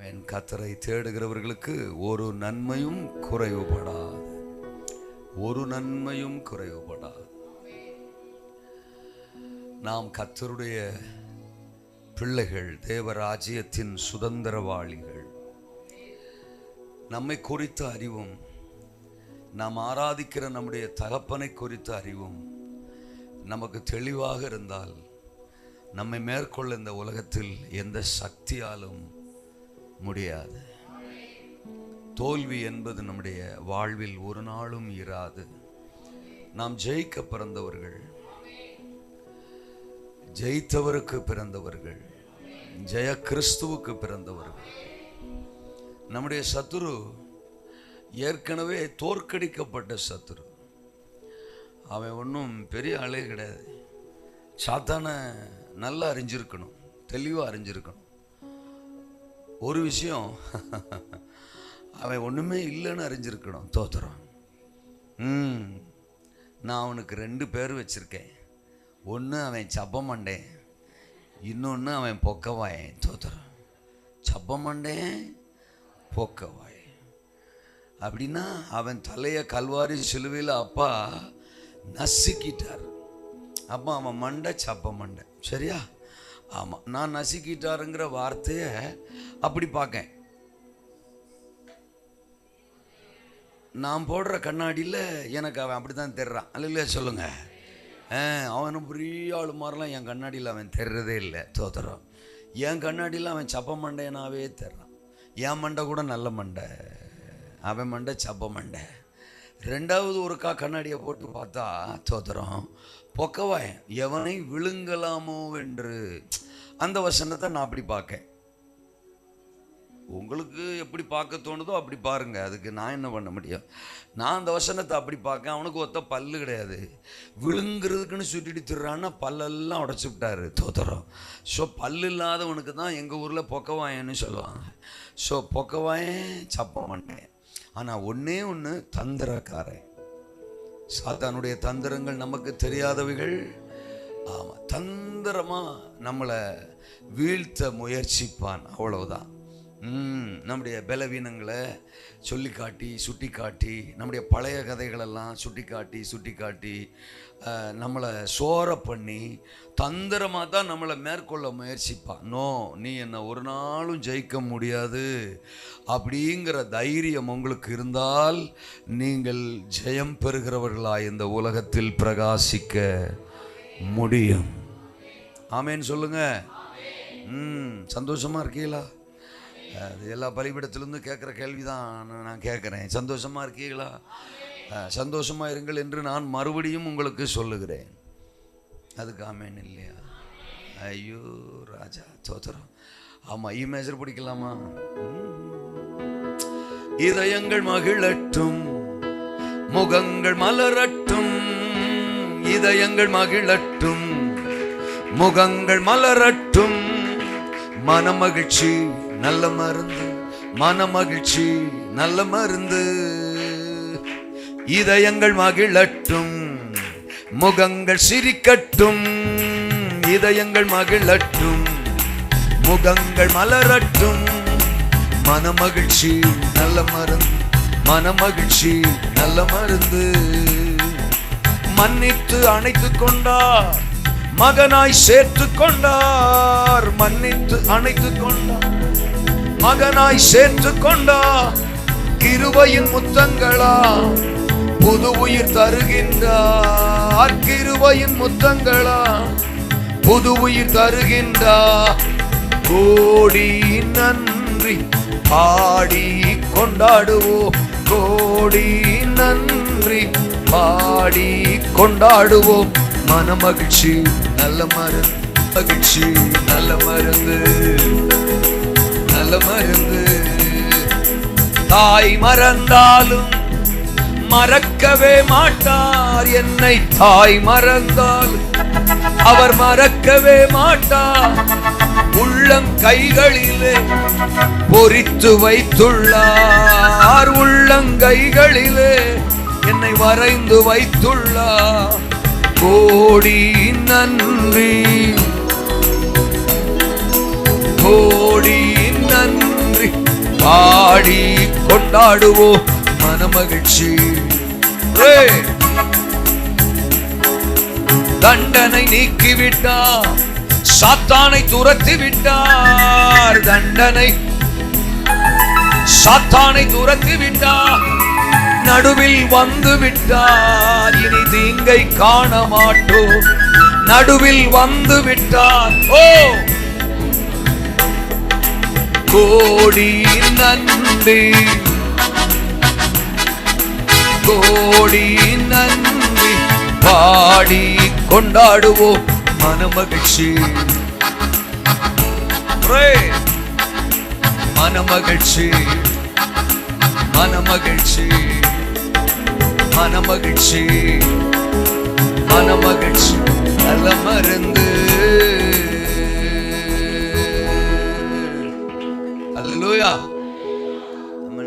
என் கர்த்தரை தேடுகிறவர்களுக்கு ஒரு நன்மையும் குறைவுபடாது, ஒரு நன்மையும் குறைவுபடாது. நாம் கர்த்தருடைய பிள்ளைகள், தேவராஜ்யத்தின் சுதந்திரவாளிகள். நம்மை குறித்த அறிவும், நாம் ஆராதிக்கிற நம்முடைய தகப்பனை குறித்த அறிவும் நமக்கு தெளிவாக இருந்தால் நம்மை மேற்கொள்ள இந்த உலகத்தில் எந்த சக்தியாலும் முடியாது. தோல்வி என்பது நம்முடைய வாழ்வில் ஒரு நாளும் இராது. நாம் ஜெயிக்க பிறந்தவர்கள், ஜெயித்தவருக்கு பிறந்தவர்கள், ஜெய கிறிஸ்துவுக்கு பிறந்தவர்கள். நம்முடைய சத்துரு ஏற்கனவே தோற்கடிக்கப்பட்ட சத்துரு. அவன் ஒன்றும் பெரிய ஆளே கிடையாது. சாத்தான நல்லா அறிஞ்சிருக்கணும், தெளிவாக அறிஞ்சிருக்கணும். ஒரு விஷயம், அவன் ஒன்றுமே இல்லைன்னு அறிஞ்சிருக்கணும். தோத்துறான். நான் அவனுக்கு 2 பேர் வச்சுருக்கேன். ஒன்று அவன் சப்பமண்டேன், இன்னொன்று அவன் பொக்கவாயன். தோத்துறான். சப்பமண்டேன், பொக்கவாய். அப்படின்னா அவன் தலையை கல்வாரி சிலுவையில் அப்பா நசுக்கிட்டார். அப்போ அவன் மண்டை சப்ப மண்டை. சரியா? ஆமாம். நான் நசுக்கிட்டாருங்கிற வார்த்தையை அப்படி பார்க்கேன். நான் போடுற கண்ணாடியில் எனக்கு அவன் அப்படி தான் தெரிறான். அல்ல சொல்லுங்க. அவனும் பெரிய ஆளு மாதிரிலாம் என் கண்ணாடியில் அவன் தெரிறதே இல்லை. தோத்துறான். என் கண்ணாடியில் அவன் சப்ப மண்டையனாவே தெரிறான். என் மண்டை கூட நல்ல மண்டை, அவன் மண்டை சப்ப மண்டை. 2வது ஒருக்கா கண்ணாடியை போட்டு பார்த்தா தோத்துறோம். பொக்கவாயன், எவனை விழுங்கலாமோ என்று. அந்த வசனத்தை நான் அப்படி பார்க்கேன். உங்களுக்கு எப்படி பார்க்க தோணுதோ அப்படி பாருங்க, அதுக்கு நான் என்ன பண்ண முடியும்? நான் அந்த வசனத்தை அப்படி பார்க்க. அவனுக்கு ஒத்த பல்லு கிடையாது, விழுங்குறதுக்குன்னு சுட்டிட்டு திடுறான்னா பல்லெல்லாம் உடச்சி விட்டாரு. தோத்துறோம். ஸோ பல்லு இல்லாதவனுக்கு தான் எங்கள் ஊரில் பொக்கவாயன்னு சொல்லுவாங்க. ஸோ பொக்கவாயன் சப்ப மாட்டேன். ஆனால் ஒன்றே ஒன்று, தந்திரக்காரன். சாத்தானுடைய தந்திரங்கள் நமக்கு தெரியாதவைகள். ஆமாம், தந்திரமாக நம்மளை வீழ்த்த முயற்சிப்பான். அவ்வளவுதான். நம்முடைய பலவீனங்களை சொல்லி காட்டி, சுட்டி காட்டி, நம்முடைய பழைய கதைகளெல்லாம் சுட்டி காட்டி நம்மளை சோர பண்ணி தந்திரமாக தான் நம்மளை மேற்கொள்ள முயற்சிப்பான். நோ, நீ என்னை ஒரு நாளும் ஜெயிக்க முடியாது அப்படிங்கிற தைரியம் உங்களுக்கு இருந்தால் நீங்கள் ஜெயம் பெறுகிறவர்களாய் இந்த உலகத்தில் பிரகாசிக்க முடியும். ஆமேன்னு சொல்லுங்க. சந்தோஷமா இருக்கீங்களா? அது எல்லா பலிபீடத்திலிருந்து கேட்குற கேள்வி தான் நான் கேட்குறேன். சந்தோஷமா இருக்கீங்களா? சந்தோஷமா இருங்கள் என்று நான் மறுபடியும் உங்களுக்கு சொல்லுகிறேன். அதுக்கு ஆமேன் இல்லையா? ஐயோ ராஜா, தோத்திரம். ஆமாம், மேஜர் பிடிக்கலாமா? இதயங்கள் மகிழட்டும், முகங்கள் மலரட்டும். இதயங்கள் மகிழட்டும், முகங்கள் மலரட்டும். மனமகிழ்ச்சி நல்ல மருந்து, மனமகிழ்ச்சி நல்ல மருந்து. இதயங்கள் மகிழட்டும், முகங்கள் சிரிக்கட்டும். இதயங்கள் மகிழட்டும், முகங்கள் மலரட்டும். மனமகிழ்ச்சி நல்ல மருந்து, மனமகிழ்ச்சி நல்ல மருந்து. மன்னித்து அணைத்து கொண்டார், மகனாய் சேர்த்து கொண்டார். மன்னித்து அணைத்து கொண்டார், மகனாய் சேர்த்து கொண்டார். கிருபையின் முத்தங்களா புது உயிர் தருகின்றார். கிருபையின் முத்தங்களா புது உயிர் தருகின்றார். கோடி நன்றி பாடி கொண்டாடுவோம், கோடி நன்றி பாடி கொண்டாடுவோம். மனமகிழ்ச்சி நல்ல மருந்து, மகிழ்ச்சி நல்ல மருந்து, நல்ல மருந்து. தாய் மறந்தாலும் மறக்கவே மாட்டார் என்னை. தாய் மறந்தாலும் அவர் மறக்கவே மாட்டார். உள்ளங்கைகளிலே பொறித்து வைத்துள்ளார். உள்ளங்கைகளிலே என்னை வரைந்து வைத்துள்ளார். கோடி நன்றி, கோடி நன்றி. பாடி கொண்டாடுவோம் மனமகிழ்ச்சி. தண்டனை நீக்கிவிட்டார், சாத்தானை துரத்தி விட்டார். தண்டனை சாத்தானை துரத்தி விட்டார், நடுவில் வந்து விட்டார். இனி தீங்கை காண மாட்டோம், நடுவில் வந்து விட்டார். ஓ கோடி நன்றி, கோடி நன்றி, பாடி கொண்டாடுவோம் மனமகிழ்ச்சி. மனமகிழ்ச்சி, மனமகிழ்ச்சி, மனமகிழ்ச்சி, மனமகிழ்ச்சி நல்ல மருந்து. அல்லேலூயா.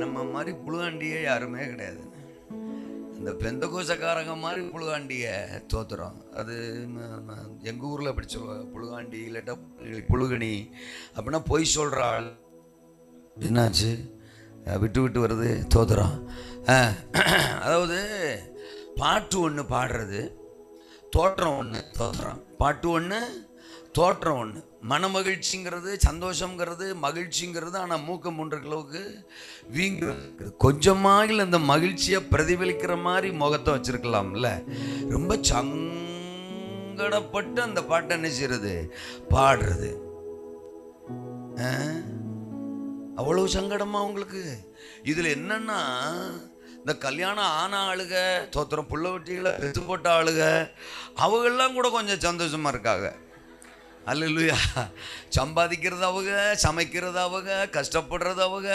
நம்ம மாதிரி புழுகாண்டியே யாருமே கிடையாது. இந்த பெந்தகோசக்காரங்க மாதிரி புழுகாண்டிய தோத்துறோம். அது எங்கள் ஊரில் அப்படி சொல்லுவாங்க, புழுகாண்டி இல்லாட்டா புழுகணி அப்படின்னா பொய் சொல்கிற ஆள். என்னாச்சு, விட்டு விட்டு வருது தோத்துறோம். அதாவது பாட்டு ஒன்று பாடுறது, தோற்றம் ஒன்று தோத்துறோம். பாட்டு ஒன்று, தோற்றம் ஒன்று. மன மகிழ்ச்சிங்கிறது, சந்தோஷங்கிறது, மகிழ்ச்சிங்கிறது. ஆனால் மூக்க 3 கிலோவுக்கு வீங்கு. கொஞ்சமாக அந்த மகிழ்ச்சியை பிரதிபலிக்கிற மாதிரி முகத்தை வச்சிருக்கலாம்ல. ரொம்ப சங்கடப்பட்டு அந்த பாட்டை என்ன செய்யறது, பாடுறது. அவ்வளவு சங்கடமா உங்களுக்கு? இதுல என்னன்னா, இந்த கல்யாணம் ஆன ஆளுக தோத்திரம், புள்ள வெட்டிகளை பெற்று போட்ட ஆளுக, அவங்கெல்லாம் கூட கொஞ்சம் சந்தோஷமா இருக்காங்க. அல்லேலூயா. சம்பாதிக்கிறது அவங்க, சமைக்கிறது அவங்க, கஷ்டப்படுறது அவங்க,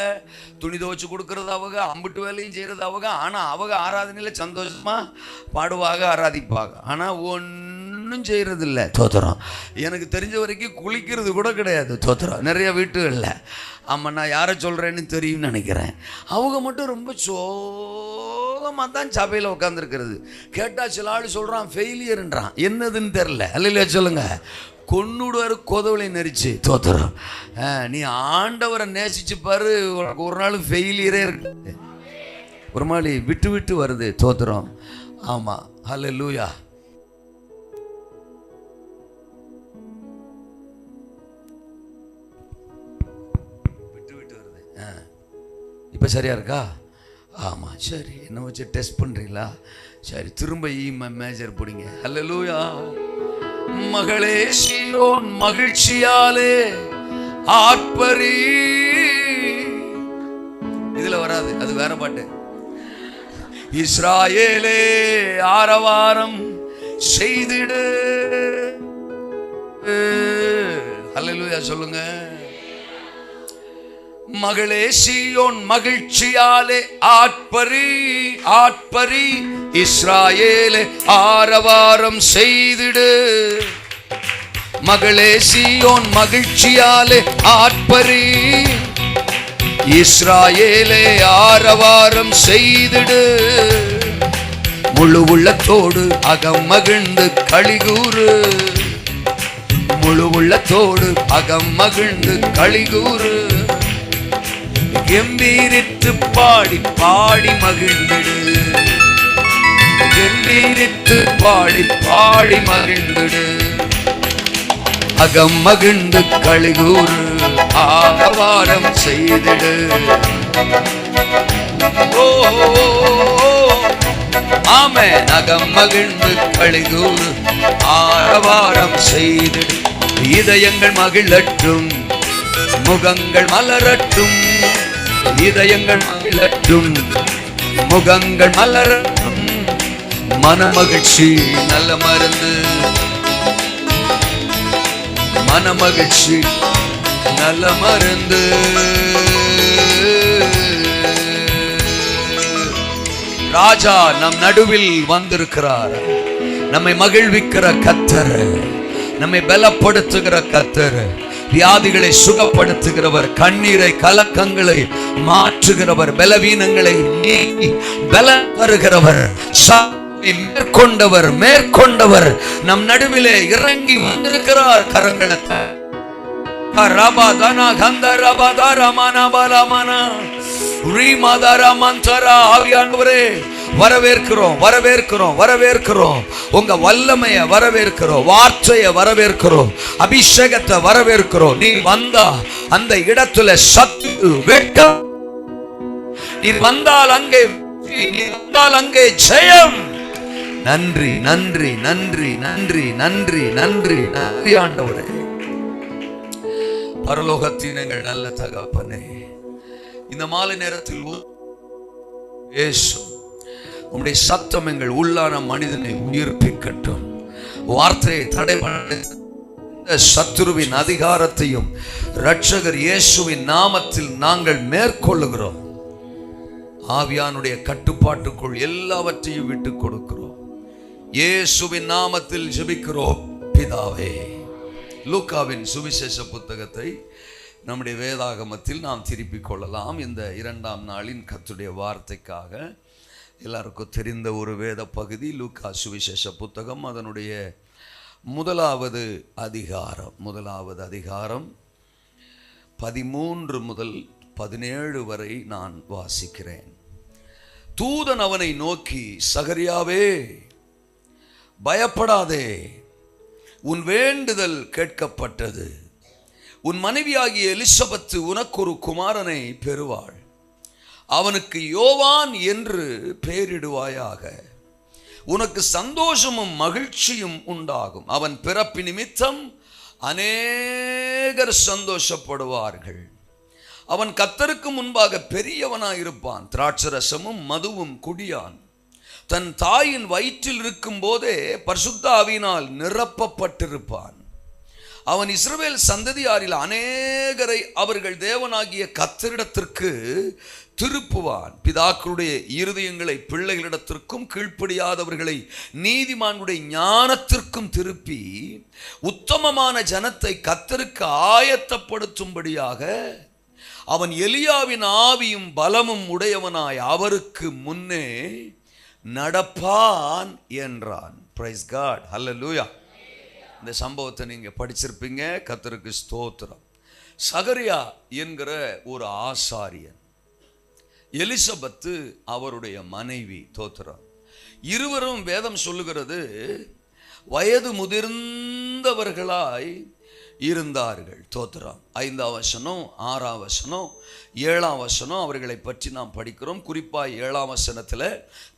துணி துவச்சு கொடுக்கறது அவங்க, அம்பிட்டு வேலையும் செய்கிறது அவங்க. ஆனால் அவங்க ஆராதனையில் சந்தோஷமா பாடுவாங்க, ஆராதிப்பாங்க. ஆனால் ஒன்றும் செய்கிறது இல்லை தோத்திரம். எனக்கு தெரிஞ்ச வரைக்கும் குளிக்கிறது கூட கிடையாது தோத்திரம் நிறைய வீட்டுகளில். ஆமாம், நான் யாரை சொல்கிறேன்னு தெரியும்னு நினைக்கிறேன். அவங்க மட்டும் ரொம்ப சோகமாக தான் சபையில் உட்காந்துருக்கிறது. கேட்டால் சில ஆள் சொல்கிறான் ஃபெயிலியர்ன்றான். என்னதுன்னு தெரில. அல்லையா சொல்லுங்க. கொன்னுடுவார் கோதவளை நெரிச்சு தோத்துறோம். நீ ஆண்டவரை நேசிச்சு பாரு, உனக்கு ஒரு நாள் ஃபெயிலியரே இருக்கு. ஒரு மாதிரி விட்டு விட்டு வருது தோத்துறோம். ஆமா, ஹல்லேலூயா. விட்டு விட்டு வருது. இப்ப சரியா இருக்கா? ஆமா, சரி. என்ன வச்சு டெஸ்ட் பண்றீங்களா? சரி, திரும்ப மேஜர் போடுங்க. ஹல்லேலூயா. மகளே சீயோன் மகிழ்ச்சியாலே ஆர்ப்பரி. இதுல வராது, அது வேற பாட்டு. இஸ்ராயேலே ஆரவாரம் செய்திடு. அல்லேலூயா சொல்லுங்க. மகளே சீயோன் மகிழ்ச்சியாலே ஆர்ப்பரி, ஆர்ப்பரி. இஸ்ராயேலே ஆரவாரம் செய்திடு. மகளே சீயோன் மகிழ்ச்சியாலே ஆர்ப்பரி, இஸ்ராயேலே ஆரவாரம் செய்திடு. முழு உள்ளத்தோடு அகம் மகிழ்ந்து களிகூறு. முழு உள்ளத்தோடு அகம் மகிழ்ந்து களிகூறு. கம்பீரித்து பாடி பாடி மகிழ்ந்திடு. கம்பீரித்து பாடி பாடி மகிழ்ந்திடு. அகம் மகிழ்ந்து களிகூறு, ஆரவாரம் செய்திடு. ஓ ஆமென். அகம் மகிழ்ந்து களிகூறு, ஆரவாரம் செய்திடு. இதயங்கள் மகிழட்டும், முகங்கள் மலரட்டும். இதயங்கள் மகிழட்டும், முகங்கள் மலரட்டும். மனமகிழ்ச்சி நல்ல மருந்து. மனமகிழ்ச்சி நல்ல மருந்து. ராஜா நம் நடுவில் வந்திருக்கிறார். நம்மை மகிழ்விக்கிற கர்த்தர், நம்மை பலப்படுத்துகிற கர்த்தர், வியாதிகளை சுகப்படுத்துகிறவர், கண்ணீரை கலக்கங்களை மாற்றுகிறவர், பலவீனங்களை நீக்கி பலம் தருகிறவர், மேற்கொண்டவர், மேற்கொண்டவர் நம் நடுவிலே இறங்கி வந்திருக்கிறார். கரங்களை ஆவியானவரே வரவேற்கிறோம், வரவேற்கிறோம், வரவேற்கிறோம். உங்க வல்லமைய வரவேற்கிறோம், வார்த்தையை வரவேற்கிறோம், அபிஷேகத்தை வரவேற்கிறோம். நீ வந்தா அந்த இடத்துல சத்து வெட்கம், நீ வந்தால் அங்கே ஜெயம். நன்றி, நன்றி, நன்றி, நன்றி, நன்றி, நன்றி, நன்றி ஆண்டவரே. பரலோகத்தின் எங்கள் நல்ல தகப்பனே, இந்த மாலை நேரத்தில் உம்முடைய சத்தம் எங்கள் உள்ளான மனிதனை உயிர்ப்பிக்கட்டும். வார்த்தையை தடை பண்ண சத்துருவின் அதிகாரத்தையும் இரட்சகர் இயேசுவின் நாமத்தில் நாங்கள் மேற்கொள்ளுகிறோம். ஆவியானுடைய கட்டுப்பாட்டுக்குள் எல்லாவற்றையும் விட்டுக் கொடுக்கிறோம். இயேசுவின் நாமத்தில் ஜெபிக்கிறோம் பிதாவே. லூக்காவின் சுவிசேஷ புத்தகத்தை நம்முடைய வேதாகமத்தில் நாம் திருப்பிக் கொள்ளலாம். இந்த 2ஆம் நாளின் கர்த்தருடைய வார்த்தைக்காக எல்லாருக்கும் தெரிந்த ஒரு வேத பகுதி லூக்கா சுவிசேஷ புத்தகம், அதனுடைய 1வது அதிகாரம் 13 முதல் 17 வரை நான் வாசிக்கிறேன். தூதன் அவனை நோக்கி, சகரியாவே பயப்படாதே, உன் வேண்டுதல் கேட்கப்பட்டது. உன் மனைவியாகிய எலிசபெத்து உனக்கு ஒரு குமாரனை பெறுவாள். அவனுக்கு யோவான் என்று பெயரிடுவாயாக. உனக்கு சந்தோஷமும் மகிழ்ச்சியும் உண்டாகும். அவன் பிறப்பு நிமித்தம் அநேகர் சந்தோஷப்படுவார்கள். அவன் கர்த்தருக்கு முன்பாக பெரியவனாயிருப்பான். திராட்சரசமும் மதுவும் குடியான். தன் தாயின் வயிற்றில் இருக்கும் போதே பரிசுத்த ஆவியினால் நிரப்பப்பட்டிருப்பான். அவன் இஸ்ரவேல் சந்ததியாரில் அநேகரை அவர்கள் தேவனாகிய கர்த்தரிடத்திற்கு திருப்புவான். பிதாக்களுடைய இருதயங்களை பிள்ளைகளிடத்திற்கும் கீழ்ப்படியாதவர்களை நீதிமானுடைய ஞானத்திற்கும் திருப்பி உத்தமமான ஜனத்தை கர்த்தருக்கு ஆயத்தப்படுத்தும்படியாக அவன் எலியாவின் ஆவியும் பலமும் உடையவனாய் அவருக்கு முன்னே நடப்பான் என்றான். பிரைஸ் காட், ஹல்லேலூயா. இந்த சம்பவத்தை நீங்க படிச்சிருப்பீங்க. கர்த்தருக்கு ஸ்தோத்திரம். சகரியா என்கிற ஒரு ஆசாரியன், எலிசபெத்து அவருடைய மனைவி. தோத்திரம். இருவரும் வேதம் சொல்லுகிறது வயது முதிர்ந்தவர்களாய் இருந்தார்கள். தோத்திரம். 5ஆம் வசனம், 6ஆம் வசனம், 7ஆம் வசனம் அவர்களை பற்றி நாம் படிக்கிறோம். குறிப்பாக 7ஆம் வசனத்தில்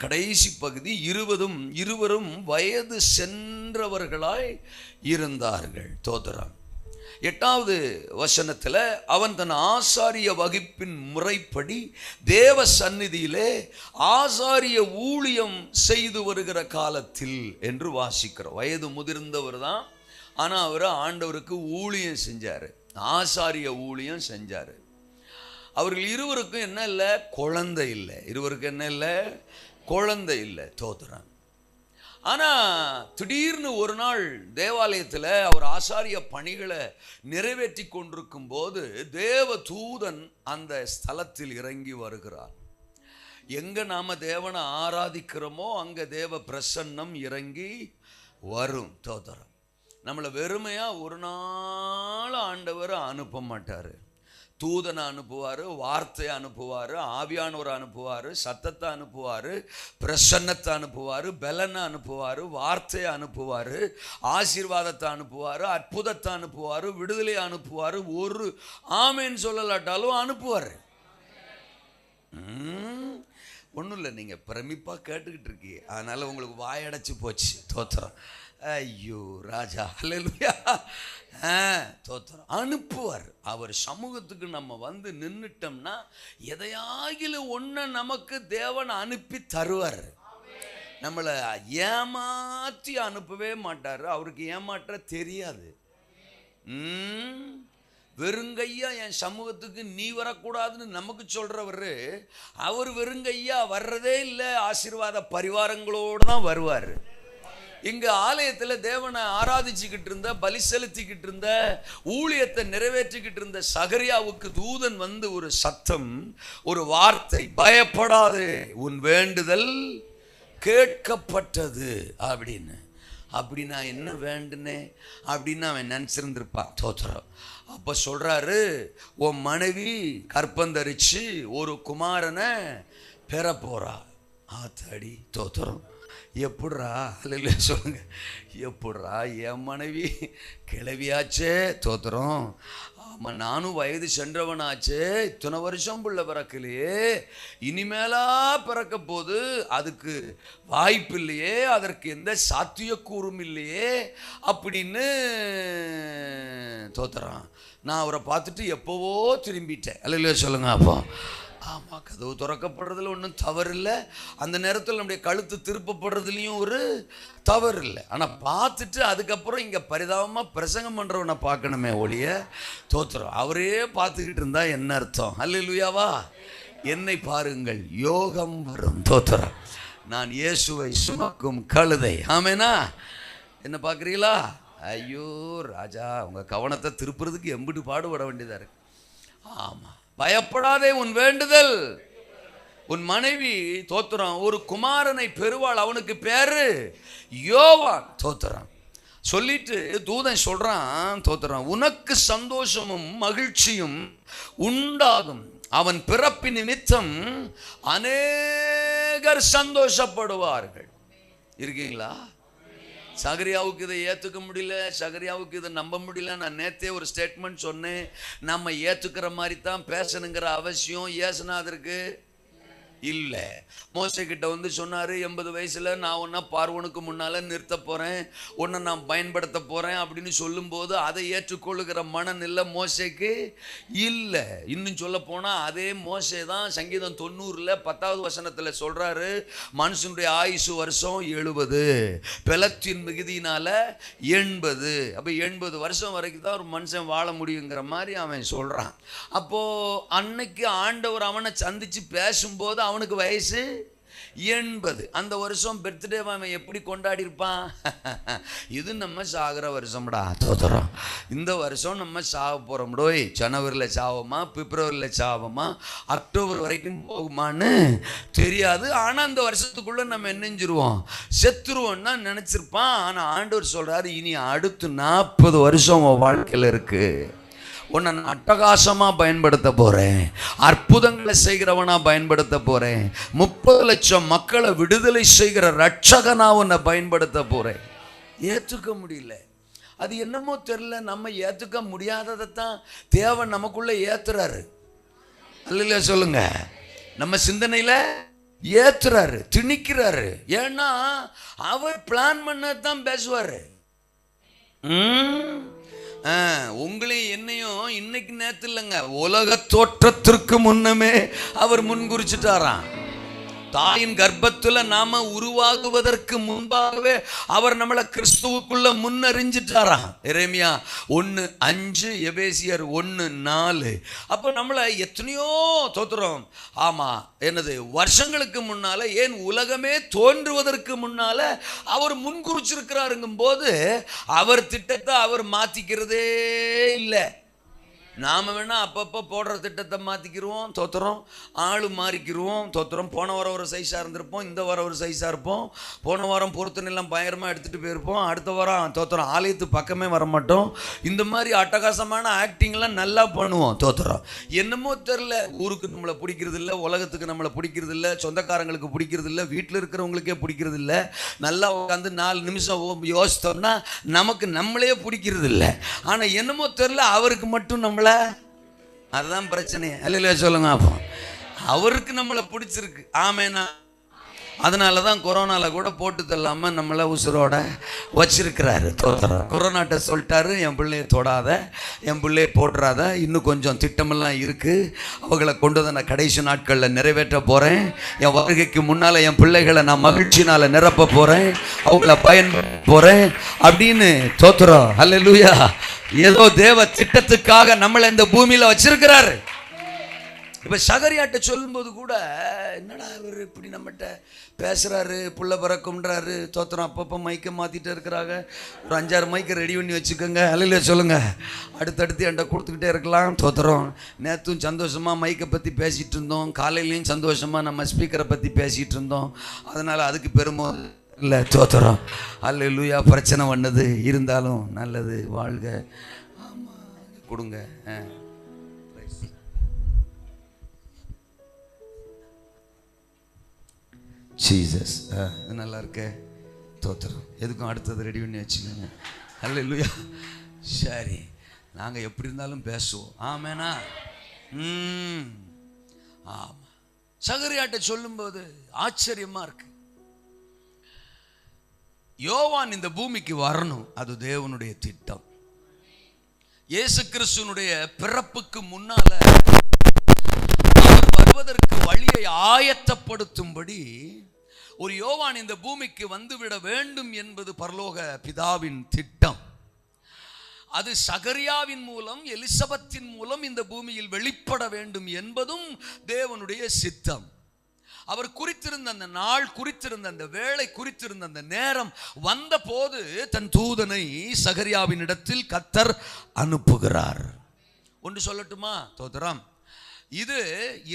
கடைசி பகுதி, இருவரும் வயது சென்றவர்களாய் இருந்தார்கள். தோத்திரம். 8வது வசனத்தில் அவன் தன் ஆசாரிய வகுப்பின் முறைப்படி தேவ சந்நிதியிலே ஆசாரிய ஊழியம் செய்து வருகிற காலத்தில் என்று வாசிக்கிறோம். வயது முதிர்ந்தவர் தான், ஆனால் அவர் ஆண்டவருக்கு ஊழியம் செஞ்சார், ஆசாரிய ஊழியம் செஞ்சார். அவர்கள் இருவருக்கும் என்ன இல்லை? குழந்தை இல்லை. இருவருக்கும் என்ன இல்லை? குழந்தை இல்லை. தோத்திரம். ஆனால் திடீர்னு ஒரு நாள் தேவாலயத்தில் அவர் ஆசாரிய பணிகளை நிறைவேற்றி கொண்டிருக்கும் போது தேவ தூதன் அந்த ஸ்தலத்தில் இறங்கி வருகிறார். எங்கே நாம் தேவனை ஆராதிக்கிறோமோ அங்கே தேவ பிரசன்னம் இறங்கி வரும். தோத்திரம். நம்மளை வெறுமையாக ஒரு நாள் ஆண்டவர் அனுப்ப மாட்டார். தூதனை அனுப்புவார், வார்த்தையை அனுப்புவார், ஆவியானவரை அனுப்புவார், சத்தத்தை அனுப்புவார், பிரசன்னத்தை அனுப்புவார், பலனை அனுப்புவார், வார்த்தையை அனுப்புவார், ஆசீர்வாதத்தை அனுப்புவார், அற்புதத்தை அனுப்புவார், விடுதலை அனுப்புவார். ஒரு ஆமேன்னு சொல்லலாட்டாலும் அனுப்புவார். ஒன்றும் இல்லை, நீங்கள் பிரமிப்பாக கேட்டுக்கிட்டு இருக்கீங்க, அதனால் உங்களுக்கு வாயடைச்சு போச்சு. தோத்திரம். ஐயோ ராஜா, ஹல்லேலூயா. தோத்திரம். அனுப்புவார். அவர் சமூகத்துக்கு நம்ம வந்து நின்றுட்டோம்னா எதையாகிலும் ஒன்று நமக்கு தேவன் அனுப்பி தருவார். நம்மளை ஏமாற்றி அனுப்பவே மாட்டார். அவருக்கு ஏமாற்ற தெரியாது. வெறுங்கையா என் சமூகத்துக்கு நீ வரக்கூடாதுன்னு நமக்கு சொல்றவர், அவர் வெறுங்கையா வர்றதே இல்லை, ஆசீர்வாத பரிவாரங்களோடு தான் வருவார். இங்க ஆலயத்தில் தேவனை ஆராதிச்சுக்கிட்டு இருந்த, பலி செலுத்திக்கிட்டு இருந்த, ஊழியத்தை நிறைவேற்றிக்கிட்டு இருந்த சகரியாவுக்கு தூதன் வந்து ஒரு சத்தம், ஒரு வார்த்தை, பயப்படாதே, உன் வேண்டுதல் கேட்கப்பட்டது அப்படின்னு. அப்படி நான் என்ன வேண்டுனே அப்படின்னு அவன் நினச்சிருந்திருப்பான். தோத்திரம். அப்போ சொல்கிறாரு, உன் மனைவி கற்பந்தரிச்சு ஒரு குமாரனை பெற போகிறா. ஆத்தாடி தோத்திரம். எப்பட்றா? அல்ல சொல்லுங்க, எப்பட்றா? என் மனைவி கிளவியாச்சே, தோத்திரம். ஆமாம், நானும் வயது சென்றவனாச்சே, இத்தனை வருஷம் புள்ள பிறக்கலையே, இனிமேலா பிறக்க போது, அதுக்கு வாய்ப்பு இல்லையே, அதற்கு எந்த சாத்தியக்கூறும் இல்லையே அப்படின்னு தோத்துறான். நான் அவரை பார்த்துட்டு எப்போவோ திரும்பிட்டேன். அல்ல சொல்லுங்க. அப்போ ஆமாம், கதவு திறக்கப்படுறதுல ஒன்றும் தவறு இல்லை, அந்த நேரத்தில் நம்முடைய கழுத்து திருப்பப்படுறதுலையும் ஒரு தவறு இல்லை. ஆனால் பார்த்துட்டு அதுக்கப்புறம் இங்கே பரிதாபமாக பிரசங்கம் பண்ணுறவனை பார்க்கணுமே ஒழிய தோத்துறோம். அவரே பார்த்துக்கிட்டு இருந்தா என்ன அர்த்தம்? அல்லேலூயாவா? என்னை பாருங்கள், யோகம் வரும். தோத்துறோம். நான் இயேசுவை சுமக்கும் கழுதை. ஆமேனா? என்ன பார்க்குறீங்களா? ஐயோ ராஜா, உங்கள் கவனத்தை திருப்புறதுக்கு எம்பிட்டு பாடுபட வேண்டியதாக இருக்கு. ஆமாம், பயப்படாதே, உன் வேண்டுதல். உன் மனைவி தோத்துறான் ஒரு குமாரனை பெறுவாள், அவனுக்கு பேரு யோவான். தோத்துறான். சொல்லிட்டு தூதன் சொல்றான், தோத்துறான், உனக்கு சந்தோஷமும் மகிழ்ச்சியும் உண்டாகும், அவன் பிறப்பு நிமித்தம் அநேகர் சந்தோஷப்படுவார்கள். இருக்கீங்களா? சகரியாவுக்கு இதை ஏற்றுக்க முடியல, சகரியாவுக்கு இதை நம்ப முடியல. நான் நேற்றே ஒரு ஸ்டேட்மெண்ட் சொன்னேன், நம்ம ஏற்றுக்கிற மாதிரி தான் பேசணுங்கிற அவசியம் இயேசுநாதருக்கு இல்லை. மோசே கிட்ட வந்து சொன்னார், 80 வயசில் நான் உன்னை பார்வோனுக்கு முன்னால் நிறுத்த போகிறேன், உன்னை நான் பயன்படுத்த போகிறேன் அப்படின்னு சொல்லும்போது அதை ஏற்றுக்கொள்ளுகிற மனநிலை மோசேக்கு இல்லை. இன்னும் சொல்ல போனால் அதே மோசே தான் சங்கீதம் 90 10வது வசனத்தில் சொல்கிறாரு, மனுஷனுடைய ஆயுசு வருஷம் 70, பெலத்தின் மிகுதியினால் 80. அப்போ 80 வருஷம் வரைக்கும் தான் ஒரு மனுஷன் வாழ முடியுங்கிற மாதிரி அவன் சொல்கிறான். அப்போது அன்னைக்கு ஆண்டவர் அவனை சந்தித்து பேசும்போது அவனுக்கு வயசு 80. அந்த வருஷம் பர்த்டே அவன் எப்படி கொண்டாடி இருப்பான்? இது நம்ம சாகிற வருஷம்டா, தோத்துறோம். இந்த வருஷம் நம்ம சாக போகிறோம்டோ, ஜனவரியில் சாவோமா, பிப்ரவரியில் சாவோமா, அக்டோபர் வரைக்கும் போகுமான்னு தெரியாது. ஆனால் அந்த வருஷத்துக்குள்ளே நம்ம என்னஞ்சிருவோம், செத்துருவோம்னா நினச்சிருப்பான். ஆனால் ஆண்டவர் சொல்கிறாரு, இனி அடுத்து 40 வருஷம் உன் வாழ்க்கையில் இருக்குது, உன்னை நான் அட்டகாசமாக பயன்படுத்த போகிறேன், அற்புதங்களை செய்கிறவனா பயன்படுத்த போகிறேன், 30 லட்சம் மக்களை விடுதலை செய்கிற ரட்சகனா உன்னை பயன்படுத்த போகிறேன். ஏற்றுக்க முடியல, அது என்னமோ தெரியல, நம்ம ஏற்றுக்க முடியாததைத்தான் தேவன் நமக்குள்ளே ஏற்றுறாரு. அல்ல சொல்லுங்க, நம்ம சிந்தனையில் ஏற்றுறாரு, திணிக்கிறாரு. ஏன்னா அவர் பிளான் பண்ணதான் பேசுவார். உங்களையும் என்னையும் இன்னைக்கு நேத்து இல்லைங்க, உலக தோற்றத்திற்கு முன்னமே அவர் முன்குறிச்சிட்டாராம். தாயின் கர்ப்பத்தில் நாம உருவாகுவதற்கு முன்பாகவே அவர் நம்மளை கிறிஸ்துவுக்குள்ள முன்னறிஞ்சிட்டாராம். எரேமியா 1:5, எபேசியர் 1:4. அப்போ நம்மளை எத்தனையோ தோத்துறோம். ஆமா, என்னது வருஷங்களுக்கு முன்னால, ஏன் உலகமே தோன்றுவதற்கு முன்னால அவர் முன்குறிச்சிருக்கிறாருங்கும் போது அவர் திட்டத்தை அவர் மாத்திக்கிறதே இல்லை. நாம் வேணால் அப்பப்போ போடுற திட்டத்தை மாற்றிக்கிடுவோம், தோத்துறோம். ஆள் மாறிக்கிடுவோம், தோத்துறோம். போன வாரம் ஒரு சைஸாக இருந்திருப்போம், இந்த வாரம் ஒரு சைஸாக இருப்போம். போன வாரம் பொருத்தனெல்லாம் பயங்கரமாக எடுத்துகிட்டு போயிருப்போம், அடுத்த வாரம் தோத்துறோம், ஆலயத்து பக்கமே வரமாட்டோம். இந்த மாதிரி அட்டகாசமான ஆக்டிங்லாம் நல்லா பண்ணுவோம், தோத்துறோம். என்னமோ தெரில, ஊருக்கு நம்மளை பிடிக்கிறது இல்லை, உலகத்துக்கு நம்மளை பிடிக்கிறது இல்லை, சொந்தக்காரங்களுக்கு பிடிக்கிறது இல்லை, வீட்டில் இருக்கிறவங்களுக்கே பிடிக்கிறது இல்லை. நல்லா உட்காந்து 4 நிமிஷம் யோசித்தோம்னா நமக்கு நம்மளே பிடிக்கிறது இல்லை. ஆனால் என்னமோ தெரில, அவருக்கு மட்டும் நம்மளை, அதுதான் பிரச்சனை. அல்ல சொல்லுங்க. அப்போ அவருக்கு நம்மளை பிடிச்சிருக்கு. ஆமேனா? அதனால தான் கொரோனாவில் கூட போட்டு தள்ளாம நம்மளை உசுரோட வச்சிருக்கிறாரு. கொரோனாட்ட சொல்லிட்டாரு, என் பிள்ளையை தொடாத, என் பிள்ளையை போட்டுறாத, இன்னும் கொஞ்சம் திட்டமெல்லாம் இருக்குது, அவங்களை கொண்டு வந்து நான் கடைசி நாட்களில் நிறைவேற்ற போகிறேன், என் வருகைக்கு முன்னால் என் பிள்ளைகளை நான் மகிழ்ச்சினால் நிரப்ப போகிறேன், அவங்கள பயன்படுத்த போகிறேன் அப்படின்னு தோத்துறோம். அல்லேலூயா. ஏதோ தேவ திட்டத்துக்காக நம்மளை இந்த பூமியில் வச்சிருக்கிறாரு. இப்போ சகரியாட்ட சொல்லும்போது கூட, என்னடா இவர் இப்படி நம்மகிட்ட பேசுகிறாரு, புள்ள பிறக்கும்ன்றாரு, தோத்திரம். அப்பப்போ மைக்கை மாற்றிட்டு இருக்கிறாங்க. ஒரு 5-6 மைக்கை ரெடி பண்ணி வச்சுக்கோங்க. அல்ல சொல்லுங்கள், அடுத்தடுத்து என்கிட்ட கொடுத்துக்கிட்டே இருக்கலாம். தோத்திரம். நேற்றும் சந்தோஷமாக மைக்கை பற்றி பேசிகிட்டு இருந்தோம், காலையிலையும் சந்தோஷமாக நம்ம ஸ்பீக்கரை பற்றி பேசிகிட்டு இருந்தோம். அதனால் அதுக்கு பெருமோ இல்லை, தோத்திரம். அல்லேலூயா. பிரச்சனை பண்ணது இருந்தாலும் நல்லது, வாழ்க. ஆமாம், கொடுங்க. ஜீசஸ். இது நல்லா இருக்கே, தோத்திரம். எதுக்கும் அடுத்தது ரெடி பண்ணி வச்சுக்கோங்க. அல்லேலூயா. சரி, நாங்கள் எப்படி இருந்தாலும் பேசுவோம். ஆமேனா? ஆமாம். சகரியாட்ட சொல்லும்போது ஆச்சரியமா இருக்கு. யோவான் இந்த பூமிக்கு வரணும், அது தேவனுடைய திட்டம். இயேசு கிறிஸ்துனுடைய பிறப்புக்கு முன்னால அவர் வருவதற்கு வழியை ஆயத்தப்படுத்தும்படி ஒரு யோவான் இந்த பூமிக்கு வந்துவிட வேண்டும் என்பது பரலோக பிதாவின் திட்டம். அது சகரியாவின் மூலம், எலிசபெத்தின் மூலம் இந்த பூமியில் வெளிப்பட வேண்டும் என்பதும் தேவனுடைய சித்தம். அவர் குறித்திருந்த அந்த நாள், குறித்திருந்த அந்த வேளை, குறித்திருந்த அந்த நேரம் வந்த போது தன் தூதனை சகரியாவின் இடத்தில் கர்த்தர் அனுப்புகிறார். ஒன்று சொல்லட்டுமா? ஸ்தோத்திரம். இது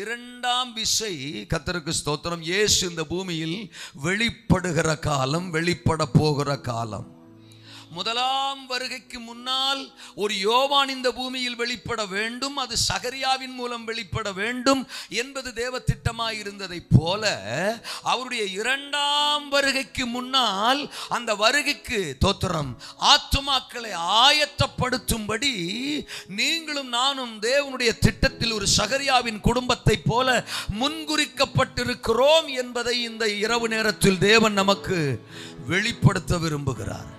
இரண்டாம் விசை, கர்த்தருக்கு ஸ்தோத்திரம், இயேசு இந்த பூமியில் வெளிப்படுகிற காலம், வெளிப்பட போகிற காலம். முதலாம் வருகைக்கு முன்னால் ஒரு யோவான் இந்த பூமியில் வெளிப்பட வேண்டும், அது சகரியாவின் மூலம் வெளிப்பட வேண்டும் என்பது தேவ திட்டமாய் இருந்ததை போல, அவருடைய இரண்டாம் வருகைக்கு முன்னால் அந்த வருகைக்கு தோத்திரம் ஆத்துமாக்களை ஆயத்தப்படுத்தும்படி நீங்களும் நானும் தேவனுடைய திட்டத்தில் ஒரு சகரியாவின் குடும்பத்தை போல முன்குறிக்கப்பட்டிருக்கிறோம் என்பதை இந்த இரவு நேரத்தில் தேவன் நமக்கு வெளிப்படுத்த விரும்புகிறார்.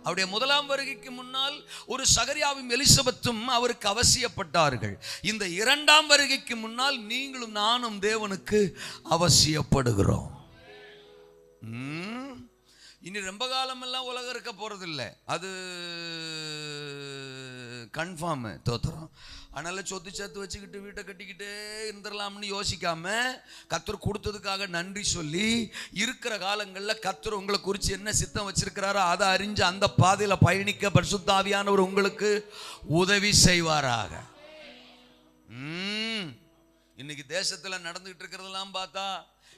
அவருடைய முதலாம் வருகைக்கு முன்னால் ஒரு சகரியாவும் எலிசபெத்தும் அவருக்கு அவசியப்பட்டார்கள். இந்த இரண்டாம் வருகைக்கு முன்னால் நீங்களும் நானும் தேவனுக்கு அவசியப்படுகிறோம். இனி ரொம்ப காலமெல்லாம் உலகம் இருக்க போறதில்லை, அது கன்ஃபார்ம். தோத்திரம். அதனால சொத்து சேர்த்து வச்சுக்கிட்டு வீட்டை கட்டிக்கிட்டே இருந்துடலாம்னு யோசிக்காம, கர்த்தர் கொடுத்ததுக்காக நன்றி சொல்லி, இருக்கிற காலங்களில் கர்த்தர் உங்களை குறித்து என்ன சித்தம் வச்சிருக்கிறாரோ அதை அறிஞ்சு அந்த பாதையில் பயணிக்க பரிசுத்த ஆவியானவர் உங்களுக்கு உதவி செய்வாராக. இன்னைக்கு தேசத்தில் நடந்துகிட்டு இருக்கிறதெல்லாம் பார்த்தா,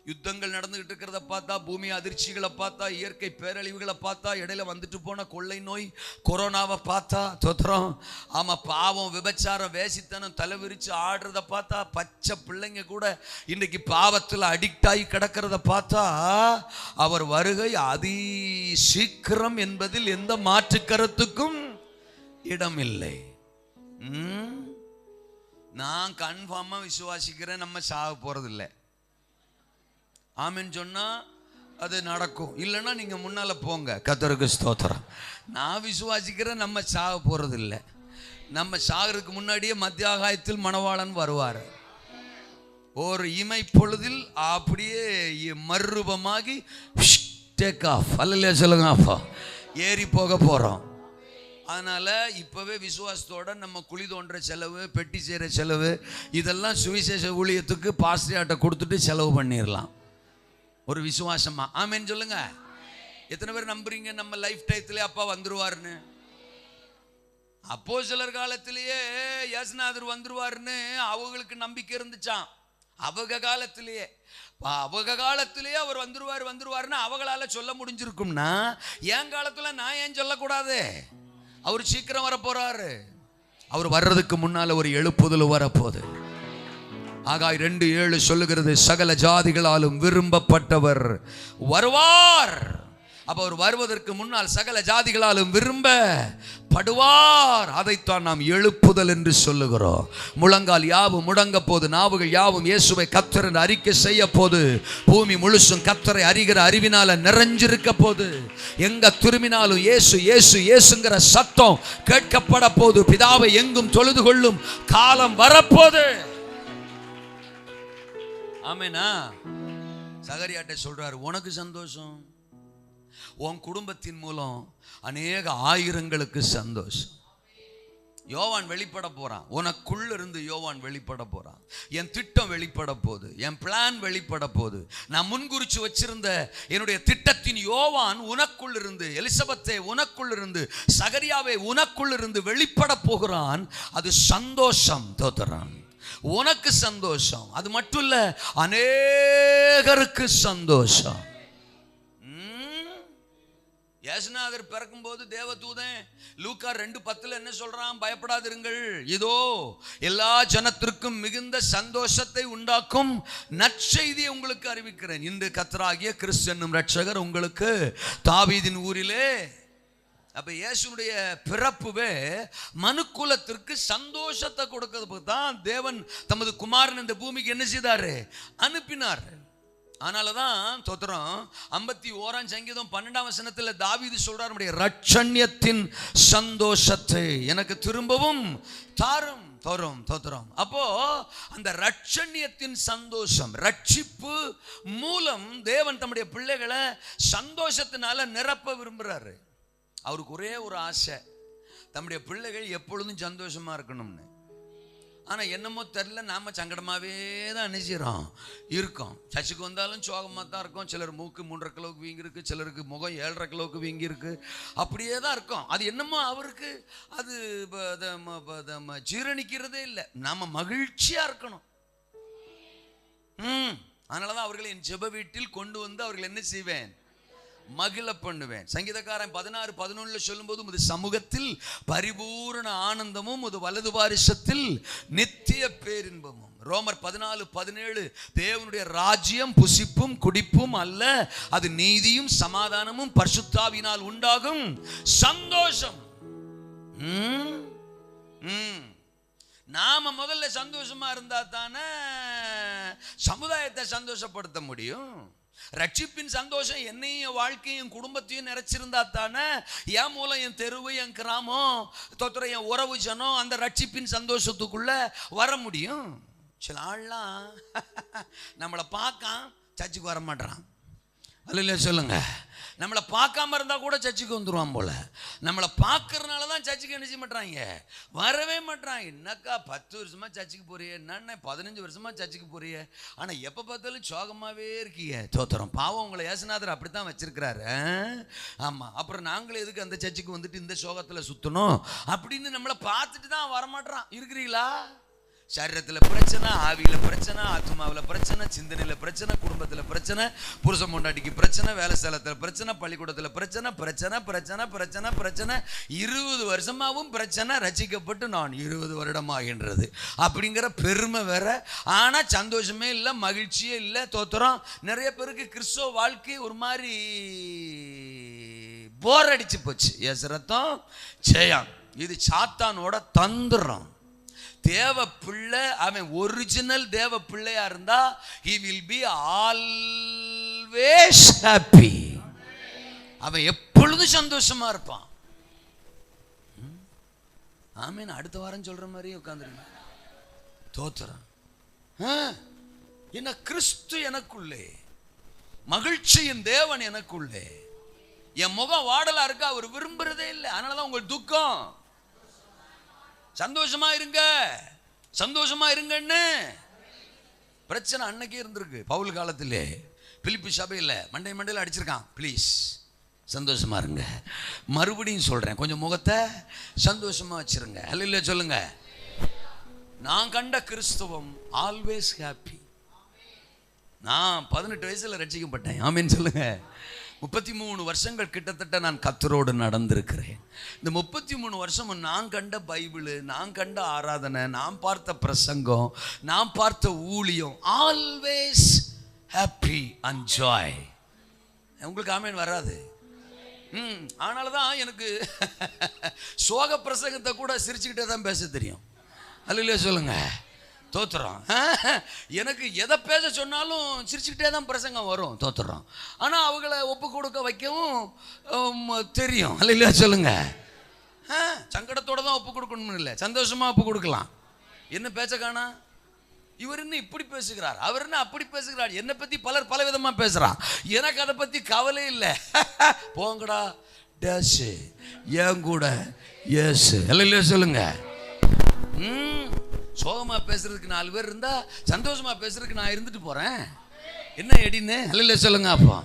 யுத்தங்கள் நடந்துகிட்டு இருக்கிறத பார்த்தா, பூமி அதிர்ச்சிகளை பார்த்தா, இயற்கை பேரழிவுகளை பார்த்தா, இடையில வந்துட்டு போன கொள்ளை நோய் கொரோனாவை பார்த்தா, தோத்திரம், ஆமா, பாவம், விபச்சாரம், வேசித்தனம் தலைவிரிச்சு ஆடுறத பார்த்தா, பச்சை பிள்ளைங்க கூட இன்னைக்கு பாவத்தில் அடிக்ட் ஆகி கிடக்கிறத பார்த்தா, அவர் வருகை அதி சீக்கிரம் என்பதில் எந்த மாற்று கருத்துக்கும் இடமில்லை. நான் கன்ஃபார்மா விசுவாசிக்கிறேன், நம்ம சாக போறதில்லை. ஆமென் சொன்னா அது நடக்கும், இல்லைன்னா நீங்க முன்னால போங்க. கர்த்தருக்கு ஸ்தோத்திரம். நான் விசுவாசிக்கிறேன், நம்ம சாக போறது இல்லை. நம்ம சாகிறதுக்கு முன்னாடியே மத்திய ஆகாயத்தில் மணவாளன் வருவார். ஒரு இமை பொழுதில் அப்படியே மறுரூபமாகி டேக் ஆஃப், அல்லையா சொல்லுங்க, ஆஃபா ஏறி போக போறோம். அதனால இப்பவே விசுவாசத்தோட நம்ம குழி தோன்ற செலவு, பெட்டி செய்கிற செலவு, இதெல்லாம் சுவிசேஷ ஊழியத்துக்கு பாஸ்டர்ட்ட கொடுத்துட்டு செலவு பண்ணிடலாம். ஒரு விசுவாசமா ஆமென் சொல்லுங்க. எத்தனை பேர் நம்புறீங்க நம்ம லைஃப் டைத்திலே அப்பா வந்துருவாருன்னு? அப்போஸ்தலர் காலத்திலேயே இயேசுநாதர் வந்துருவாருன்னு அவங்களுக்கு நம்பிக்கை இருந்துச்சாம். அவங்க காலத்திலேயே அவர் வந்துருவாருன்னு அவங்களால சொல்ல முடிஞ்சிருக்கும்னா, என் காலத்துல நான் ஏன் சொல்லக்கூடாது? அவர் சீக்கிரம் வரப்போறாரு. அவர் வர்றதுக்கு முன்னால ஒரு எழுப்புதல் வரப்போகுது. ஆகாய் 2:7 சொல்லுகிறது, சகல ஜாதிகளாலும் விரும்பப்பட்டவர் வருவார். அப்ப அவர் வருவதற்கு முன்னால் சகல ஜாதிகளாலும் விரும்பப்படுவார். அதைத்தான் நாம் எழுப்புதல் என்று சொல்லுகிறோம். முழங்கால் யாவும் முடங்க போது, நாவுகள் யாவும் இயேசுவை கர்த்தர் என்று அறிக்கை செய்ய போது, பூமி முழுசும் கர்த்தரை அறிகிற அறிவினால நிறைஞ்சிருக்க போது, எங்க திரும்பினாலும் இயேசு இயேசு இயேசுங்கிற சத்தம் கேட்கப்பட போது, பிதாவை எங்கும் தொழுது கொள்ளும் காலம் வரப்போது. ஆமெனா? சகரியாட்ட சொல்றாரு, உனக்கு சந்தோஷம், உன் குடும்பத்தின் மூலம் அநேக ஆயிரங்களுக்கு சந்தோஷம். யோவான் வெளிப்பட போறான், உனக்குள்ள இருந்து யோவான் வெளிப்பட போறான். என் திட்டம் வெளிப்பட போகுது, என் பிளான் வெளிப்பட போகுது. நான் முன்குறிச்சு வச்சிருந்த என்னுடைய திட்டத்தின் யோவான் உனக்குள் இருந்து, எலிசபெத்தை உனக்குள் இருந்து, சகரியாவை உனக்குள் இருந்து வெளிப்பட போகிறான். அது சந்தோஷம். தோத்தரான், உனக்கு சந்தோஷம். அது மட்டும் இல்ல, அநேகருக்கு சந்தோஷம். இயேசுநாதர் பிறக்கும்போது தேவதூதன் லூக்கா 2:10 என்ன சொல்றான்? பயப்படாதிருங்கள், இதோ எல்லா ஜனத்திற்கும் மிகுந்த சந்தோஷத்தை உண்டாக்கும் நற்செய்தியை உங்களுக்கு அறிவிக்கிறேன். இன்று கர்த்தராகிய கிறிஸ்து என்னும் இரட்சகர் உங்களுக்கு தாவீதின் ஊரிலே. அப்ப இயேசுனுடைய பிறப்புவே மனுக்குலத்திற்கு சந்தோஷத்தை கொடுக்கிறது தான் தேவன் தமது குமாரன் இந்த பூமிக்கு என்ன செய்தாரு? அனுப்பினார். அதனாலதான் தோத்திரம் 51 சங்கீதம் 12 தாவீது சொல்றார், நம்முடைய ரட்சண்யத்தின் சந்தோஷத்தை எனக்கு திரும்பவும் தாரும் தோறும் தோத்திரம். அப்போ அந்த ரட்சண்யத்தின் சந்தோஷம், ரட்சிப்பு மூலம் தேவன் தம்முடைய பிள்ளைகளை சந்தோஷத்தினால நிரப்ப விரும்புறாரு. அவருக்கு ஒரே ஒரு ஆசை, தம்முடைய பிள்ளைகள் எப்பொழுதும் சந்தோஷமா இருக்கணும்னு. ஆனா என்னமோ தெரியல, நாம சங்கடமாவே தான் நினைச்சிடறோம் இருக்கோம். சர்ச்சுக்கு வந்தாலும் சோகமாக தான் இருக்கும். சிலர் மூக்கு 3.5 கிலோவுக்கு வீங்கி இருக்கு, சிலருக்கு முகம் 7.5 கிலோவுக்கு வீங்கி இருக்கு. அப்படியே தான் இருக்கும். அது என்னமோ அவருக்கு அது ஜீரணிக்கிறதே இல்லை. நாம மகிழ்ச்சியா இருக்கணும். அதனாலதான் அவர்களை என் ஜெப வீட்டில் கொண்டு வந்து அவர்கள் என்ன செய்வேன்? மகிழ பண்ணுவேன். சங்கீதக்காரன் 16:11 சொல்லும்போது, உமது சமூகத்தில் பரிபூரண ஆனந்தமும் உமது வலது பாரிசத்தில் நித்திய பேரின்பமும். ரோமர் 14:17 தேவனுடைய ராஜ்யம் புசிப்பும் குடிப்பும் அல்ல, அது நீதியும் சமாதானமும் பரிசுத்தாவினால் உண்டாகும் சந்தோஷம். நாம முதல்ல சந்தோஷமா இருந்தா தானே சமுதாயத்தை சந்தோஷப்படுத்த முடியும். ரட்சிப்பின் சந்தோஷம் என்னையும் வாழ்க்கையும் குடும்பத்தையும் நிறைச்சிருந்தா தானே என் மூலம் என் தெருவு, என் கிராமம், தொத்துற என் உறவு ஜனம் அந்த ரட்சிப்பின் சந்தோஷத்துக்குள்ள வர முடியும். சில ஆள்லாம் நம்மளை பார்க்க சர்ச்சுக்கு வர மாட்டான். அல்ல சொல்லுங்க, நம்மளை பார்க்காம இருந்தா கூட சர்ச்சுக்கு வந்துடுவான் போல. நம்மளை பார்க்கறதுனால தான் சர்ச்சுக்கு என்ன செய்ய மாட்டாங்க? வரவே மாட்டாங்க. என்னக்கா 10 வருஷமா சர்ச்சுக்கு போறிய, என்ன 15 வருஷமா சர்ச்சுக்கு போறிய, ஆனா எப்ப பார்த்தாலும் சோகமாவே இருக்கீங்க. தோத்திரம். பாவம், உங்களை இயேசுநாதர் அப்படித்தான் வச்சிருக்கிறாரு. ஆமா, அப்புறம் நாங்களும் எதுக்கு அந்த சர்ச்சுக்கு வந்துட்டு இந்த சோகத்துல சுத்தணும் அப்படின்னு நம்மளை பார்த்துட்டு தான் வரமாட்டான். இருக்கிறீங்களா? சரீரத்தில் பிரச்சனை, ஆவியில பிரச்சனை, ஆத்மாவில் பிரச்சனை, சிந்தனையில பிரச்சனை, குடும்பத்தில் பிரச்சனை, புருஷன் பொண்டாட்டிக்கு பிரச்சனை, வேலை ஸ்தலத்தில் பிரச்சனை, பள்ளிக்கூடத்தில் பிரச்சனை, பிரச்சனை பிரச்சனை பிரச்சனை பிரச்சனை. 20 வருஷமாவும் பிரச்சனை. ரட்சிக்கப்பட்டு நான் 20 வருடம் ஆகின்றது அப்படிங்கிற பெருமை வேற. ஆனா சந்தோஷமே இல்லை, மகிழ்ச்சியே இல்லை. தோத்திரம். நிறைய பேருக்கு கிறிஸ்துவ வாழ்க்கை ஒரு மாதிரி போர் அடிச்சு போச்சு. எஸ் ரத்தம் ஜெயம். இது சாத்தானோட தந்திரம். தேவ பிள்ளை, அவன் ஒரிஜினல் தேவ பிள்ளையா இருந்தா he will be always happy. அவன் எப்பொழுதும் சந்தோஷமா இருப்பான். ஆமீன். அடுத்த வாரம் சொல்ற மாதிரி உட்கார்ந்துருங்க. தோத்திரம். என்ன கிறிஸ்து எனக்குள்ளே, மகிழ்ச்சியின் தேவன் எனக்குள்ளே. என் முகம் வாடலா இருக்கா, அவர் விரும்புறதே இல்லை. அதனாலதான் உங்களுக்கு துக்கம். சந்தோஷமா இருங்க, சந்தோஷமா இருங்கன்னு பிரச்சனை அன்னைக்கே இருந்திருக்கு. பவுல் காலத்திலே பிலிப்பி சபையில் மண்டையில் அடிச்சிருக்கான். ப்ளீஸ் சந்தோஷமா இருங்க. மறுபடியும் சொல்றேன், கொஞ்சம் முகத்தை சந்தோஷமா வச்சிருங்க. அல்ல சொல்லுங்க, நான் கண்ட கிறிஸ்துவம் ஆல்வேஸ் ஹாப்பி. நான் 18 வயசுல ரட்சிக்கப்பட்டேன். ஆமீன் சொல்லுங்க. 33 வருஷங்கள் கிட்டத்தட்ட நான் கர்த்தரோடு நடந்திருக்கிறேன். இந்த 33 வருஷமும் நான் கண்ட பைபிள், நான் கண்ட ஆராதனை, நான் பார்த்த பிரசங்கம், நான் பார்த்த ஊழியம், ஆல்வேஸ் ஹாப்பி அண்ட் ஜாய். உங்களுக்கு ஆமீன் வராது. ஆனால்தான் எனக்கு சோக பிரசங்கத்தை கூட சிரிச்சுக்கிட்டே தான் பேச தெரியும். அல்ல சொல்லுங்க. தோத்துறோம். எனக்கு எதை பேச சொன்னாலும் சிரிச்சுக்கிட்டே தான் பிரசங்கம் வரும். தோத்துறோம். ஆனால் அவங்கள ஒப்பு கொடுக்க வைக்கவும் தெரியும். அல்ல சொல்லுங்க. சங்கடத்தோட தான் ஒப்பு கொடுக்கணும்னு இல்லை, சந்தோஷமா ஒப்பு கொடுக்கலாம். என்ன பேச்ச காணா, இவர் என்ன இப்படி பேசுகிறார், அவர் என்ன அப்படி பேசுகிறார், என்னை பத்தி பலர் பல விதமா பேசுறான். எனக்கு அதை பத்தி கவலை இல்லை. போங்கடா டேஷ் ஏன் கூட எஸ். அல்ல சொல்லுங்க. சோகமா பேசுறதுக்கு 4 பேர் இருந்தா சந்தோஷமா பேசுறதுக்கு நான் இருந்துட்டு போறேன். என்ன எடின்னு அல்ல சொல்லுங்க. அப்போ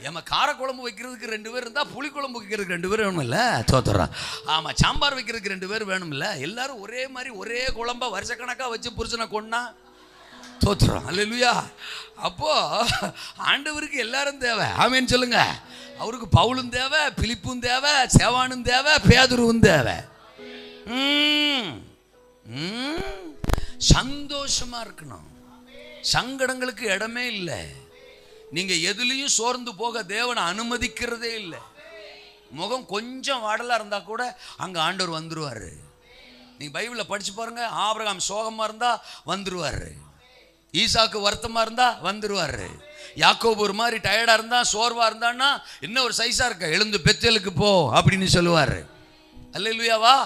ஏமா காரக்குழம்பு வைக்கிறதுக்கு 2 பேர் இருந்தா புளிக்குழம்பு வைக்கிறதுக்கு 2 பேர் வேணும்ல. தோத்துறோம். ஆமா, சாம்பார் வைக்கிறதுக்கு 2 பேர் வேணும்ல. எல்லாரும் ஒரே மாதிரி ஒரே குழம்பா வருஷக்கணக்கா வச்சு புருஷனை கொண்டா தோத்துறோம். அல்லேலூயா. அப்போ ஆண்டவருக்கு எல்லாரும் தேவை. ஆமென் சொல்லுங்க. அவருக்கு பவுலும் தேவை, பிலிப்பும் தேவை, சேவானும் தேவை, பேதுருவும் தேவை. சந்தோஷமா இருக்கணும். சங்கடங்களுக்கு இடமே இல்லை. நீங்க எதுலையும் சோர்ந்து போக தேவனை அனுமதிக்கிறதே இல்லை. முகம் கொஞ்சம் வாடலா இருந்தா கூட அங்க ஆண்டவர் வந்துருவாரு. நீங்க பைபிள்ல படிச்சு பாருங்க. ஆபிரகாம் சோகமா இருந்தா வந்துருவாரு. ஈசாக்கு வருத்தமா இருந்தா வந்துருவாரு. யாக்கோபு ஒரு மாதிரி டயர்டா இருந்தா, சோர்வா இருந்தான்னா, இன்னும் ஒரு சைஸா இருக்க, எழுந்து பெத்தேலுக்கு போ அப்படின்னு சொல்லுவாரு. அல்லேலூயாவா.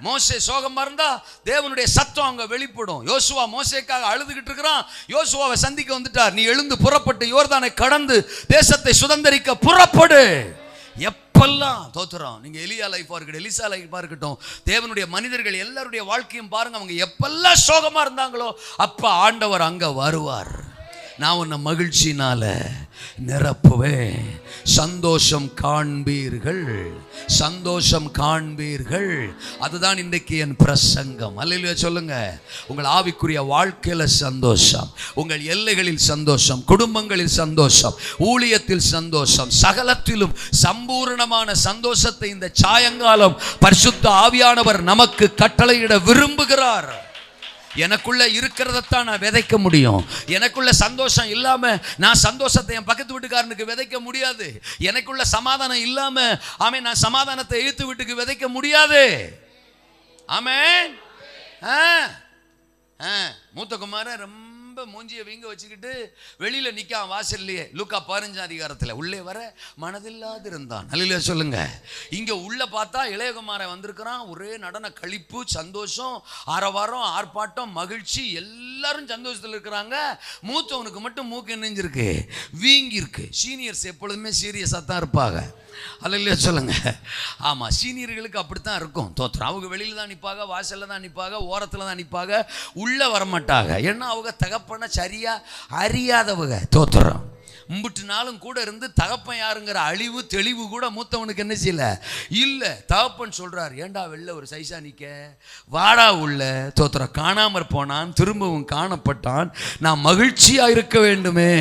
மோசே சோகமா இருந்தா தேவனுடைய சத்தம் அங்க வெளிப்படும். யோசுவா மோசேக்காக அழுதுகிட்டு இருக்கிறான். யோசுவாவை சந்திக்க வந்துட்டார். நீ எழுந்து புறப்பட்டு யோர்தானை கடந்து தேசத்தை சுதந்தரிக்க புறப்படு. எப்பெல்லாம் தோத்துறோம். நீங்க எலியா லைஃபா இருக்கட்டும், எலிசா லைஃபா இருக்கட்டும், தேவனுடைய மனிதர்கள் எல்லாருடைய வாழ்க்கையும் பாருங்க. அவங்க எப்பெல்லாம் சோகமா இருந்தாங்களோ அப்ப ஆண்டவர் அங்க வருவார். நான் உன்னை மகிழ்ச்சினால நிரப்புவேன். சந்தோஷம் காண்பீர்கள், சந்தோஷம் காண்பீர்கள். அதுதான் இன்றைக்கு என் பிரசங்கம். அல்லேலூயா சொல்லுங்க. உங்கள் ஆவிக்குரிய வாழ்க்கையில சந்தோஷம், உங்கள் எல்லைகளில் சந்தோஷம், குடும்பங்களில் சந்தோஷம், ஊழியத்தில் சந்தோஷம், சகலத்திலும் சம்பூர்ணமான சந்தோஷத்தை இந்த சாயங்காலம் பரிசுத்த ஆவியானவர் நமக்கு கட்டளையிட விரும்புகிறார். எனக்குள்ள இருக்கிறதத்தான் நான் விதைக்க முடியும். எனக்குள்ள சந்தோஷம் இல்லாம நான் சந்தோஷத்தை என் பக்கத்து வீட்டுக்காரனுக்கு விதைக்க முடியாது. எனக்குள்ள சமாதானம் இல்லாம ஆமென் நான் சமாதானத்தை எழுத்து வீட்டுக்கு விதைக்க முடியாது. ஆமென். மூத்த குமாரன் ரொம்ப மூஞ்சியை வீங்க வச்சுக்கிட்டு வெளியில நிக்கான் வாசல்லையே. லூக்கா 15 அதிகாரத்துல உள்ளே வர மனதில்லாது இருந்தான். அல்லேலூயா சொல்லுங்க. இங்க உள்ள பார்த்தா இளையகுமாரன் வந்திருக்கிறான். ஒரே நடன களிப்பு, சந்தோஷம், ஆரவாரம், ஆர்ப்பாட்டம், மகிழ்ச்சி, எல்லாரும் சந்தோஷத்துல இருக்கிறாங்க. மூத்தவனுக்கு மட்டும் மூக்கு என்னஞ்சிருக்கு, வீங்கி இருக்கு. சீனியர்ஸ் எப்பொழுதுமே சீரியஸா தான் இருப்பாங்க. அல்லேலூயா சொல்லுங்க. ஆமா, சீனியர்களுக்கு அப்படித்தான் இருக்கும். தோத்திரம். அவங்க வெளியில தான் நிற்பாங்க, வாசல்ல தான் நிற்பாங்க, ஓரத்துல தான் நிற்பாங்க, உள்ள வரமாட்டாங்க. ஏன்னா அவங்க தகப்பனை சரியா அறியாதவங்க. தோத்திரம். மும்பிட்டு நாளும் கூட இருந்து தகப்பன் யாருங்கிற அழிவு தெளிவு கூட மூத்தவனுக்கு என்ன செய்யல இல்ல. தகப்பன் சொல்றார், ஏண்டா வெளில ஒரு சைஸா நிக்க, வாடா உள்ள. தோத்திரம். காணாமற் போனான், திரும்பவும் காணப்பட்டான். நாம் மகிழ்ச்சியா இருக்க வேண்டுமே,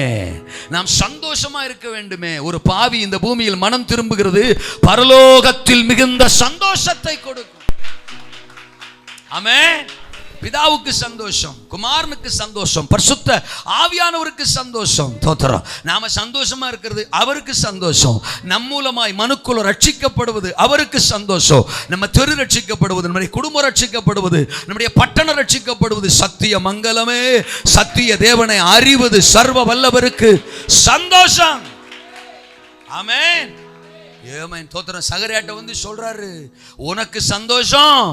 நாம் சந்தோஷமா இருக்க வேண்டுமே. ஒரு பாவி இந்த பூமியில் மனம் திரும்புகிறது பரலோகத்தில் மிகுந்த சந்தோஷத்தை கொடுக்கும். ஆமென். பிதாவுக்கு சந்தோஷம், குமாரனுக்கு சந்தோஷம், பரிசுத்த ஆவியானவருக்கு சந்தோஷம். தோத்திரம். நாம சந்தோஷமா இருக்கிறது அவருக்கு சந்தோஷம். நம் மூலமாய் மனுக்குல ரட்சிக்கப்படுவது அவருக்கு சந்தோஷம். நம்ம தெரு ரட்சிக்கப்படுவது, நம்முடைய குடும்பம் ரட்சிக்கப்படுவது, நம்முடைய பட்டணம் ரட்சிக்கப்படுவது சத்திய மங்கலமே. சத்திய தேவனை அறிவது சர்வ வல்லவருக்கு சந்தோஷம். ஆமென். ஏமேன். தோத்திரம். சகரியாட்ட வந்து சொல்றாரு, உனக்கு சந்தோஷம்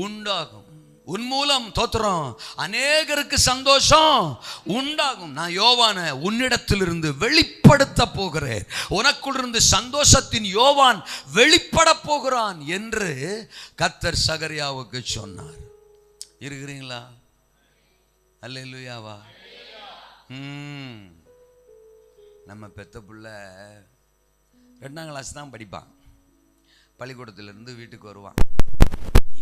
உண்டாகும், உன் மூலம் தோத்திரம் அநேகருக்கு சந்தோஷம் உண்டாகும். நான் யோவான உன்னிடத்திலிருந்து வெளிப்படுத்த போகிறேன். உனக்குள் இருந்து சந்தோஷத்தின் யோவான் வெளிப்பட போகிறான் என்று கர்த்தர் சகரியாவுக்கு சொன்னார். இருக்கிறீங்களா? அல்லேலூயாவா. நம்ம பெத்த புள்ள 2ஆம் கிளாஸ் தான் படிப்பான். பள்ளிக்கூடத்திலிருந்து வீட்டுக்கு வருவான்.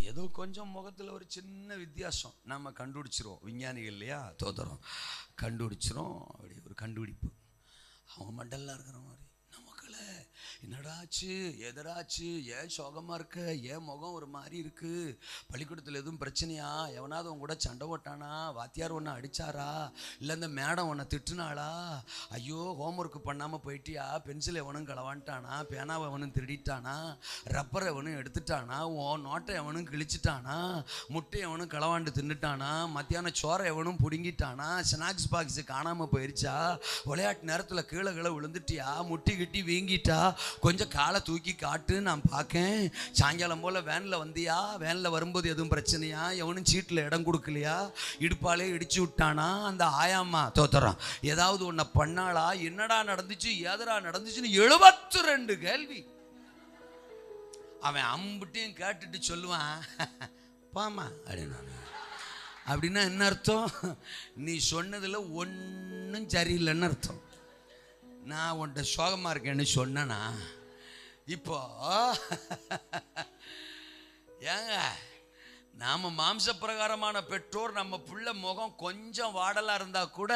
ஏதோ கொஞ்சம் முகத்தில் ஒரு சின்ன வித்தியாசம் நம்ம கண்டுபிடிச்சிருவோம். விஞ்ஞானிகள் இல்லையா? தோத்திரம். கண்டுபிடிச்சிரும். அப்படி ஒரு கண்டுபிடிப்பு. அவன் மண்டல்லாம் இருக்கிற மாதிரி நமக்குள்ள என்னடாச்சு, எதராச்சு, ஏன் சோகமா இருக்க, ஏன் முகம் ஒரு மாதிரி இருக்கு, பள்ளிக்கூடத்தில் எதுவும் பிரச்சனையா, எவனாவது உன் கூட சண்டை ஓட்டானா, வாத்தியார் ஒன்று அடிச்சாரா, இல்லை இந்த மேடம் உன்னை திட்டுனாளா, ஐயோ ஹோம்ஒர்க் பண்ணாமல் போயிட்டியா, பென்சில் எவனும் களவான்ட்டானா, பேனாவை எவனும் திருடிட்டானா, ரப்பரை எவனும் எடுத்துட்டானா, உன் நோட்டை எவனும் கிழிச்சிட்டானா, முட்டை எவனும் களவாண்டு தின்னுட்டானா, மத்தியானம் சோறை எவனும் பிடுங்கிட்டானா, ஸ்நாக்ஸ் பாக்ஸு காணாமல் போயிடுச்சா, விளையாட்டு நேரத்தில் கீழே விழுந்துட்டியா, முட்டி கிட்டி வீங்கிட்டா, கொஞ்சம் காலை தூக்கி காட்டு நான் பார்க்கேன், சாயங்காலம் போல் வேனில் வந்தியா, வேனில் வரும்போது எதுவும் பிரச்சனையா, எவனும் சீட்டில் இடம் கொடுக்கலையா, இடுப்பாலே இடிச்சு விட்டானா, அந்த ஆயாம்மா தோத்துறான் ஏதாவது ஒன்றை பண்ணாளா, என்னடா நடந்துச்சு, ஏதரா நடந்துச்சுன்னு 72 கேள்வி. அவன் அம்பிட்டையும் கேட்டுட்டு சொல்லுவான், பாமா அப்படின்னா. அப்படின்னா என்ன அர்த்தம்? நீ சொன்னதில் ஒன்றும் சரியில்லைன்னு அர்த்தம். நான் உன்ட்ட சோகமாக இருக்கேன்னு சொன்னேனா? இப்போ ஏங்க நாம மாம்ச பிரகாரமான பெற்றோர் நம்ம பிள்ளை முகம் கொஞ்சம் வாடலா இருந்தா கூட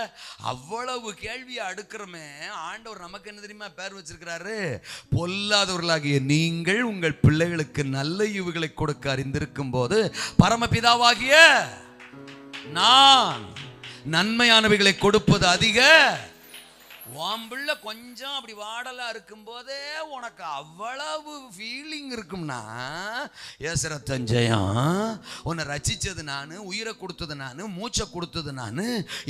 அவ்வளவு கேள்வியை அடுக்கிறோமே. ஆண்டவர் நமக்கு என்ன தெரியுமா பேர் வச்சிருக்கிறாரு? பொல்லாதவர்களாகிய நீங்கள் உங்கள் பிள்ளைகளுக்கு நல்ல ஈவுகளை கொடுக்க அறிந்திருக்கும் போது பரமபிதாவாகிய நான் நன்மையானவைகளை கொடுப்பது அதிக. வாம்பிள்ள கொஞ்சம் அப்படி வாடலா இருக்கும் போதே உனக்கு அவ்வளவு ஃபீலிங் இருக்கும்னா, ஏசரத்தஞ்சயம் உன்னை ரசிச்சது நான், உயிரை கொடுத்தது நான், மூச்சை கொடுத்தது நான்,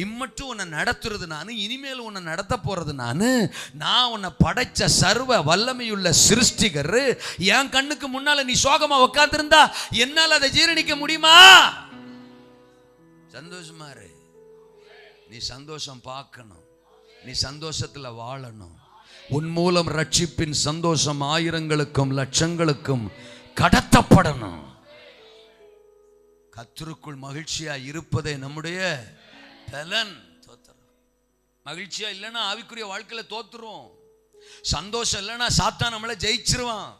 இம்மட்டும் உன்னை நடத்துறது நான், இனிமேல் உன்னை நடத்த போறது நான் உன்னை படைச்ச சர்வ வல்லமையுள்ள சிருஷ்டிகர். என் கண்ணுக்கு முன்னால நீ சோகமா உட்கார்ந்திருந்தா என்னால் அதை ஜீரணிக்க முடியுமா? சந்தோஷமா இரு. நீ சந்தோஷம் பார்க்கணும், நீ சந்தோஷத்துல வாழணும். உன் மூலம் ரட்சிப்பின் சந்தோஷம் ஆயிரங்களுக்கும் லட்சங்களுக்கும் கடத்தப்படணும். கர்த்தருக்குள் மகிழ்ச்சியா இருப்பதே நம்முடைய பலன். மகிழ்ச்சியா இல்லைன்னா ஆவிக்குரிய வாழ்க்கையில தோத்துருவோம். சந்தோஷம் இல்லைன்னா சாத்தான் நம்மளை ஜெயிச்சிருவான்.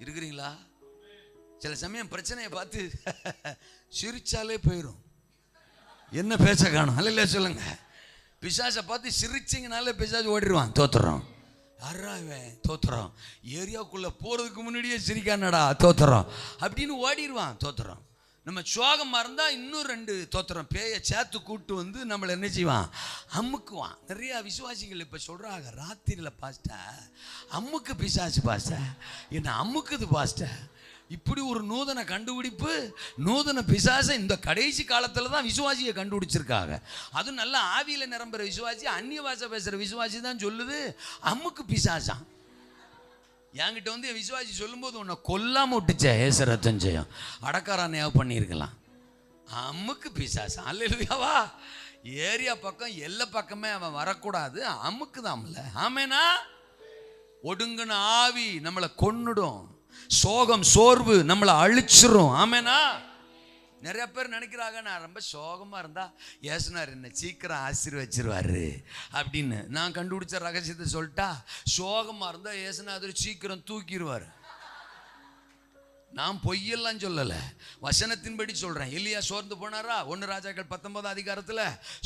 இருக்கிறீங்களா? சில சமயம் பிரச்சனையை பார்த்து சிரிச்சாலே போயிடும். என்ன பேச்ச காணும்? அல்ல சொல்லுங்க. பிசாசை பார்த்து சிரிச்சிங்கனாலே பிசாசு ஓடிடுவான். தோத்துறோம். யாராவன் தோத்துறோம். ஏரியாவுக்குள்ள போறதுக்கு முன்னாடியே சிரிக்கானடா தோத்துறோம் அப்படின்னு ஓடிடுவான். தோத்துறோம். நம்ம சோகமாக இருந்தால் இன்னும் 2 தோத்துறோம் பேயை சேர்த்து கூட்டு வந்து நம்மளை என்ன செய்வான்? அமுக்குவான். நிறையா விசுவாசிகள் இப்போ சொல்கிறாங்க, ராத்திரியில் பாஸ்டர் அம்முக்கு பிசாசு பாஸ்டர் என்ன அம்முக்குது பாஸ்டர். இப்படி ஒரு நூதன கண்டுபிடிப்பு, நூதன பிசாசை இந்த கடைசி காலத்தில் தான் விசுவாசியை கண்டுபிடிச்சிருக்காங்க. அதுவும் நல்ல ஆவியில் நிரம்புற விசுவாசி, அந்நிய பாஷை பேசுகிற விசுவாசி தான் சொல்லுது அம்முக்கு பிசாசான். என்கிட்ட வந்து என் விசுவாசி சொல்லும்போது உன்னை கொல்லாம விட்டுச்சே ஏசரத்தஞ்சயம் அடக்காரானையாக பண்ணியிருக்கலாம். அம்முக்கு பிசாசா? அல்லேலூயாவா? ஏரியா பக்கம் எல்லா பக்கமே அவன் வரக்கூடாது, அம்முக்கு தான்ல. ஆமேனா? ஒடுங்கின ஆவி நம்மளை கொன்னுடும். சோகம் சோர்வு நம்மளை அழிச்சிரும். ஆமேனா? நிறைய பேர் நினைக்கிறாங்க, நான் ரொம்ப சோகமாக இருந்தா ஏசுனார் என்ன சீக்கிரம் ஆசீர்வச்சிருவாரு அப்படின்னு. நான் கண்டுபிடிச்ச ரகசியத்தை சொல்லிட்டா, சோகமாக இருந்தால் ஏசுநாதர் சீக்கிரம் தூக்கிடுவார். நான் பொய்யெல்லாம் சொல்லலை, வசனத்தின்படி சொல்கிறேன். எலியா சோர்ந்து போனாரா? 1 ராஜாக்கள் 19 அதிகாரத்தில்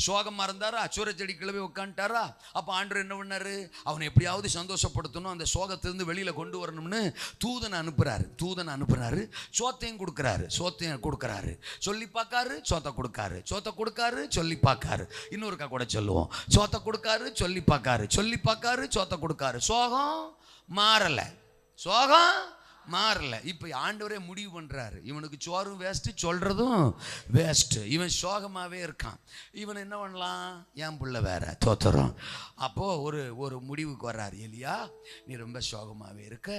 சோகமாக இருந்தாரா? சூரச்செடி கிளம்பி உட்காந்துட்டாரா? அப்போ ஆண்டவர் என்ன பண்ணாரு? அவனை எப்படியாவது சந்தோஷப்படுத்தணும், அந்த சோகத்திலிருந்து வெளியில் கொண்டு வரணும்னு தூதனை அனுப்புறாரு. சோத்தையும் கொடுக்குறாரு. சொல்லி பார்க்காரு, சோத்தை கொடுக்காரு, சொல்லி பார்க்காரு. இன்னொருக்கா கூட சொல்லுவோம், சோத்தை கொடுக்காரு, சொல்லி பார்க்காரு, சோத்தை கொடுக்காரு. சோகம் மாறல. இப்போ ஆண்டவரே முடிவு பண்ணுறாரு, இவனுக்கு சோறும் வேஸ்ட்டு, சொல்கிறதும் வேஸ்ட்டு. இவன் சோகமாகவே இருக்கான். இவன் என்ன பண்ணலாம்? என் பிள்ளை வேற தோத்துறோம். அப்போது ஒரு முடிவுக்கு வர்றாரு. எலியா, நீ ரொம்ப சோகமாகவே இருக்க,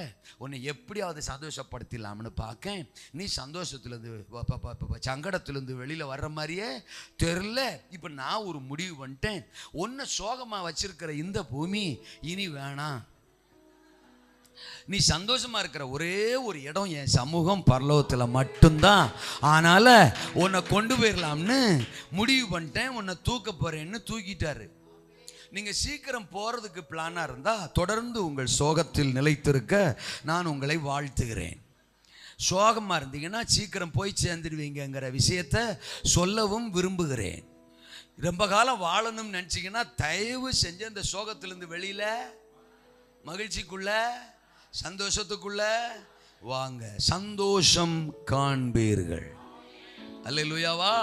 உன்னை எப்படியாவது சந்தோஷப்படுத்திடலாம்னு பார்க்க, நீ சந்தோஷத்துலேருந்து சங்கடத்துலேருந்து வெளியில் வர்ற மாதிரியே தெரில. இப்போ நான் ஒரு முடிவு பண்ணிட்டேன், உன்னை சோகமாக வச்சிருக்கிற இந்த பூமி இனி வேணாம். நீ சந்தோஷமா இருக்கிற ஒரே ஒரு இடம் என் சமூகம் பரலோகத்தில் மட்டும்தான். அதனால உன்னை கொண்டு போயிடலாம்னு முடிவு பண்ணிட்டேன், உன்னை தூக்க போறேன்னு தூக்கிட்டாரு. நீங்க சீக்கிரம் போறதுக்கு பிளானா இருந்தா தொடர்ந்து உங்கள் சோகத்தில் நிலைத்திருக்க நான் உங்களை வாழ்த்துகிறேன். சோகமா இருந்தீங்கன்னா சீக்கிரம் போய் சேர்ந்துடுவீங்கிற விஷயத்தை சொல்லவும் விரும்புகிறேன். ரொம்ப காலம் வாழணும்னு நினைச்சீங்கன்னா தயவு செஞ்சு அந்த சோகத்திலிருந்து வெளியில மகிழ்ச்சிக்குள்ள சந்தோஷத்துக்குள்ள வாங்க. சந்தோஷம் காண்பீர்கள். அல்லேலூயாவா?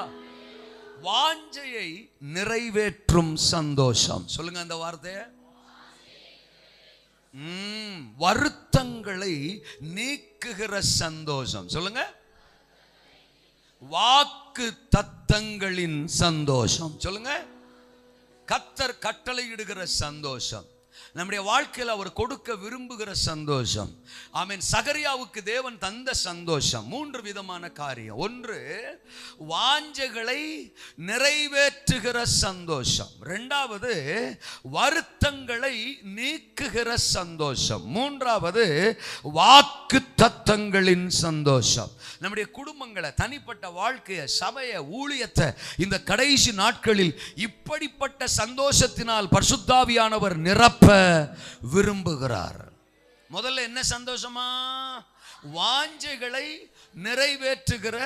வாஞ்சையை நிறைவேற்றும் சந்தோஷம். சொல்லுங்க அந்த வார்த்தையை. வருத்தங்களை நீக்குகிற சந்தோஷம். சொல்லுங்க. வாக்கு தத்தங்களின் சந்தோஷம். சொல்லுங்க. கர்த்தர் கட்டளையிடுகிற சந்தோஷம். நம்முடைய வாழ்க்கையில் அவர் கொடுக்க விரும்புகிற சந்தோஷம். ஆமென். சகரியாவுக்கு தேவன் தந்த சந்தோஷம் 3 விதமான காரியம். 1, வாஞ்சைகளை நிறைவேற்றுகிற சந்தோஷம். 2வது, வருத்தங்களை நீக்குகிற சந்தோஷம். 3வது, வாக்கு தத்தங்களின் சந்தோஷம். நம்முடைய குடும்பங்களை, தனிப்பட்ட வாழ்க்கையை, சபையை, ஊழியத்தை இந்த கடைசி நாட்களில் இப்படிப்பட்ட சந்தோஷத்தினால் பரிசுத்தாவியானவர் நிரப்ப விரும்புகிறார். முதல்ல என்ன சந்தோஷமா? வாஞ்சைகளை நிறைவேற்றுகிற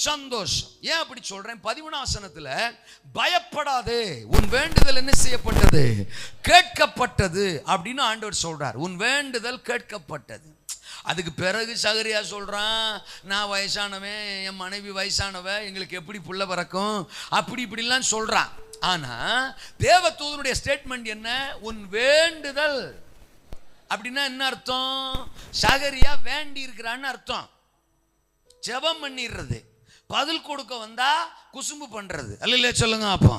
சந்தோஷம். ஏன் அப்படி சொல்றேன்? 13 வசனத்துல பயப்படாதே, உன் வேண்டுதல் என்ன செய்யப்பட்டது? கேட்கப்பட்டது அப்படின்னு ஆண்டவர் சொல்றார். உன் வேண்டுதல் கேட்கப்பட்டது. அதுக்கு பிறகு சகரியா சொல்றான், நான் வயசானவன், என் மனைவி வயசானவ, எங்களுக்கு எப்படி புள்ள பிறக்கும், அப்படி இப்படிலாம் சொல்றான். ஆனா தேவதூதனுடைய ஸ்டேட்மெண்ட் என்ன? உன் வேண்டுதல். அப்படின்னா என்ன அர்த்தம்? சகரியா வேண்டி இருக்கிறான்னு அர்த்தம். ஜெபம் பண்ணிடுறது, பதில் கொடுக்க வந்தா குசும்பு பண்றது. அல்ல சொல்லுங்க. அப்போ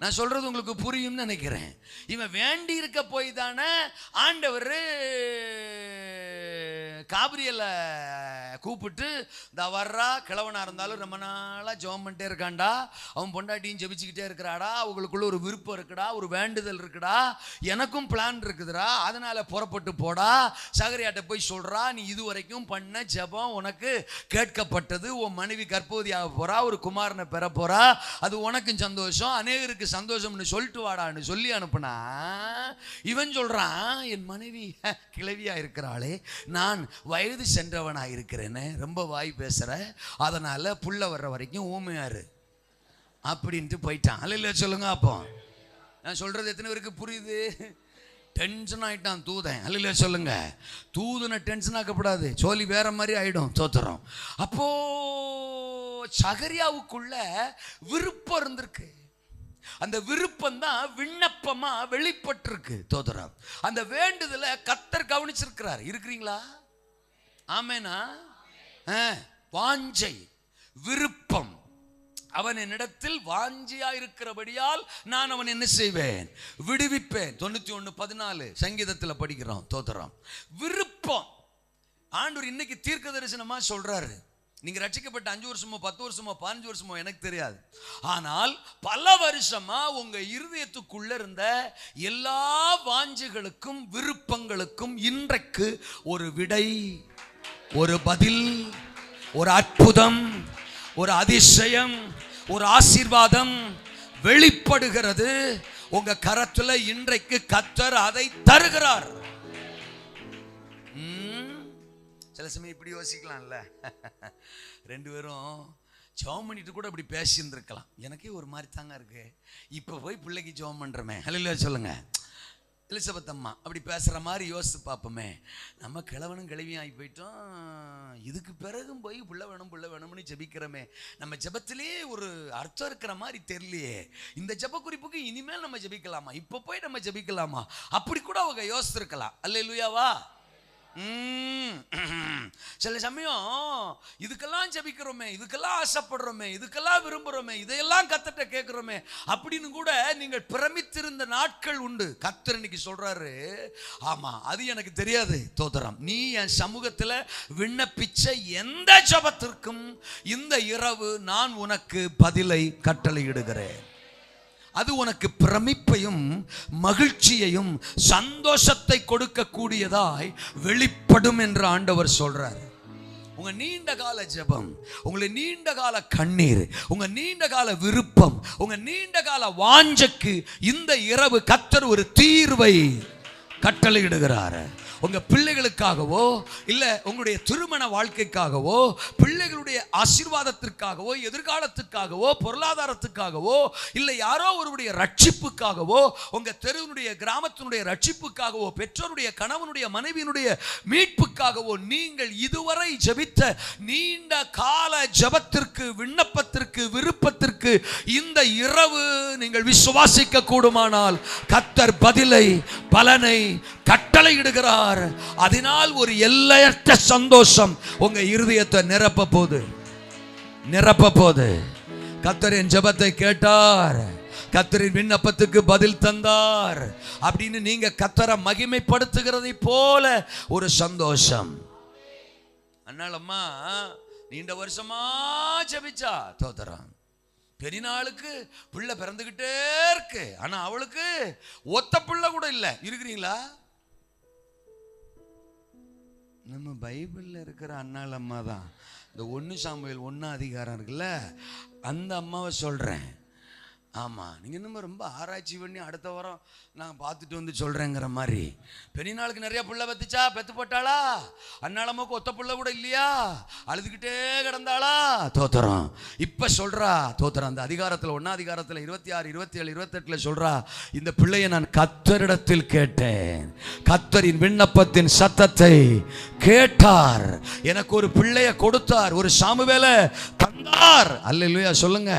நான் சொல்றது உங்களுக்கு புரியும்னு நினைக்கிறேன். இவன் வேண்டி இருக்க போய் தானே ஆண்டவர் காபிரியல கூப்பிட்டு, இந்த வர்றா கிழவனா இருந்தாலும் ரொம்ப நாளா ஜெபம் பண்ணிட்டே இருக்காண்டா, அவன் பொண்டாட்டியும் ஜெபிச்சுக்கிட்டே இருக்கிறாடா, அவங்களுக்குள்ள ஒரு விருப்பம் இருக்குடா, ஒரு வேண்டுதல் இருக்குடா, எனக்கும் பிளான் இருக்குதுடா, அதனால புறப்பட்டு போடா, சகரியாட்ட போய் சொல்றா, நீ இதுவரைக்கும் பண்ண ஜெபம் உனக்கு கேட்கப்பட்டது, உன் மனைவி கர்ப்பவதியாக போறா, ஒரு குமாரனை பெற போறா, அது உனக்கும் சந்தோஷம், அநேகருக்கு சந்தோஷம்னு சொல்லிட்டு வாடான்னு சொல்லி அனுப்புனா, இவன் சொல்றான், என் மனைவி கிழவியா இருக்கிறாளே, நான் வயது சென்றவனா இருக்கிறேன்னு ரொம்ப வாய் பேசுற, அதனால புள்ள வர்ற வரைக்கும் ஊமையாரு அப்படின்ட்டு போயிட்டான். அல்ல சொல்லுங்க. அப்போ நான் சொல்றது எத்தனை பேருக்கு புரியுது? டென்ஷன் ஆயிட்டான் தூதன். அல்ல சொல்லுங்க. தூதனை டென்ஷன் ஆக்கப்படாது, சோலி வேற மாதிரி ஆயிடும். தோத்துறோம். அப்போ சகரியாவுக்குள்ள விருப்பம் இருந்திருக்கு. அந்த விருப்பம் தான் விண்ணப்பமா வெளிப்பட்டிருக்கு. தோதரம். அந்த வேண்டுதலை கர்த்தர் கவனிச்சிருக்கிறார். இருக்கிறீங்களா? ஆமெனா? வாஞ்சை, விருப்பம். அவன் என்னிடத்தில் வாஞ்சியா இருக்கிறபடியால் நான் அவன் என்ன செய்வேன்? விடுவிப்பேன். 91:14 சங்கீதத்தில் படிக்கிறோம். தோதரம். விருப்பம். ஆண்டவர் இன்னைக்கு தீர்க்க தரிசனமா சொல்றாரு. நீங்க ரட்சிக்கப்பட்ட 5 வருஷமோ 10 வருஷமோ 15 வருஷமோ எனக்கு தெரியாது. ஆனால் பல வருஷமா உங்க இருதயத்துக்குள்ள இருந்த எல்லா வாஞ்சைகளுக்கும் விருப்பங்களுக்கும் இன்றைக்கு ஒரு விடை, ஒரு பதில், ஒரு அற்புதம், ஒரு அதிசயம், ஒரு ஆசீர்வாதம் வெளிப்படுகிறது. உங்க கரத்துல இன்றைக்கு கர்த்தர் அதை தருகிறார். சில சமயம் இப்படி யோசிக்கலாம்ல, 2 பேரும் ஜெபம் பண்ணிட்டு கூட இப்படி பேசியிருந்திருக்கலாம். எனக்கே ஒரு மாதிரி தாங்க இருக்கு, இப்போ போய் பிள்ளைக்கு ஜெபம் பண்ணுறமே. ஹல்லேலூயா சொல்லுங்க. எலிசபெத் அம்மா அப்படி பேசுகிற மாதிரி யோசித்து பார்ப்போமே. நம்ம கிழவனும் கிழவியும் ஆகி போயிட்டோம், இதுக்கு பிறகும் போய் புள்ள வேணும்னு ஜெபிக்கிறோமே, நம்ம ஜெபத்திலே ஒரு அர்த்தம் இருக்கிற மாதிரி தெரியலையே, இந்த ஜெப குறிப்புக்கு இனிமேல் நம்ம ஜெபிக்கலாமா, இப்போ போய் நம்ம ஜெபிக்கலாமா, அப்படி கூட அவங்க யோசித்திருக்கலாம். அல்லேலூயாவா? சில சமயம் இதுக்கெல்லாம் ஜெபிக்கிறோமே, இதுக்கெல்லாம் ஆசைப்படுறோமே, இதுக்கெல்லாம் விரும்புறோமே, இதையெல்லாம் கர்த்தர்ட்ட கேட்கிறோமே அப்படின்னு கூட நீங்கள் பிரமித்திருந்த நாட்கள் உண்டு. கர்த்தர் இன்னைக்கு சொல்றாரு, ஆமா அது எனக்கு தெரியாது தோதரம், நீ என் சமூகத்தில் விண்ணப்பிச்ச எந்த ஜெபத்திற்கும் இந்த இரவு நான் உனக்கு பதிலை கட்டளையிடுகிறேன். அது உனக்கு பிரமிப்பையும் மகிழ்ச்சியையும் சந்தோஷத்தை கொடுக்கக்கூடியதாய் வெளிப்படும் என்று ஆண்டவர் சொல்றார். உங்க நீண்ட கால ஜெபம், உங்களுடைய நீண்ட கால கண்ணீர், உங்க நீண்ட கால விருப்பம், உங்க நீண்ட கால வாஞ்சைக்கு இந்த இரவு கர்த்தர் ஒரு தீர்வை கட்டளையிடுகிறார். உங்க பிள்ளைகளுக்காகவோ இல்ல உங்களுடைய திருமண வாழ்க்கைக்காகவோ, பிள்ளைகளுடைய ஆசீர்வாதத்திற்காகவோ, எதிர்காலத்துக்காகவோ, பொருளாதாரத்துக்காகவோ, இல்ல யாரோ ஒருவருடைய ரட்சிப்புக்காகவோ, உங்க தெருவினுடைய கிராமத்தினுடைய ரட்சிப்புக்காகவோ, பெற்றோருடைய கணவனுடைய மனைவியினுடைய மீட்புக்காகவோ நீங்கள் இதுவரை ஜெபித்த நீண்ட கால ஜெபத்திற்கு, விண்ணப்பத்திற்கு, விருப்பத்திற்கு இந்த இரவு நீங்கள் விசுவாசிக்க கூடுமானால் கர்த்தர் பதிலை, பலனை கட்டளையிடுகிறார். அதனால் ஒரு எல்லையற்ற சந்தோஷம் உங்க இருதயத்தை நிரப்ப போது. கர்த்தர் என் ஜெபத்தை கேட்டார், கர்த்தரின் விண்ணப்பத்துக்கு பதில் தந்தார் அப்படின்னு நீங்க கர்த்தரை மகிமைப்படுத்துகிறதை போல ஒரு சந்தோஷம். அண்ணாளம்மா நீண்ட வருஷமா ஜெபிச்சா தோதரம், பெரிய நாளுக்கு பிள்ளை பிறந்துகிட்டே இருக்கு, ஆனா அவளுக்கு ஒத்த பிள்ளை கூட இல்லை. இருக்கிறீங்களா? நம்ம பைபிளில் இருக்கிற அண்ணாள் அம்மா தான். இந்த 1 சாமுவேல் 1 அதிகாரம் இருக்குல்ல, அந்த அம்மாவை சொல்கிறேன். ஆமாம், நீங்கள் இன்னும் ரொம்ப ஆராய்ச்சி பண்ணி அடுத்த வாரம் நான் பார்த்துட்டு வந்து சொல்கிறேங்கிற மாதிரி. பெரிய நாளுக்கு நிறைய பிள்ளை பெத்துச்சா, பெத்து போட்டாளா? அந்நாளமுக்கு ஒத்த பிள்ளை கூட இல்லையா, அழுதுகிட்டே கிடந்தாளா? தோத்திரம். இப்போ சொல்கிறா தோத்திரம். அந்த அதிகாரத்தில் 1 அதிகாரத்தில் 26, 27, 28 சொல்கிறா, இந்த பிள்ளையை நான் கர்த்தரிடத்தில் கேட்டேன், கர்த்தரின் விண்ணப்பத்தின் சத்தத்தை கேட்டார், எனக்கு ஒரு பிள்ளையை கொடுத்தார், ஒரு சாமுவேலை தந்தார். அல்லேலூயா சொல்லுங்க.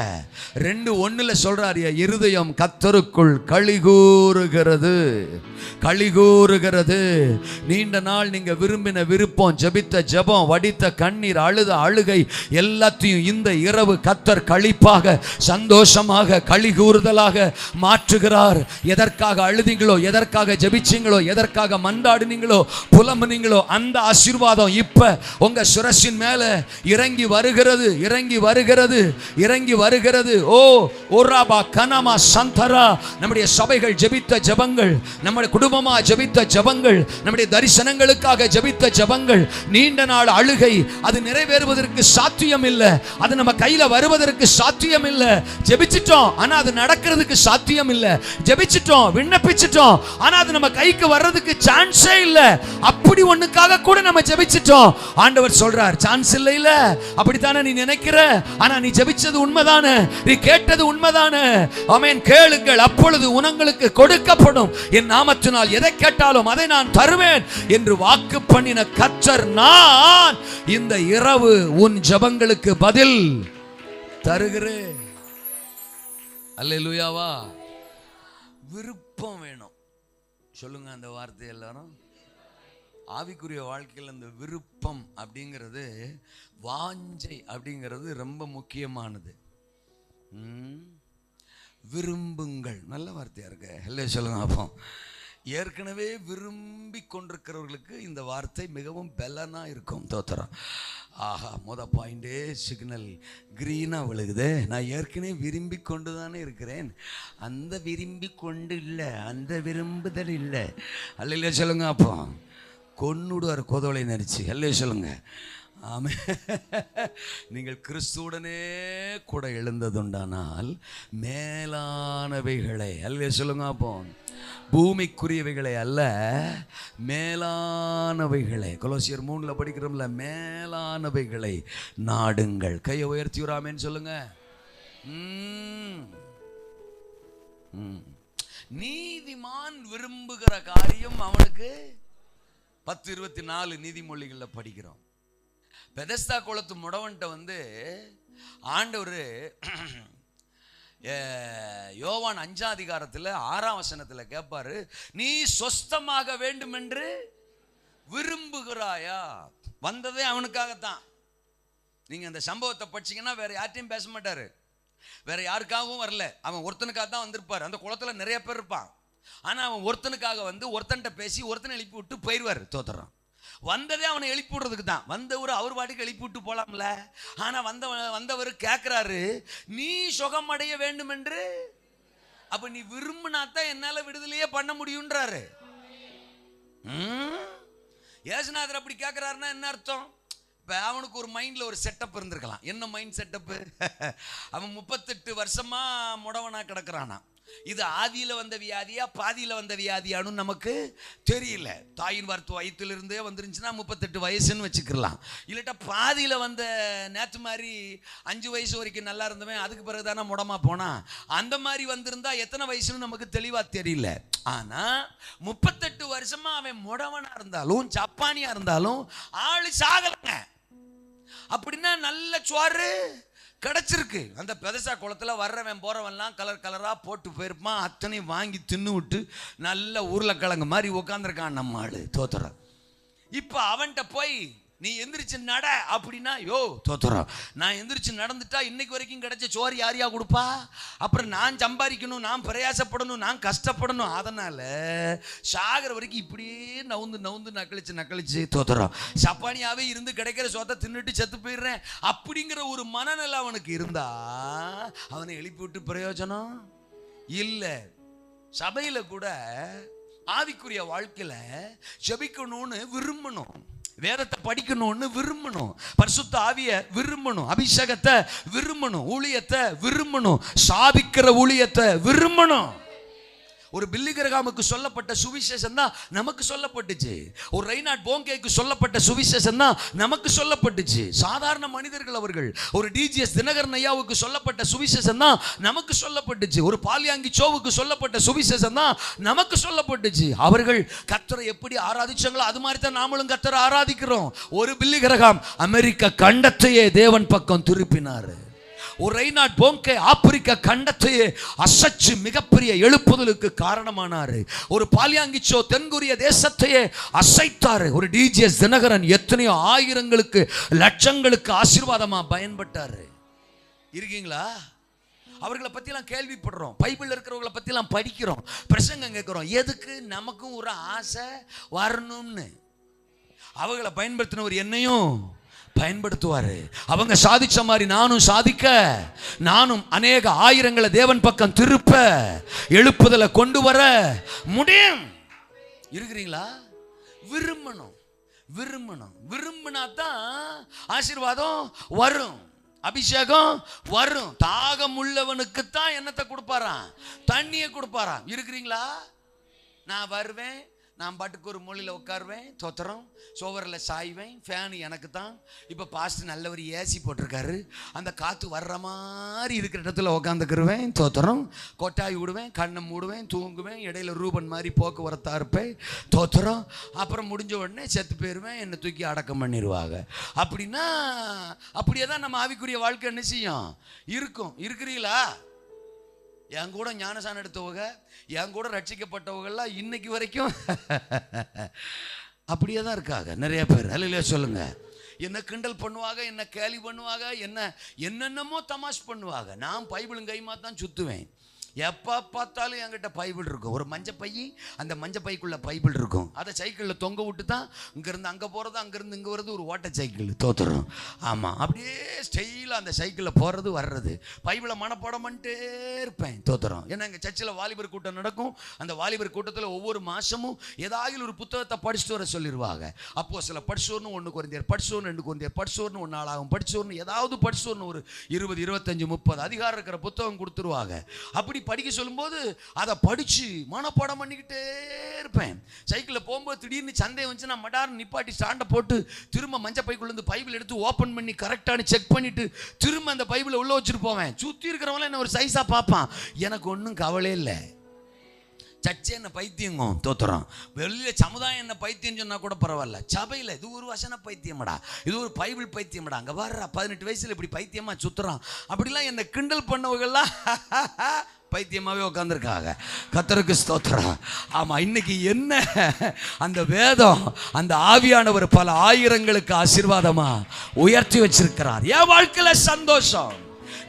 2:1 சொல்றாரு, இருதயம் கர்த்தருக்குள் களிகூறுகிறது, களிகூறுகிறது. நீண்ட நாள் நீங்க விரும்பின விருப்பம், ஜெபித்த ஜெபம், வடித்த கண்ணீர், அழுத அழுகை எல்லாத்தையும் இந்த இரவு கர்த்தர் களிப்பாக, சந்தோஷமாக, களிகூறுதலாக மாற்றுகிறார். எதற்காக அழுதிங்களோ, எதற்காக ஜெபிச்சீங்களோ, எதற்காக மன்றாடினீங்களோ, புலம்புனீங்களோ, அந்த ஆசீர்வாதம் இப்ப உங்க சிரசின் மேல இறங்கி வருகிறது, இறங்கி வருகிறது, இறங்கி வருகிறது. ஓ ஓராபா கனமா சந்தரா. நம்முடைய சபைகள் ஜெபித்த ஜெபங்கள், நம்முடைய குடும்பமா ஜெபித்த ஜெபங்கள், நம்முடைய தரிசனங்களுக்காக ஜெபித்த ஜெபங்கள், நீண்ட நாள் அழுகை, அது நிறைவேறுவதற்கு சாத்தியம் இல்லை, அது நம்ம கையில வருவதற்கு சாத்தியம் இல்லை. ஜெபிச்சிட்டோம், ஆனா அது நடக்கிறதுக்கு சாத்தியம் இல்லை. ஜெபிச்சிட்டோம், விண்ணப்பிச்சிட்டோம், ஆனா அது நம்ம கைக்கு வர்றதுக்கு சான்ஸே இல்லை. அப்படி ஒண்ணுக்காக கூட நம்ம ஜெபிச்சிட்டோம். ஆண்டவர் சொல்றார், சான்ஸ் இல்லை. இல்ல அப்படித்தானே நீ நினைக்கிற, ஆனா நீ ஜெபிச்சது உண்மைதானே, நீ கேட்டது உண்மைதானே. ஆமென். கேளுங்கள், அப்பொழுது உங்களுக்கு கொடுக்கப்படும், என் நாமத்தினால் எதை கேட்டாலும் அதை நான் தருவேன் என்று வாக்கு பண்ணின கர்த்தர் நான் இந்த இரவு உன் ஜெபங்களுக்கு பதில் தருகிறேன். அல்லேலூயாவா. விருப்பம் வேணும். சொல்லுங்க அந்த வார்த்தை எல்லாரும். ஆவிக்குரிய வாழ்க்கையில் அந்த விருப்பம் அப்படிங்கிறது, வாஞ்சை அப்படிங்கிறது ரொம்ப முக்கியமானது. விரும்புங்கள், நல்ல வார்த்தையா இருக்கு. இல்லை சொல்லுங்க. அப்போ ஏற்கனவே விரும்பி கொண்டிருக்கிறவர்களுக்கு இந்த வார்த்தை மிகவும் பலனா இருக்கும். தோத்திரம். ஆஹா, பாயிண்டே சிக்னல் கிரீனா விழுகுது. நான் ஏற்கனவே விரும்பி கொண்டு தானே இருக்கிறேன். அந்த விரும்பி கொண்டு இல்லை, அந்த விரும்புதல் இல்லை. அல்ல சொல்லுங்க. அப்போ கொன்னுடுவார் கோதவளை நரிச்சு. அல்ல சொல்லுங்க. ஆமே. நீங்கள் கிறிஸ்துவுடனே கூட எழுந்ததுண்டானால் மேலானவைகளை, அல்ல சொல்லுங்க. அப்போ பூமிக்குரியவைகளை அல்ல, மேலானவைகளை. கொலோசியர் 3 படிக்கிறோம்ல, மேலானவைகளை நாடுங்கள். கையை உயர்த்தி விடாமேன்னு சொல்லுங்க. நீதிமான் விரும்புகிற காரியம் அவனுக்கு 10:24 நீதிமொழிகள்ல படிக்கிறோம். பெதஸ்தா குளத்து முடவன்ட்ட ஆண்டவர் யோவான் 5 அதிகாரத்தில் 6ஆம் வசனத்தில் கேட்பாரு, நீ சொஸ்தமாக வேண்டும் என்று விரும்புகிறாயா? வந்ததே அவனுக்காகத்தான். நீங்க அந்த சம்பவத்தை படிச்சீங்கன்னா வேற யார்ட்டையும் பேச மாட்டாரு, வேற யாருக்காகவும் வரல. அவன் ஒருத்தனுக்காக தான் வந்திருப்பார். அந்த குளத்துல நிறைய பேர் இருப்பான், ஆனா அவன் ஒருத்தனுக்காக ஒருத்தன்ட்ட பேசி ஒருத்தனை எழுப்பி விட்டு போயிடுவார். தோத்துறான். வந்ததே அவனை எழுப்பி விடுறதுக்கு தான். வந்தவர் அவர் பாட்டுக்கு எழுப்பி விட்டு போலாம்ல. ஆனா வந்தவர் கேட்கிறாரு, நீ சுகம் அடைய வேண்டும் என்று. அப்ப நீ விரும்பினாத்தான் என்னால விடுதலையே பண்ண முடியும்ன்றாரு. ஏசுநாதர் அப்படி கேட்கிறாருன்னா என்ன அர்த்தம்? இப்போ அவனுக்கு ஒரு மைண்டில் ஒரு செட்டப் இருந்திருக்கலாம். என்ன மைண்ட் செட்டப்பு? அவன் 38 வருஷமா முடவனா கிடக்கிறானா. இது ஆதியில் வந்த வியாதியா பாதியில் வந்த வியாதியானு நமக்கு தெரியல. தாயின் வயிற்றிலிருந்தே வந்துருந்துச்சுன்னா 38 வயசுன்னு வச்சுக்கலாம். இல்லாட்டா பாதியில் வந்த நேற்று மாதிரி 5 வயசு வரைக்கும் நல்லா இருந்தவன் அதுக்கு பிறகு தானே முடமா போனா. அந்த மாதிரி வந்திருந்தா எத்தனை வயசுன்னு நமக்கு தெளிவா தெரியல. ஆனா 38 வருஷமா அவன் முடவனா இருந்தாலும் ஜப்பானியா இருந்தாலும் ஆளு சாகலங்க. அப்படின்னா நல்ல சோறு கிடைச்சிருக்கு. அந்த பெதசா குளத்துல வர்றவன் போறவன்லாம் கலர் கலரா போட்டு போயிருப்பான். அத்தனையும் வாங்கி தின்னு விட்டு நல்ல உருளைக்கிழங்கு மாதிரி உட்காந்துருக்கான் நம்ம ஆளு. தோத்துறான். இப்ப அவன்கிட்ட போய் நீ எந்திரிச்சு நட அப்படின்னா, யோ தோத்துறான், நான் எந்திரிச்சு நடந்துட்டா இன்னைக்கு வரைக்கும் கிடைச்ச சோறு யாரையா கொடுப்பா? அப்புறம் நான் சம்பாதிக்கணும், நான் பிரயாசப்படணும், நான் கஷ்டப்படணும். அதனால சாகர வரைக்கும் இப்படியே நவுந்து நக்கழிச்சு தோத்துறான். சப்பானியாவே இருந்து கிடைக்கிற சோத்தை தின்னுட்டு செத்து போயிடுறேன் அப்படிங்கிற ஒரு மனநிலை அவனுக்கு இருந்தா அவனை எழுப்பி விட்டு பிரயோஜனம் இல்லை. சபையில கூட ஆவிக்குரிய வாழ்க்கையில ஜெபிக்கணும்னு விரும்பணும். வேதத்தை படிக்கணும்னு விரும்பணும், பரிசுத்த ஆவியை விரும்பணும், அபிஷேகத்தை விரும்பணும், ஊழியத்தை விரும்பணும், சாதிக்கிற ஊழியத்தை விரும்பணும். ஒரு பில்லி கிரகாமுக்கு சொல்லப்பட்ட சுவிசேஷம் தான் நமக்கு சொல்லப்பட்டுச்சு. ஒரு ரெய்னாட் போங்கேக்கு சொல்லப்பட்ட சுவிசேஷம் தான் நமக்கு சொல்லப்பட்டுச்சு. சாதாரண மனிதர்கள் அவர்கள். ஒரு டிஜிஎஸ் தினகரன் ஐயாவுக்கு சொல்லப்பட்ட சுவிசேஷம் தான் நமக்கு சொல்லப்பட்டுச்சு. ஒரு பால்யாங்கி சோவுக்கு சொல்லப்பட்ட சுவிசேஷம் தான் நமக்கு சொல்லப்பட்டுச்சு. அவர்கள் கர்த்தரை எப்படி ஆராதிச்சாங்களோ அது மாதிரி தான் நாமளும் கர்த்தரை ஆராதிக்கிறோம். ஒரு பில்லி கிரகாம் அமெரிக்க கண்டத்தையே தேவன் பக்கம் திருப்பினார். ஒரு ரெய்னாட் போங்கே ஆப்பிரிக்க கண்டத்தையே அசைச்சு மிகப்பெரிய எழுப்புதலுக்கு காரணமானாரு. ஒரு பால்யாங்கிச்சோ தென்கொரிய தேசத்தையே அசைத்தாரு. ஒரு டிஜிஎஸ் தினகரன் எத்தனையோ ஆயிரங்களுக்கு லட்சங்களுக்கு ஆசீர்வாதமா பயன்பட்டாரு. இருக்கீங்களா? அவர்களை பற்றிலாம் கேள்விப்படுறோம், பைபிளில் இருக்கிறவங்களை பற்றிலாம் படிக்கிறோம், பிரசங்கம் கேட்குறோம். எதுக்கு? நமக்கும் ஒரு ஆசை வரணும்னு. அவங்களை பயன்படுத்தினவர் என்னையும் பயன்படுத்துவாரு. அவங்க சாதிச்ச மாதிரி நானும் சாதிக்க, நானும் அநேக ஆயிரங்களை தேவன் பக்கம் திருப்ப, எழுப்புதலை கொண்டு வர முடியும். இருக்கிறீங்களா? விரும்பணும், விரும்பணும். விரும்பினா தான் ஆசீர்வாதம் வரும், அபிஷேகம் வரும். தாகம் உள்ளவனுக்கு தான் என்னத்தை கொடுப்பாராம்? தண்ணியை கொடுப்பாராம். இருக்கிறீங்களா? நான் வருவேன், நான் பாட்டுக்கு ஒரு மொழியில் உட்காருவேன், தோத்திரம், சோவரில் சாய்வேன், ஃபேனு எனக்கு தான். இப்போ பாஸ்ட் நல்ல ஒரு ஏசி போட்டிருக்காரு, அந்த காற்று வர்ற மாதிரி இருக்கிற இடத்துல உட்காந்துக்கிருவேன், தோத்திரம். கொட்டாய் விடுவேன், கண்ணை மூடுவேன், தூங்குவேன், இடையில ரூபன் மாதிரி போக்குவரத்தாக இருப்பேன், தோத்திரம். அப்புறம் முடிஞ்ச உடனே செத்து போயிடுவேன், என்னை தூக்கி அடக்கம் பண்ணிடுவாங்க. அப்படின்னா அப்படியே தான் நம்ம ஆவிக்குரிய வாழ்க்கை என்ன செய்யும்? இருக்கும். இருக்கிறீங்களா? என் கூட ஞானசானம் எடுத்தவங்க, என் கூட ரட்சிக்கப்பட்டவங்கெல்லாம் இன்னைக்கு வரைக்கும் அப்படியே தான் இருக்காங்க நிறைய பேர். அல்லையா சொல்லுங்க. என்ன கிண்டல் பண்ணுவாங்க, என்ன கேலி பண்ணுவாங்க, என்னென்னமோ தமாஷ் பண்ணுவாங்க. நான் பைபிளும் கைமா தான் சுற்றுவேன். எப்போ பார்த்தாலும் என்கிட்ட பைபிள் இருக்கும். ஒரு மஞ்சள் பை, அந்த மஞ்சள் பைக்குள்ள பைபிள் இருக்கும். அதை சைக்கிளில் தொங்க விட்டு தான் இங்கேருந்து அங்கே போகிறது, அங்கேருந்து இங்கே வர்றது. ஒரு ஓட்ட சைக்கிள், தோத்துறோம். ஆமாம், அப்படியே ஸ்டைலாக அந்த சைக்கிளில் போகிறது வர்றது. பைபிளை மனப்பாடம் பண்ணிட்டே இருப்பேன், தோத்துறோம். ஏன்னா எங்கள் சர்ச்சில் வாலிபர் கூட்டம் நடக்கும். அந்த வாலிபர் கூட்டத்தில் ஒவ்வொரு மாதமும் ஏதாவது ஒரு புத்தகத்தை படிச்சுட்டு வர சொல்லிடுவாங்க. அப்போ சில படிச்சோர்னு 1 கொரிந்தியர், படிச்சோர்னு 2 கொரிந்தியர், படிச்சோர்னு 1 நாளாகும், படிச்சோர்னு ஏதாவது படிச்சோர்னு ஒரு 20, 25, 30 அதிகாரம் இருக்கிற புத்தகம் கொடுத்துருவாங்க. அப்படி படிக்க சொல்லும்போது அதை படிச்சு மனப்பாடம் பண்ணிக்கிட்டே இருப்பேன். சைக்கிளில் போகும்போது திடீர்னு சந்தேகம் வந்து நான் மடார்னு நிப்பாட்டி ஸ்டாண்டை போட்டு திரும்ப மஞ்சள் பைக்குள்ளேருந்து பைபிள் எடுத்து ஓப்பன் பண்ணி கரெக்டானு செக் பண்ணிட்டு திரும்ப அந்த பைபிளை உள்ள வச்சுட்டு போவேன். சுற்றி இருக்கிறவங்களாம் என்ன ஒரு சைஸாக பார்ப்பான். எனக்கு ஒன்றும் கவலை இல்லை. சர்ச்சை என்ன பைத்தியங்க, தோத்துறோம். வெளியில் சமுதாயம் என்ன பைத்தியம் சொன்னால் கூட பரவாயில்ல. சபையில் இது ஒரு வசன பைத்தியமடா, இது ஒரு பைபிள் பைத்தியமடா, அங்கே வர்றா 18 வயசில் இப்படி பைத்தியமாக சுற்றுறான் அப்படிலாம் என்னை கிண்டல் பண்ணவங்கெல்லாம் பைத்தியமாகவே உட்காந்துருக்காங்க. கர்த்தருக்கு ஸ்தோத்திரம். ஆமாம், இன்னைக்கு என்ன அந்த வேதம், அந்த ஆவியானவர் பல ஆயிரங்களுக்கு ஆசீர்வாதமாக உயர்த்தி வச்சிருக்கிறார். என் வாழ்க்கையில் சந்தோஷம்.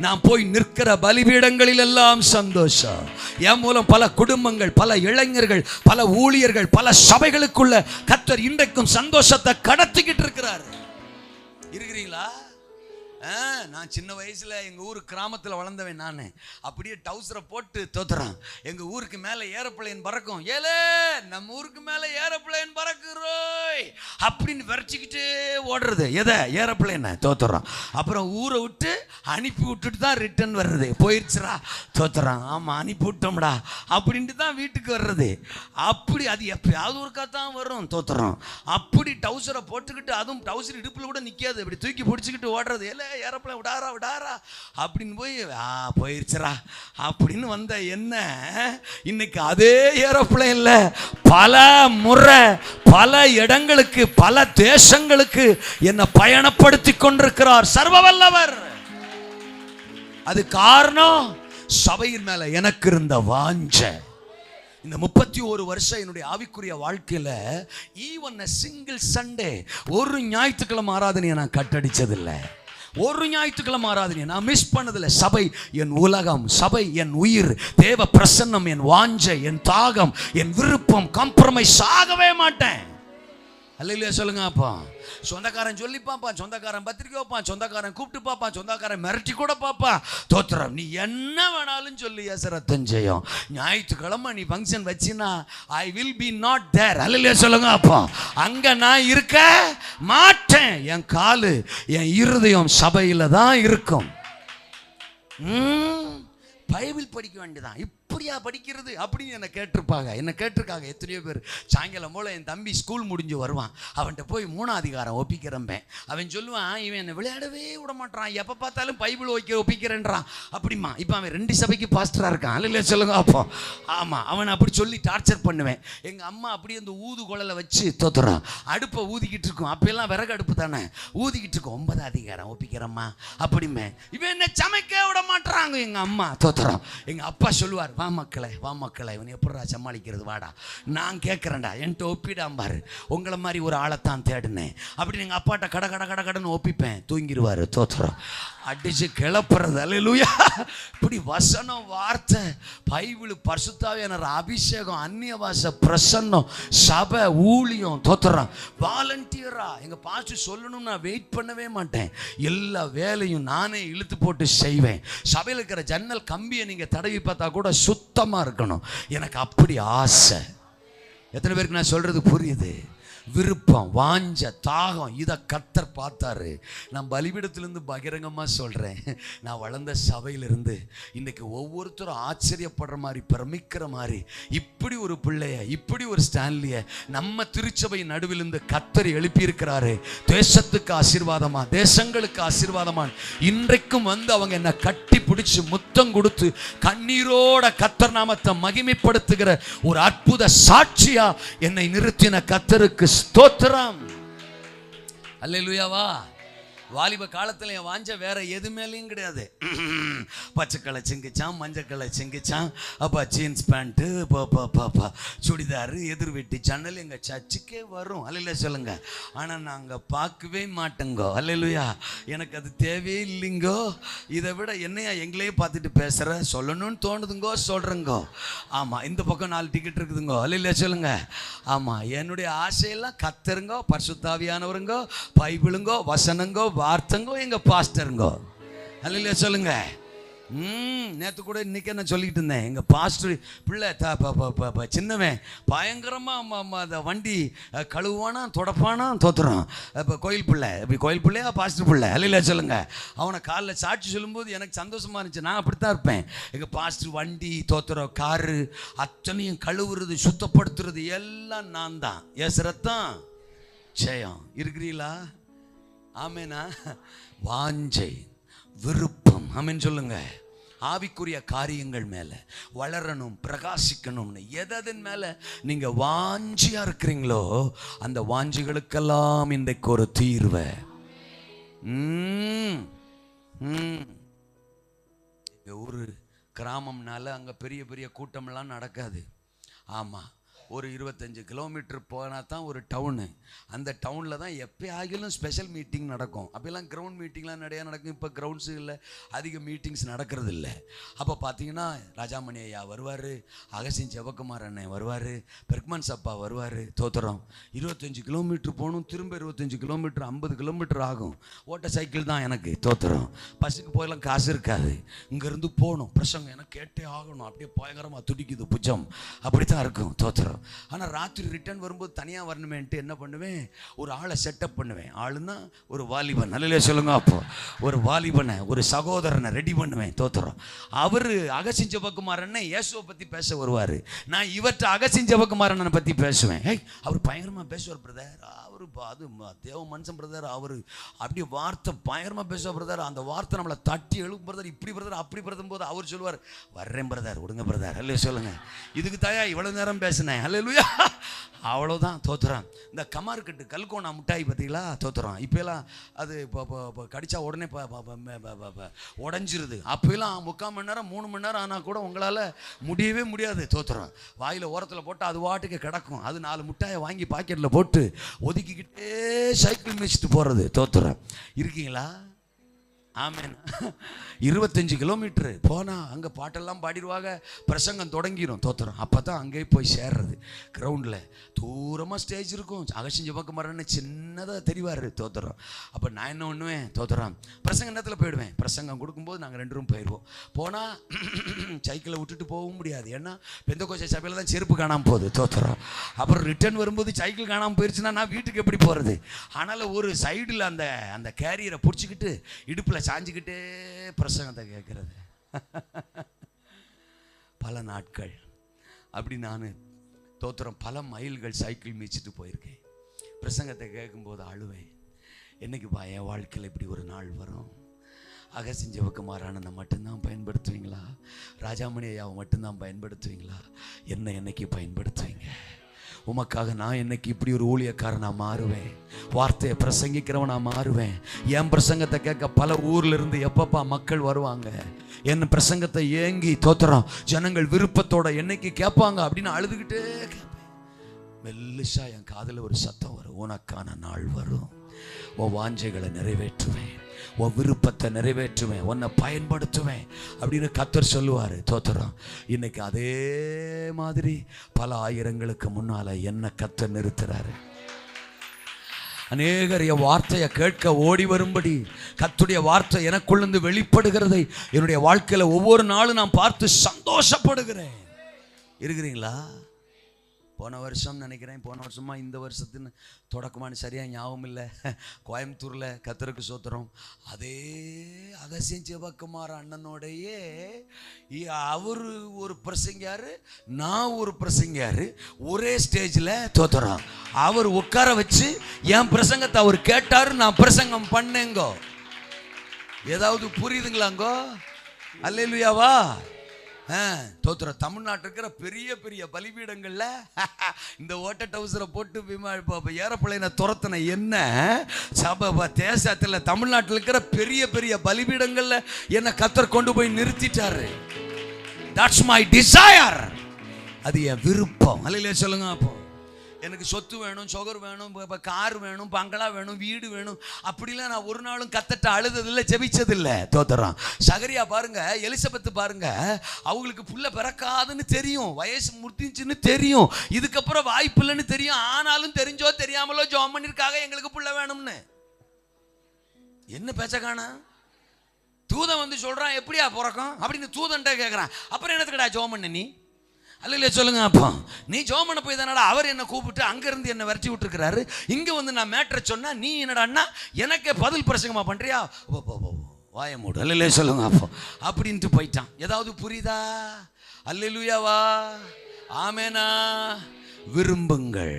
நான் போய் நிற்கிற பலிபீடங்களில் எல்லாம் சந்தோஷம். என் மூலம் பல குடும்பங்கள், பல இளைஞர்கள், பல ஊழியர்கள், பல சபைகளுக்குள்ள கர்த்தர் இன்றைக்கும் சந்தோஷத்தை கடத்திக்கிட்டு இருக்கிறார். இருக்கிறீங்களா? நான் சின்ன வயசுல எங்க ஊர் கிராமத்தில் வளர்ந்தவன். நான் அப்படியே டவுசரை போட்டு தோத்துறான். எங்க ஊருக்கு மேலே ஏரோப்ளேன் பறக்கும். ஏலே நம்ம ஊருக்கு மேலே ஏரோப்ளேன் பறக்குறோய் அப்படின்னு விரச்சிக்கிட்டே ஓடுறது. எதை? ஏரோப்ளேனை. தோத்துறான். அப்புறம் ஊரை விட்டு அனுப்பி விட்டுட்டு தான் ரிட்டர்ன் வர்றது. போயிடுச்சுரா, தோத்துறான். ஆமா, அனுப்பி விட்டோம்டா அப்படின்ட்டு தான் வீட்டுக்கு வர்றது. அப்படி அது எப்பயாவது ஒருக்கா தான் வரும், தோத்துறோம். அப்படி டவுசரை போட்டுக்கிட்டு, அதுவும் டவுசர் இடுப்பில் கூட நிற்காது, இப்படி தூக்கி பிடிச்சிக்கிட்டு ஓடுறது. ஏலே ஏரோப்ளேன் விடாரா விடாரா அப்படின்னு போய் போயிருச்சுரா அப்படின்னு வந்த என்ன, இன்னைக்கு அதே ஏரோப்ளேன்ல பல முறை பல இடங்களுக்கு, பல தேசங்களுக்கு என்ன பயணப்படுத்தி கொண்டிருக்கிறார் சர்வ வல்லவர். அது காரணம் சபையின் மேல எனக்கு இருந்த வாஞ்சை. இந்த 31 வருஷம் என்னுடைய ஆவிக்குரிய வாழ்க்கையில ஈவன் சிங்கிள் சண்டே, ஒரு ஞாயிற்றுக்கிழமை ஆராதனையை நான் கட்டடிச்சதில்லை. ஒரு ஞாயிற்றுக்கிழமை ஆராதனையை நான் மிஸ் பண்ணதில்லை. சபை என் உலகம், சபை என் உயிர், தேவ பிரசன்னம் என் வாஞ்சை, என் தாகம், என் விருப்பம். காம்ப்ரமைஸ் ஆகவே மாட்டேன். அல்லேலூயா சொல்லுங்க. அப்பா சொந்தக்காரன் சொல்லி பார்ப்பான், சொந்தக்காரன் பத்திரிக்கை வைப்பான், சொந்தக்காரன் கூப்பிட்டு பார்ப்பான், சொந்தக்காரன் மிரட்டி கூட பார்ப்பான். தோத்திரம். நீ என்ன வேணாலும் சொல்லி ரத்தம் செய்யும். ஞாயிற்றுக்கிழமை நீ ஃபங்க்ஷன் வச்சினா I will be not there. அல்லையா சொல்லுங்க. அப்போ அங்க நான் இருக்க மாட்டேன். என் காலு என் இருதயம் சபையில தான் இருக்கும். பைபிள் படிக்க வேண்டியதான். இப்படியா படிக்கிறது அப்படின்னு என்னை கேட்டிருக்காங்க எத்தனையோ பேர். சாயங்காலம் போல் என் தம்பி ஸ்கூல் முடிஞ்சு வருவான். அவன்கிட்ட போய் 3ஆம் அதிகாரம் ஒப்பிக்கிறம்பேன். அவன் சொல்லுவான், இவன் என்னை விளையாடவே விட மாட்டான், எப்போ பார்த்தாலும் பைபிள் ஒப்பிக்கிறேன்றான். அப்படிமா இப்போ அவன் 2 சபைக்கு பாஸ்டராக இருக்கான். இல்லை சொல்லுங்க. அப்போ ஆமாம், அவனை அப்படி சொல்லி டார்ச்சர் பண்ணுவேன். எங்கள் அம்மா அப்படியே அந்த ஊது குழலை வச்சு தோத்துறான், அடுப்பை ஊதிக்கிட்டு இருக்கும். அப்பெல்லாம் விறகு அடுப்பு தானே, ஊதிக்கிட்டு இருக்கும். 9ஆம் அதிகாரம் ஒப்பிக்கிறம்மா அப்படிமே. இவன் என்ன சமைக்க விட மாட்டுறாங்க எங்கள் அம்மா. தோத்துறான். எங்கள் அப்பா சொல்லுவார், வா மக்களே இவன் எப்படா சமாளிக்கிறது, வாடா நான் கேட்குறேன்டா, என்கிட்ட ஒப்பிடாம்பாரு. உங்களை மாதிரி ஒரு ஆளைத்தான் தேடினேன் அப்படின்னு எங்கள் அப்பாட்ட கடன்னு ஒப்பிப்பேன். தூங்கிடுவார். தோத்துறோம். அடிச்சு கிளப்புறது. அல்லேலூயா. இப்படி வசனம், வார்த்தை, பைபிள், பரிசுத்தாவியானவர் அபிஷேகம், அந்நிய பாஷை, பிரசன்னம், சபை, ஊழியம். தோத்துறோம். வாலண்டியரா எங்கள் பாஸ்டர் சொல்லணும், நான் வெயிட் பண்ணவே மாட்டேன். எல்லா வேலையும் நானே இழுத்து போட்டு செய்வேன். சபையில் இருக்கிற ஜன்னல் கம்பியை நீங்கள் தடவி பார்த்தா கூட சுத்தமாக இருக்கணும். எனக்கு அப்படி ஆசை. எத்தனை பேருக்கு நான் சொல்றது புரியுது? விருப்பம், வாஞ்ச, தாகம், இதை கர்த்தர் பார்த்தாரு. நான் பலிபீடத்திலிருந்து பகிரங்கமாக சொல்கிறேன், நான் வளர்ந்த சபையிலிருந்து இன்றைக்கி ஒவ்வொருத்தரும் ஆச்சரியப்படுற மாதிரி, பிரமிக்கிற மாதிரி, இப்படி ஒரு பிள்ளைய, இப்படி ஒரு ஸ்டான்லியை நம்ம திருச்சபை நடுவிலிருந்து கர்த்தர் எழுப்பியிருக்கிறாரு. தேசத்துக்கு ஆசீர்வாதமா, தேசங்களுக்கு ஆசீர்வாதமா. இன்றைக்கும் வந்து அவங்க என்னை கட்டி பிடிச்சி முத்தம் கொடுத்து கண்ணீரோட கர்த்தர் நாமத்தை மகிமைப்படுத்துகிற ஒரு அற்புத சாட்சியா என்னை நிறுத்தின கர்த்தருக்கு ஸ்தோத்திரம். அல்லேலூயாவா. வாலிப காலத்தில் என் வாஞ்ச வேற எது மேலேயும் கிடையாது. பச்சைக்கலை செங்கிச்சான், மஞ்சக்கலை செங்கிச்சான், அப்பா ஜீன்ஸ் பேண்ட்டு, பாப்பா சுடிதாரு, எதிர் வீட்டு ஜன்னல் எங்கள் சர்ச்சுக்கே வரும். அல்லையா சொல்லுங்க. ஆனால் நாங்கள் பார்க்கவே மாட்டோங்கோ. அல்லேலூயா. எனக்கு அது தேவையே இல்லைங்கோ. இதை விட என்னையா எங்களையே பார்த்துட்டு பேசுகிற, சொல்லணும்னு தோணுதுங்கோ, சொல்கிறேங்கோ. ஆமாம், இந்த பக்கம் 4 டிக்கெட் இருக்குதுங்கோ. அல்லையா சொல்லுங்க. ஆமாம், என்னுடைய ஆசையெல்லாம் கர்த்தருங்கோ, பரிசுத்தாவியானவருங்கோ, பைபிளுங்கோ, வசனங்கோ, வார்த்தைங்கோ, எங்க பாஸ்டருங்கோ. அல்லையா சொல்லுங்க. நேற்று கூட இன்னைக்கு என்ன சொல்லிக்கிட்டு இருந்தேன், எங்கள் பாஸ்டர் பிள்ளை சின்னவன் பயங்கரமாக அந்த வண்டி கழுவானா, தொடப்பானா, தோத்துறான். இப்போ கோயில் பிள்ளை, இப்படி கோயில் பிள்ளையா பாஸ்டர் பிள்ளை. அல்லையா சொல்லுங்க. அவனை காலில் சாட்சி சொல்லும்போது எனக்கு சந்தோஷமாக இருந்துச்சு. நான் அப்படித்தான் இருப்பேன். எங்கள் பாஸ்டர் வண்டி தோத்துறோம், காரு அத்தனையும் கழுவுறது, சுத்தப்படுத்துறது எல்லாம் நான் தான். எஸ் ரத்தம் ஜெயம். இருக்கிறீங்களா? ஆமேனா? வாஞ்சை, விருப்பம். ஆமேன்னு சொல்லுங்க. ஆவிக்குரிய காரியங்கள் மேல வளரணும், பிரகாசிக்கணும்னு எதன் மேல நீங்க வாஞ்சியா இருக்கிறீங்களோ அந்த வாஞ்சிகளுக்கெல்லாம் இன்றைக்கு ஒரு தீர்வை. ஒரு கிராமம்னால அங்க பெரிய பெரிய கூட்டம்லாம் நடக்காது. ஆமா, ஒரு 25 கிலோமீட்டர் போனால் தான் ஒரு டவுனு. அந்த டவுனில் தான் எப்போ ஆகிலும் ஸ்பெஷல் மீட்டிங் நடக்கும். அப்போல்லாம் கிரவுண்ட் மீட்டிங்லாம் நிறையா நடக்கும். இப்போ கிரவுண்ட்ஸு இல்லை, அதிக மீட்டிங்ஸ் நடக்கிறது இல்லை. அப்போ பார்த்தீங்கன்னா ராஜாமணி ஐயா வருவார், அகசின் ஜெபக்குமார் அண்ணன் வருவார், பெர்க்மன்ஸ் அப்பா வருவார். தோத்துறோம். 25 கிலோமீட்டர் போகணும், திரும்ப 25 கிலோமீட்டர், 50 கிலோமீட்டர் ஆகும். ஓட்ட சைக்கிள் தான் எனக்கு. தோத்துறோம். பஸ்ஸுக்கு போயெல்லாம் காசு இருக்காது. இங்கேருந்து போகணும், பிரசங்கம் எனக்கு கேட்டே ஆகணும். அப்படியே பயங்கரமாக துடிக்குது புஜம். அப்படி தான் இருக்கும். தோத்துறோம். ஆனால் ராத்திரி ரிட்டர்ன் வரும்போது தனியாக வரணுமேன்ட்டு என்ன பண்ணுவேன், ஒரு ஆளை செட்டப் பண்ணுவேன். ஆளுன்னா ஒரு வாலிபன். நல்ல சொல்லுங்க. அப்போ ஒரு வாலிபனை, ஒரு சகோதரனை ரெடி பண்ணுவேன். தோத்துறோம். அவர் அகசின் ஜெபக்குமாரனை இயேசுவை பற்றி பேச வருவார். நான் இவர்கிட்ட அகசின் ஜெபக்குமாரனை பற்றி பேசுவேன். அவர் பயங்கரமாக பேசுவார் பிரதர். அவரு அது தேவ மனுஷன் பிரதர். அவர் அப்படியே வார்த்தை பயங்கரமாக பேசுவார் பிரதர். அந்த வார்த்தை நம்மளை தட்டி எழுப்பு பிரதர், இப்படி பிரதர், அப்படி பிரதம் போது அவர் சொல்லுவார், வர்றேன் பிரதர், விடுங்க பிரதர். அல்ல சொல்லுங்க. இதுக்கு தாயா இவ்வளோ நேரம் பேசினேன். அல்லேலூயா. அவ்வளோதான். தோத்துறான். இந்த கமார்கட்டு கல்கோனா மிட்டாய் பார்த்தீங்களா? தோத்துறான். இப்போலாம் அது இப்போ கடிச்சா உடனே உடஞ்சிருது. அப்போலாம் 3/4 மணி நேரம் 3 மணி நேரம் ஆனால் கூட உங்களால் முடியவே முடியாது. தோத்துறான். வாயில் ஓரத்தில் போட்டு அது வாட்டுக்கு கிடக்கும். அது 4 மிட்டாயை வாங்கி பாக்கெட்டில் போட்டு ஒதுக்கிக்கிட்டே சைக்கிள் மிதிச்சுட்டு போகிறது. தோத்துறான். இருக்கீங்களா? ஆமென். 25 கிலோமீட்டர் போனால் அங்கே பாட்டெல்லாம் பாடிடுவாங்க, பிரசங்கம் தொடங்கிடும். தோத்திரம். அப்போ தான் அங்கே போய் சேர்றது. கிரவுண்டில் தூரமாக ஸ்டேஜ் இருக்கும். அகசிஞ்ச பக்கம் மரன்னு சின்னதாக தெரிவார். தோத்திரம். அப்போ நான் என்ன பண்ணுவேன்? தோத்திரம் பிரசங்க நேரத்தில் போயிடுவேன். பிரசங்கம் கொடுக்கும்போது நாங்கள் 2 ரூம் போயிடுவோம். போனால் சைக்கிளை விட்டுட்டு போகவும் முடியாது. ஏன்னா பெந்தகோஸ்தே சபையில் தான் செருப்பு காணாமல் போகுது. தோத்திரம். அப்புறம் ரிட்டர்ன் வரும்போது சைக்கிள் காணாமல் போயிடுச்சுன்னா நான் வீட்டுக்கு எப்படி போகிறது? அதனால் ஒரு சைடில் அந்த அந்த கேரியரை பிடிச்சிக்கிட்டு இடுப்பில் சாஞ்சிக்கிட்டே பிரசங்கத்தை கேட்கறது. பல நாட்கள் அப்படி நான் தோத்திரம் பல மைல்கள் சைக்கிள் மீச்சிட்டு போயிருக்கேன். பிரசங்கத்தை கேட்கும்போது அழுவேன். என்னைக்குப்பா என் வாழ்க்கையில் இப்படி ஒரு நாள் வரும்? அகசிஞ்சவுக்கு மாறானதை மட்டும்தான் பயன்படுத்துவீங்களா? ராஜாமணி ஐயாவை மட்டும்தான் பயன்படுத்துவீங்களா? என்ன என்னைக்கு பயன்படுத்துவீங்க? உமக்காக நான் என்னைக்கு இப்படி ஒரு ஊழியக்காரனா மாறுவேன், வார்த்தையை பிரசங்கிக்கிறவனா மாறுவேன். என் பிரசங்கத்தை கேட்க பல ஊர்ல இருந்து எப்பப்பா மக்கள் வருவாங்க. என் பிரசங்கத்தை ஏங்கி தோத்திரம் ஜனங்கள் விருப்பத்தோட என்னைக்கு கேட்பாங்க அப்படின்னு அழுதுகிட்டே கேட்பேன். மெல்லிசா என் காதுல ஒரு சத்தம் வரும், உனக்கான நாள் வரும், உன் வாஞ்சைகளை நிறைவேற்றுவேன், உன் விருப்பத்தை நிறைவேற்றுவேன், உன்னை பயன்படுத்துவேன் அப்படின்னு கர்த்தர் சொல்லுவார். தோத்திரம். இன்னைக்கு அதே மாதிரி பல ஆயிரங்களுக்கு முன்னால என்ன கர்த்தர் நிறுத்துறாரு. அநேகர் என் வார்த்தையை கேட்க ஓடி வரும்படி கர்த்தருடைய வார்த்தை எனக்குள்ளிருந்து வெளிப்படுகிறதை என்னுடைய வாழ்க்கையில ஒவ்வொரு நாளும் நான் பார்த்து சந்தோஷப்படுகிறேன். இருக்கிறீங்களா? போன வருஷம் நினைக்கிறேன், போன வருஷமா இந்த வருஷத்துன்னு தொடக்கமான சரியாக ஞாபகம் இல்லை, கோயம்புத்தூரில் கர்த்தருக்கு சோத்திரம் அதே அகசியம் ஜெபக்குமார் அண்ணனோடையே அவர் ஒரு பிரசங்கியாரு, நான் ஒரு பிரசங்கியாரு, ஒரே ஸ்டேஜில் தோத்திரம் அவர் உட்கார வச்சு என் பிரசங்கத்தை அவர் கேட்டாரு, நான் பிரசங்கம் பண்ணேங்கோ. ஏதாவது புரியுதுங்களாங்கோ? அல்லேலூயாவா? தோத்திர தமிழ்நாட்டில் இருக்கிற பெரிய பெரிய பலிபீடங்கள்ல இந்த ஓட்ட டவுசரை போட்டு ஏரோப்ளேனை துரத்தின என்ன சபை தேசத்தில் தமிழ்நாட்டில் இருக்கிற பெரிய பெரிய பலிபீடங்கள்ல என்ன கர்த்தர் கொண்டு போய் நிறுத்திட்டாரு. That's my desire. அது என் விருப்பம். அல்லேலூயா சொல்லுங்க. அப்போ எனக்கு சொத்து வேணும், சுகர் வேணும், கார் வேணும், பங்களா வேணும், வீடு வேணும் அப்படிலாம் நான் ஒரு நாளும் கத்தட்ட அழுததில்லை, ஜெபிச்சதில்லை. தோத்திரம். சகரியா பாருங்க, எலிசபெத் பாருங்க, அவங்களுக்கு புள்ள பிறக்காதுன்னு தெரியும், வயசு முடிஞ்சுன்னு தெரியும், இதுக்கப்புறம் வாய்ப்பு இல்லைன்னு தெரியும். ஆனாலும் தெரிஞ்சோ தெரியாமலோ ஜெபம் பண்ணிருக்காக எங்களுக்கு புள்ள வேணும்னு. என்ன பேச்ச காணா? தூதன் வந்து சொல்றான் எப்படியா பிறக்கும் அப்படின்னு தூதன்ட்ட கேட்கறான். அப்புறம் என்னத்துக்கடா ஜெபம் பண்ண நீ? அல்ல சொல்லுங்க. அப்போ நீ ஜெபம் பண்ண போய் தானடா அவர் என்ன கூப்பிட்டு அங்கிருந்து என்ன விரட்டி விட்டுருக்கிறாரு. இங்க வந்து நான் மேட்டரை சொன்னா நீ என்னடா எனக்கே பதில் பிரசங்கமா பண்றியா? வாய மூடு. அல்ல சொல்லுங்க. அப்போ அப்படின்ட்டு போயிட்டான். ஏதாவது புரியுதா? அல்லேலூயாவா? ஆமேனா? விரும்புங்கள்,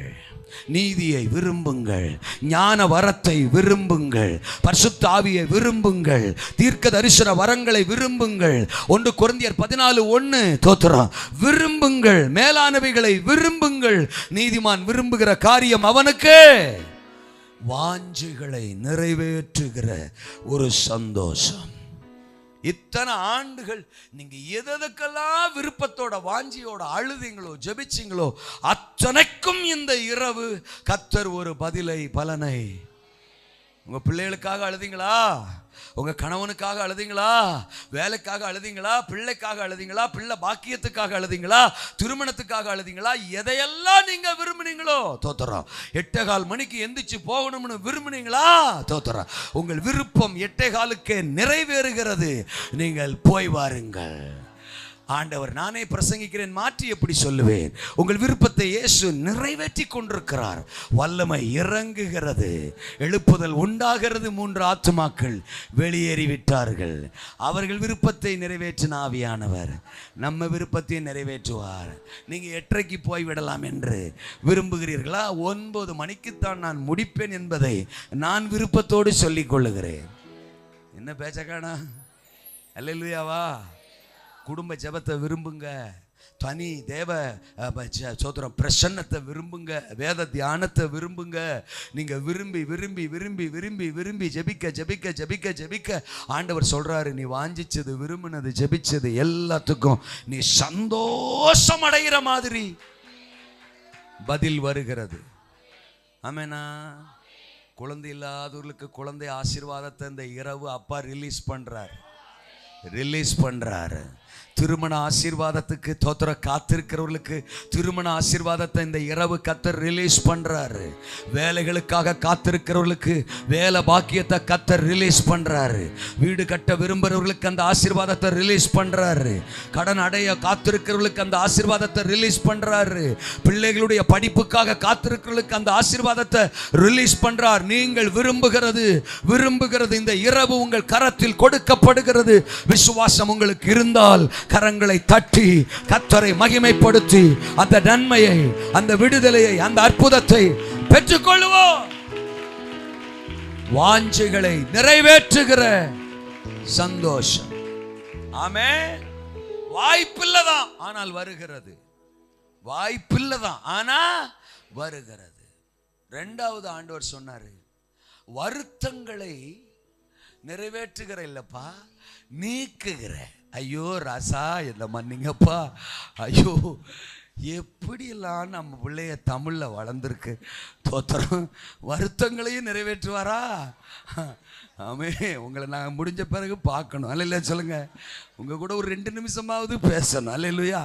நீதியை விரும்புங்கள், ஞான வரத்தை விரும்புங்கள், பரிசுத்த ஆவியை விரும்புங்கள், தீர்க்க தரிசன வரங்களை விரும்புங்கள். 1 கொரிந்தியர் 14:1 தோத்திரம். விரும்புங்கள், மேலானவைகளை விரும்புங்கள். நீதிமான் விரும்புகிற காரியம் அவனுக்கு வாஞ்சைகளை நிறைவேற்றுகிற ஒரு சந்தோஷம். இத்தனை ஆண்டுகள் நீங்க எதற்கெல்லாம் விருப்பத்தோட வாஞ்சியோட அழுதிங்களோ ஜெபிச்சிங்களோ அத்தனைக்கும் இந்த இரவு கர்த்தர் ஒரு பதிலை, பலனை. உங்க பிள்ளைகளுக்காக அழுதிங்களா? உங்க கணவனுக்காக அழுதிங்களா? வேலைக்காக அழுதிங்களா? பிள்ளைக்காக அழுதிங்களா? பிள்ளை பாக்கியத்துக்காக அழுதிங்களா? திருமணத்துக்காக அழுதிங்களா? எதையெல்லாம் நீங்க விரும்புனீங்களோ தோத்திரம். 8:15 மணிக்கு எந்திரிச்சு போகணும்னு விரும்புனீங்களா? தோத்திரம். உங்கள் விருப்பம் 8:15க்கே நிறைவேறுகிறது. நீங்கள் போய் வாருங்கள். ஆண்டவர் நானே பிரசங்கிக்கிறேன் மாற்றி எப்படி சொல்லுவேன்? உங்கள் விருப்பத்தை இயேசு நிறைவேற்றி கொண்டிருக்கிறார். வல்லமை இறங்குகிறது, எழுப்புதல் உண்டாகிறது. 3 ஆத்துமாக்கள் வெளியேறிவிட்டார்கள். அவர்கள் விருப்பத்தை நிறைவேற்றின ஆவியானவர் நம்ம விருப்பத்தை நிறைவேற்றுவார். நீங்க 8:30க்கு போய்விடலாம் என்று விரும்புகிறீர்களா? 9 மணிக்குத்தான் நான் முடிப்பேன் என்பதை நான் விருப்பத்தோடு சொல்லிக் கொள்ளுகிறேன். என்ன பேச்சக்கானா? அல்லேலூயாவா? குடும்ப ஜெபத்தை விரும்புங்க, தனி தேவ சோத்திரம் பிரசன்னத்தை விரும்புங்க, வேத தியானத்தை விரும்புங்க. நீங்க விரும்பி விரும்பி விரும்பி விரும்பி விரும்பி ஜெபிக்க ஜெபிக்க ஜெபிக்க ஜெபிக்க ஆண்டவர் சொல்றாரு, நீ வாஞ்சிச்சது, விரும்பினது, ஜெபிச்சது எல்லாத்துக்கும் நீ சந்தோஷம் அடைகிற மாதிரி பதில் வருகிறது. ஆமெனா? குழந்தை இல்லாதவர்களுக்கு குழந்தை ஆசீர்வாதத்தை இந்த இரவு அப்பா ரிலீஸ் பண்றாரு. திருமண ஆசீர்வாதத்துக்கு தோத்திர காத்திருக்கிறவர்களுக்கு திருமண ஆசீர்வாதத்தை இந்த இரவு கத்தர் ரிலீஸ் பண்றாரு. வேலைகளுக்காக காத்திருக்கிறவர்களுக்கு வேலை பாக்கியத்தை கத்தர் ரிலீஸ் பண்றாரு. வீடு கட்ட விரும்புகிறவர்களுக்கு அந்த ஆசீர்வாதத்தை ரிலீஸ் பண்றாரு. கடன் அடைய காத்திருக்கிறவர்களுக்கு அந்த ஆசீர்வாதத்தை ரிலீஸ் பண்றாரு. பிள்ளைகளுடைய படிப்புக்காக காத்திருக்கிறவர்களுக்கு அந்த ஆசீர்வாதத்தை ரிலீஸ் பண்றார். நீங்கள் விரும்புகிறது இந்த இரவு உங்கள் கரத்தில் கொடுக்கப்படுகிறது. விசுவாசம் உங்களுக்கு இருந்தால் கரங்களை தட்டி கர்த்தரை மகிமைப்படுத்தி அந்த நன்மையை, அந்த விடுதலையை, அந்த அற்புதத்தை பெற்றுக்கொள்வோம். வாஞ்சைகளை நிறைவேற்றுகிற சந்தோஷம். ஆமென். வாய்ப்பில்லதான் ஆனால் வருகிறது. வாய்ப்பில்லதான் ஆனா வருகிறது. இரண்டாவது ஆண்டவர் சொன்னாரு, வருத்தங்களை நிறைவேற்றுகிற இல்லப்பா, நீக்குகிற. ஐயோ ராசா என்ன மன்னிங்கப்பா. ஐயோ எப்படியெல்லாம் நம்ம பிள்ளைய தமிழ்ல வளர்ந்துருக்கு. தோத்திரம். வருத்தங்களையும் நிறைவேற்றுவாரா? ஆமே. உங்களை நான் முடிஞ்ச பிறகு பார்க்கணும். அல்ல சொல்லுங்க. உங்க கூட ஒரு 2 நிமிஷமாவது பேசணும். அல்லேலூயா.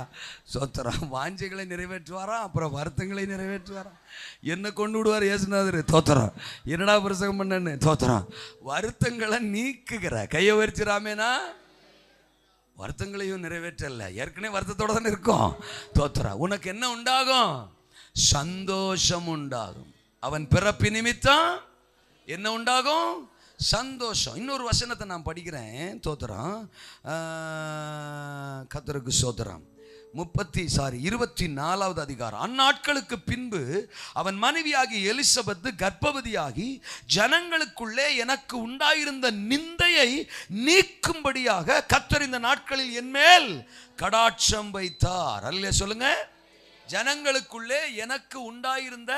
சோத்திரம். வாஞ்சைகளை நிறைவேற்றுவாரா, அப்புறம் வருத்தங்களை நிறைவேற்றுவாரா. என்ன கொண்டு விடுவார் இயேசுநாதர். தோத்திரம். என்னடா பிரசங்கம் பண்ணு. தோத்திரம். வருத்தங்களை நீக்குகிற. கையை வரிச்சிராமேனா. வருத்தங்களையும் நிறைவேற்றல, ஏற்கனவே வருத்தத்தோட தானே இருக்கும். தோத்திரா. உனக்கு என்ன உண்டாகும்? சந்தோஷம் உண்டாகும். அவன் பிறப்பு நிமித்தம் என்ன உண்டாகும்? சந்தோஷம். இன்னொரு வசனத்தை நான் படிக்கிறேன். தோத்திரம். கர்த்தருக்கு ஸ்தோத்திரம். 24வது அதிகாரம். அந்நாட்களுக்கு பின்பு அவன் மனைவியாகி எலிசபெத்து கர்ப்பவதியாகி ஜனங்களுக்குள்ளே எனக்கு உண்டாயிருந்த நிந்தையை நீக்கும்படியாக கர்த்தர் இந்த நாட்களில் என்மேல் கடாட்சம் வைத்தார். அல்லே சொல்லுங்க. ஜனங்களுக்குள்ளே எனக்கு உண்டாயிருந்த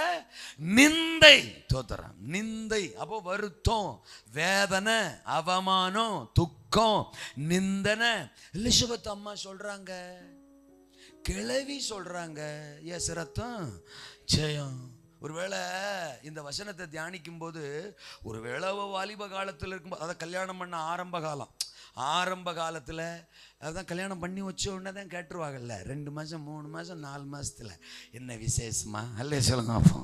நிந்தை. தோத்திரம். நிந்தை அப்போ வருத்தம், வேதனை, அவமானம், துக்கம், நிந்தனை. எலிசபெத் அம்மா சொல்றாங்க, கிளவி சொல்றாங்க, எஸ் ரத்தம் ஜெயம். ஒருவேளை இந்த வசனத்தை தியானிக்கும் போது, ஒருவேளை வாலிப காலத்தில் இருக்கும்போது, அதான் கல்யாணம் பண்ண ஆரம்ப காலத்தில், அதான் கல்யாணம் பண்ணி வச்ச உடனே தான் கேட்டுருவாங்கல்ல, 2 மாதம் 3 மாதம் 4 மாதத்தில் என்ன விசேஷமா. அல்ல சொல்லுங்க. அப்போ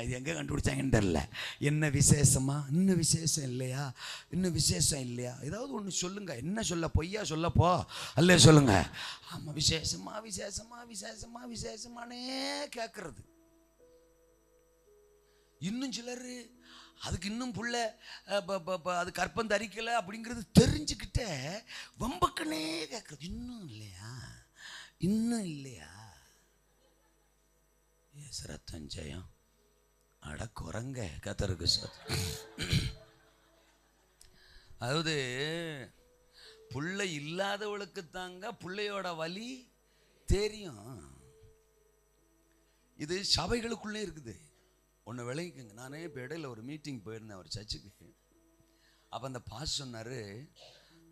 இது எங்கே கண்டுபிடிச்சாங்கன்னு தெரில. என்ன விசேஷமா? இன்னும் விசேஷம் இல்லையா? இன்னும் விசேஷம் இல்லையா? ஏதாவது ஒன்று சொல்லுங்க. என்ன சொல்ல? பொய்யா சொல்லப்போ. அல்ல சொல்லுங்க. ஆமாம், விசேஷமா விசேஷமா விசேஷமா விசேஷமானே கேட்கறது. இன்னும் சிலர் அதுக்கு இன்னும் புள்ள அது கற்பம் தரிக்கலை அப்படிங்கிறது தெரிஞ்சுக்கிட்ட வம்பக்குன்னே கேட்கறது. இன்னும் இல்லையா? இன்னும் இல்லையா? எஸ் ரத்தம் ஜெயம். அட குரங்க. கர்த்தருக்கு அதாவது புள்ளை இல்லாதவளுக்கு தாங்க புள்ளையோட வலி தெரியும். இது சபைகளுக்குள்ளே இருக்குது. ஒன்று விளைவிக்குங்க. நானே இப்போ இடையில ஒரு மீட்டிங் போயிருந்தேன் ஒரு சர்ச்சுக்கு. அப்போ அந்த பாஸ் சொன்னார்,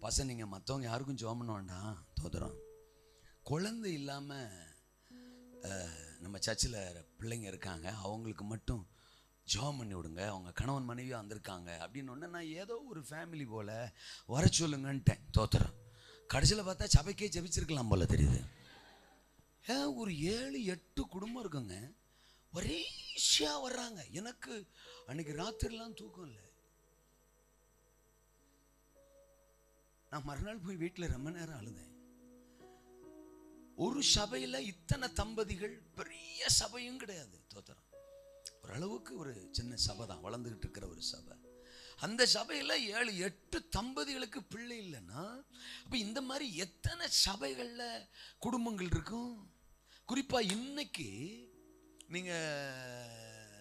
பாச நீங்கள் மற்றவங்க யாருக்கும் ஜெபம் பண்ண வேண்டாம். தோத்திரம். குழந்தை இல்லாமல் நம்ம சர்ச்சில் பிள்ளைங்க இருக்காங்க, அவங்களுக்கு மட்டும் ஜெபம் பண்ணி விடுங்க, அவங்க கணவன் மனைவியாக வந்திருக்காங்க அப்படின்னு ஒன்று. நான் ஏதோ ஒரு ஃபேமிலி போல் வர சொல்லுங்கன்ட்டேன். தோத்திரம். கடைசியில் பார்த்தா சபைக்கே ஜெபிச்சிருக்கலாம் போல தெரியுது. ஒரு 7-8 குடும்பம் இருக்குங்க, ஒரே ஈஸியாக வர்றாங்க. எனக்கு அன்னைக்கு ராத்திரிலாம் தூக்கம் இல்லை. நான் மறுநாள் போய் வீட்டில் ரொம்ப நேரம் அழுதேன். ஒரு சபையில் இத்தனை தம்பதிகள், பெரிய சபையும் கிடையாது. தோத்திரம். ஓரளவுக்கு ஒரு சின்ன சபை தான், வளர்ந்துகிட்டு இருக்கிற ஒரு சபை. அந்த சபையில் 7-8 தம்பதிகளுக்கு பிள்ளை இல்லைன்னா அப்போ இந்த மாதிரி எத்தனை சபைகளில் குடும்பங்கள் இருக்கும்? குறிப்பாக இன்னைக்கு நீங்கள்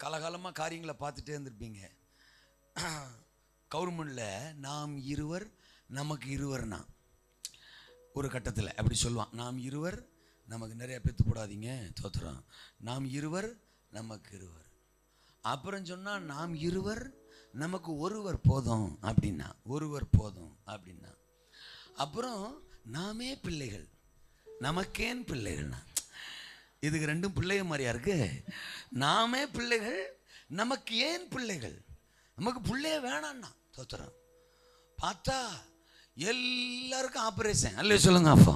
காலகாலமாக காரியங்களை பார்த்துட்டே இருந்திருப்பீங்க. கவர்மெண்டில் நாம் இருவர் நமக்கு இருவர்னா ஒரு கட்டத்தில் அப்படி சொல்லுவான். நாம் இருவர் நமக்கு நிறைய பெற்று போடாதீங்க. தோத்திரம். நாம் இருவர் நமக்கு இருவர். அப்புறம் சொன்னால் நாம் இருவர் நமக்கு ஒருவர் போதும் அப்படின்னா, ஒருவர் போதும் அப்படின்னா. அப்புறம் நாமே பிள்ளைகள், நமக்கேன் பிள்ளைகள்னா. இதுக்கு 2 பிள்ளைங்க மாதிரியா இருக்கு. நாமே பிள்ளைகள் நமக்கு ஏன் பிள்ளைகள்? நமக்கு பிள்ளைய வேணான்னா தோத்துறோம். பார்த்தா எல்லாருக்கும் ஆப்ரேஷன். அல்ல சொல்லுங்க அப்போ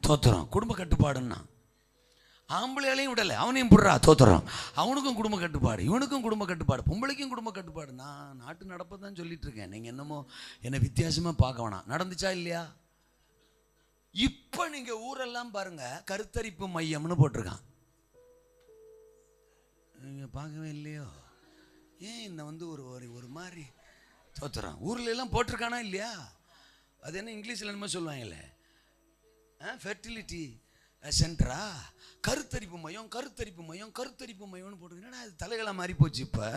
தோத்துறோம். குடும்ப கட்டுப்பாடுன்னா ஆம்பளையாலையும் விடலை, அவனையும் போடுறா தோத்துறோம். அவனுக்கும் குடும்ப கட்டுப்பாடு, இவனுக்கும் குடும்ப கட்டுப்பாடு, பொம்பளைக்கும் குடும்ப கட்டுப்பாடு. நான் நாட்டு நடப்பை தான் சொல்லிட்டு இருக்கேன். நீங்கள் என்னமோ என்னை வித்தியாசமாக பார்க்க வேணாம். நடந்துச்சா இல்லையா? இப்போ நீங்கள் ஊரெல்லாம் பாருங்க, கருத்தரிப்பு மையம்னு போட்டிருக்கான். நீங்கள் பார்க்கவே இல்லையோ? ஏன் இந்த ஒரு மாதிரி தோத்துறோம். ஊரில் எல்லாம் போட்டிருக்கானா இல்லையா? அது என்ன இங்கிலீஷில் என்னமோ சொல்லுவாங்கல்ல, ஃபெர்டிலிட்டி சென்டரா, கருத்தரிப்பு மையம், கருத்தரிப்பு மையம், கருத்தரிப்பு மையம்னு போட்டுருக்கீங்கன்னா அது தலைகளாக மாறி போச்சு. இப்போ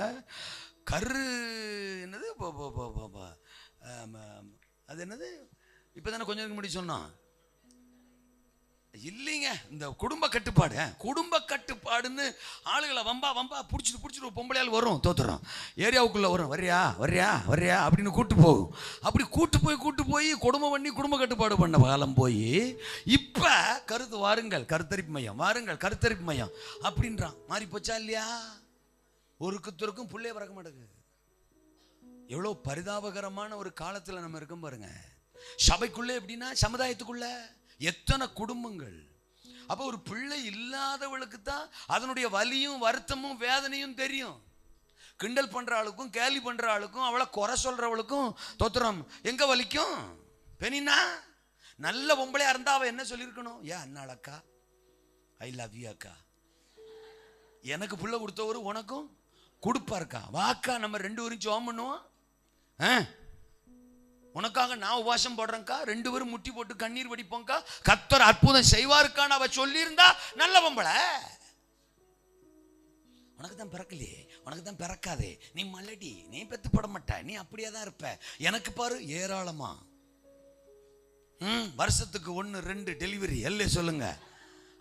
என்னது அது என்னது இப்போ தானே கொஞ்சம் முன்னாடி சொன்னோம் இல்லைங்க. இந்த குடும்ப கட்டுப்பாடு, குடும்ப கட்டுப்பாடுன்னு ஆளுகளை வம்பா பிடிச்சிட்டு பொம்பளையால் வரும் தோத்துறோம். ஏரியாவுக்குள்ளே வரும், வர்றியா வர்றியா வர்றியா அப்படின்னு கூட்டு போகும். அப்படி கூட்டு போய் குடும்பம் பண்ணி குடும்ப கட்டுப்பாடு பண்ண காலம் போய் இப்போ வாருங்கள் கருத்தரிப்பு மையம், வாருங்கள் கருத்தரிப்பு மையம் அப்படின்றான். மாறி போச்சா இல்லையா? ஒருத்தருக்கும் பிள்ளைய பறக்க மாட்டேங்குது. எவ்வளோ பரிதாபகரமான ஒரு காலத்தில் நம்ம இருக்கோம் பாருங்க. சபைக்குள்ளே எப்படின்னா, சமுதாயத்துக்குள்ள எத்தனை குடும்பங்கள். அப்போ ஒரு பிள்ளை இல்லாதவளுக்கு தான் அதனுடைய வலியும் வருத்தமும் வேதனையும் தெரியும். கிண்டல் பண்ற ஆளுக்கும் கேலி பண்ற ஆளுக்கும் அவளை குறை சொல்றவளுக்கும் தோத்திரம் எங்க வலிக்கும்? பெனினா நல்ல பொம்பளையா இருந்தா அவ என்ன சொல்லியிருக்கணும்? ஏன் அண்ணாள் அக்கா, ஐ லவ் யூ அக்கா, எனக்கு புள்ள கொடுத்தவரு உனக்கும் கொடுப்பாருக்கா, வாக்கா நம்ம ரெண்டு பேரும் ஜெபம் பண்ணுவோம், உனக்காக நான் உபவாசம் போடுறேன்க்கா, ரெண்டு பேரும் முட்டி போட்டு கண்ணீர் வடிப்போம்க்கா, கர்த்தர் அற்புதம் செய்வாருக்கான்னு அவ சொல்லியிருந்தா நல்ல பொம்பளை. உனக்கு தான் பிறக்கலையே, உனக்கு தான் பிறக்காதே, நீ மல்லடி, நீ பெத்து பட மாட்ட, நீ அப்படியே தான் இருப்ப, எனக்கு பாரு ஏராளமா வருஷத்துக்கு 1-2 டெலிவரி எல்லே சொல்லுங்க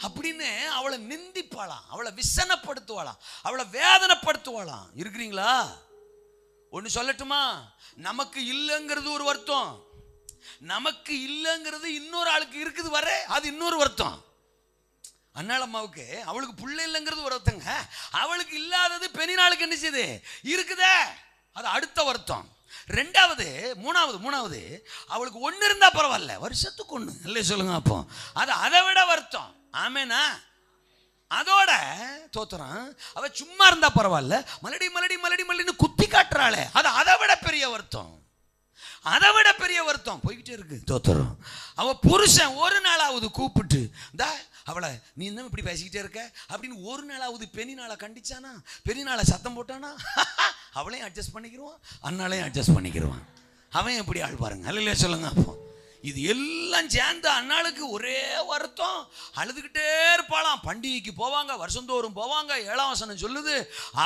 அப்படின்னு அவளை நிந்திப்பாளாம், அவளை விசனப்படுத்துவாளாம், அவளை வேதனைப்படுத்துவாளாம். இருக்கிறீங்களா? ஒன்று சொல்லட்டுமா? நமக்கு இல்லைங்கிறது ஒரு வருத்தம், நமக்கு இல்லைங்கிறது இன்னொரு ஆளுக்கு இருக்குது வர, அது இன்னொரு வருத்தம். அண்ணாளம்மாவுக்கு அவளுக்கு புள்ள இல்லைங்கிறது ஒரு வருத்தங்க, அவளுக்கு இல்லாதது பெண்ணினாளுக்கு என்ன செய்யுது இருக்குதே, அது அடுத்த வருத்தம். ரெண்டாவது மூணாவது அவளுக்கு ஒன்று இருந்தா பரவாயில்ல, வருஷத்துக்கு ஒன்று இல்லை சொல்லுங்க, அப்போ அது அதை விட வருத்தம். ஆமேனா? அதோட தோத்துறான். அவ சும்மா இருந்தா பரவாயில்ல, மலடின்னு குத்தி காட்டுறாளே, அது அதை விட பெரிய வருத்தம், அதை விட பெரிய வருத்தம் போய்கிட்டே இருக்கு தோத்துறோம். அவ புருஷன் ஒரு நாளாவது கூப்பிட்டு இந்த அவளை நீ இன்னும் இப்படி பேசிக்கிட்டே இருக்க அப்படின்னு ஒரு நாளாவது பெண்ணினாளை கண்டிச்சானா, பெண்ணினாளை சத்தம் போட்டானா, அவளையும் அட்ஜஸ்ட் பண்ணிக்கிடுவான், அண்ணாலையும் அட்ஜஸ்ட் பண்ணிக்கிடுவான். அவன் எப்படி ஆள் பாருங்க, அல்லையா சொல்லுங்க. அப்போ இது எல்லாம் சேர்ந்து அண்ணாளுக்கு ஒரே வருத்தம், அழுதுகிட்டே இருப்பாளாம். பண்டிகைக்கு போவாங்க, வருஷந்தோறும் போவாங்க, 7ஆம் வசனம் சொல்லுது,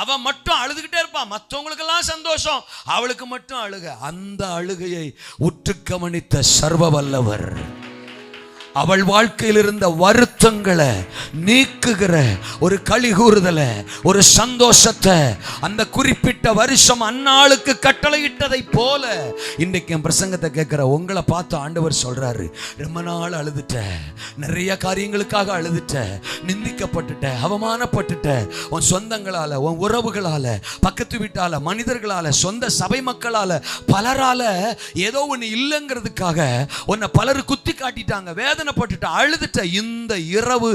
அவ மட்டும் அழுதுகிட்டே இருப்பான், மற்றவங்களுக்கெல்லாம் சந்தோஷம், அவளுக்கு மட்டும் அழுக. அந்த அழுகையை உற்று கவனித்த சர்வ வல்லவர் அவள் வாழ்க்கையில் இருந்த வருத்தங்களை நீக்குகிற ஒரு களிகூறுதலை, ஒரு சந்தோஷத்தை அந்த குறிப்பிட்ட வருஷம் அந்நாளுக்கு கட்டளையிட்டதை போல இன்றைக்கு என் பிரசங்கத்தை கேட்கிற உங்களை பார்த்து ஆண்டவர் சொல்றாரு, ரொம்ப நாள் அழுதுட்ட, நிறைய காரியங்களுக்காக அழுதுட்ட, நிந்திக்கப்பட்டுட்ட, அவமானப்பட்டுட்ட, உன் சொந்தங்களால, உன் உறவுகளால, பக்கத்து வீட்டால, மனிதர்களால, சொந்த சபை மக்களால, பலரால ஏதோ ஒன்று இல்லைங்கிறதுக்காக உன்னை பலர் குத்தி காட்டிட்டாங்க, வேதனைப்பட்டு அழுதுட்ட. இந்த இரவு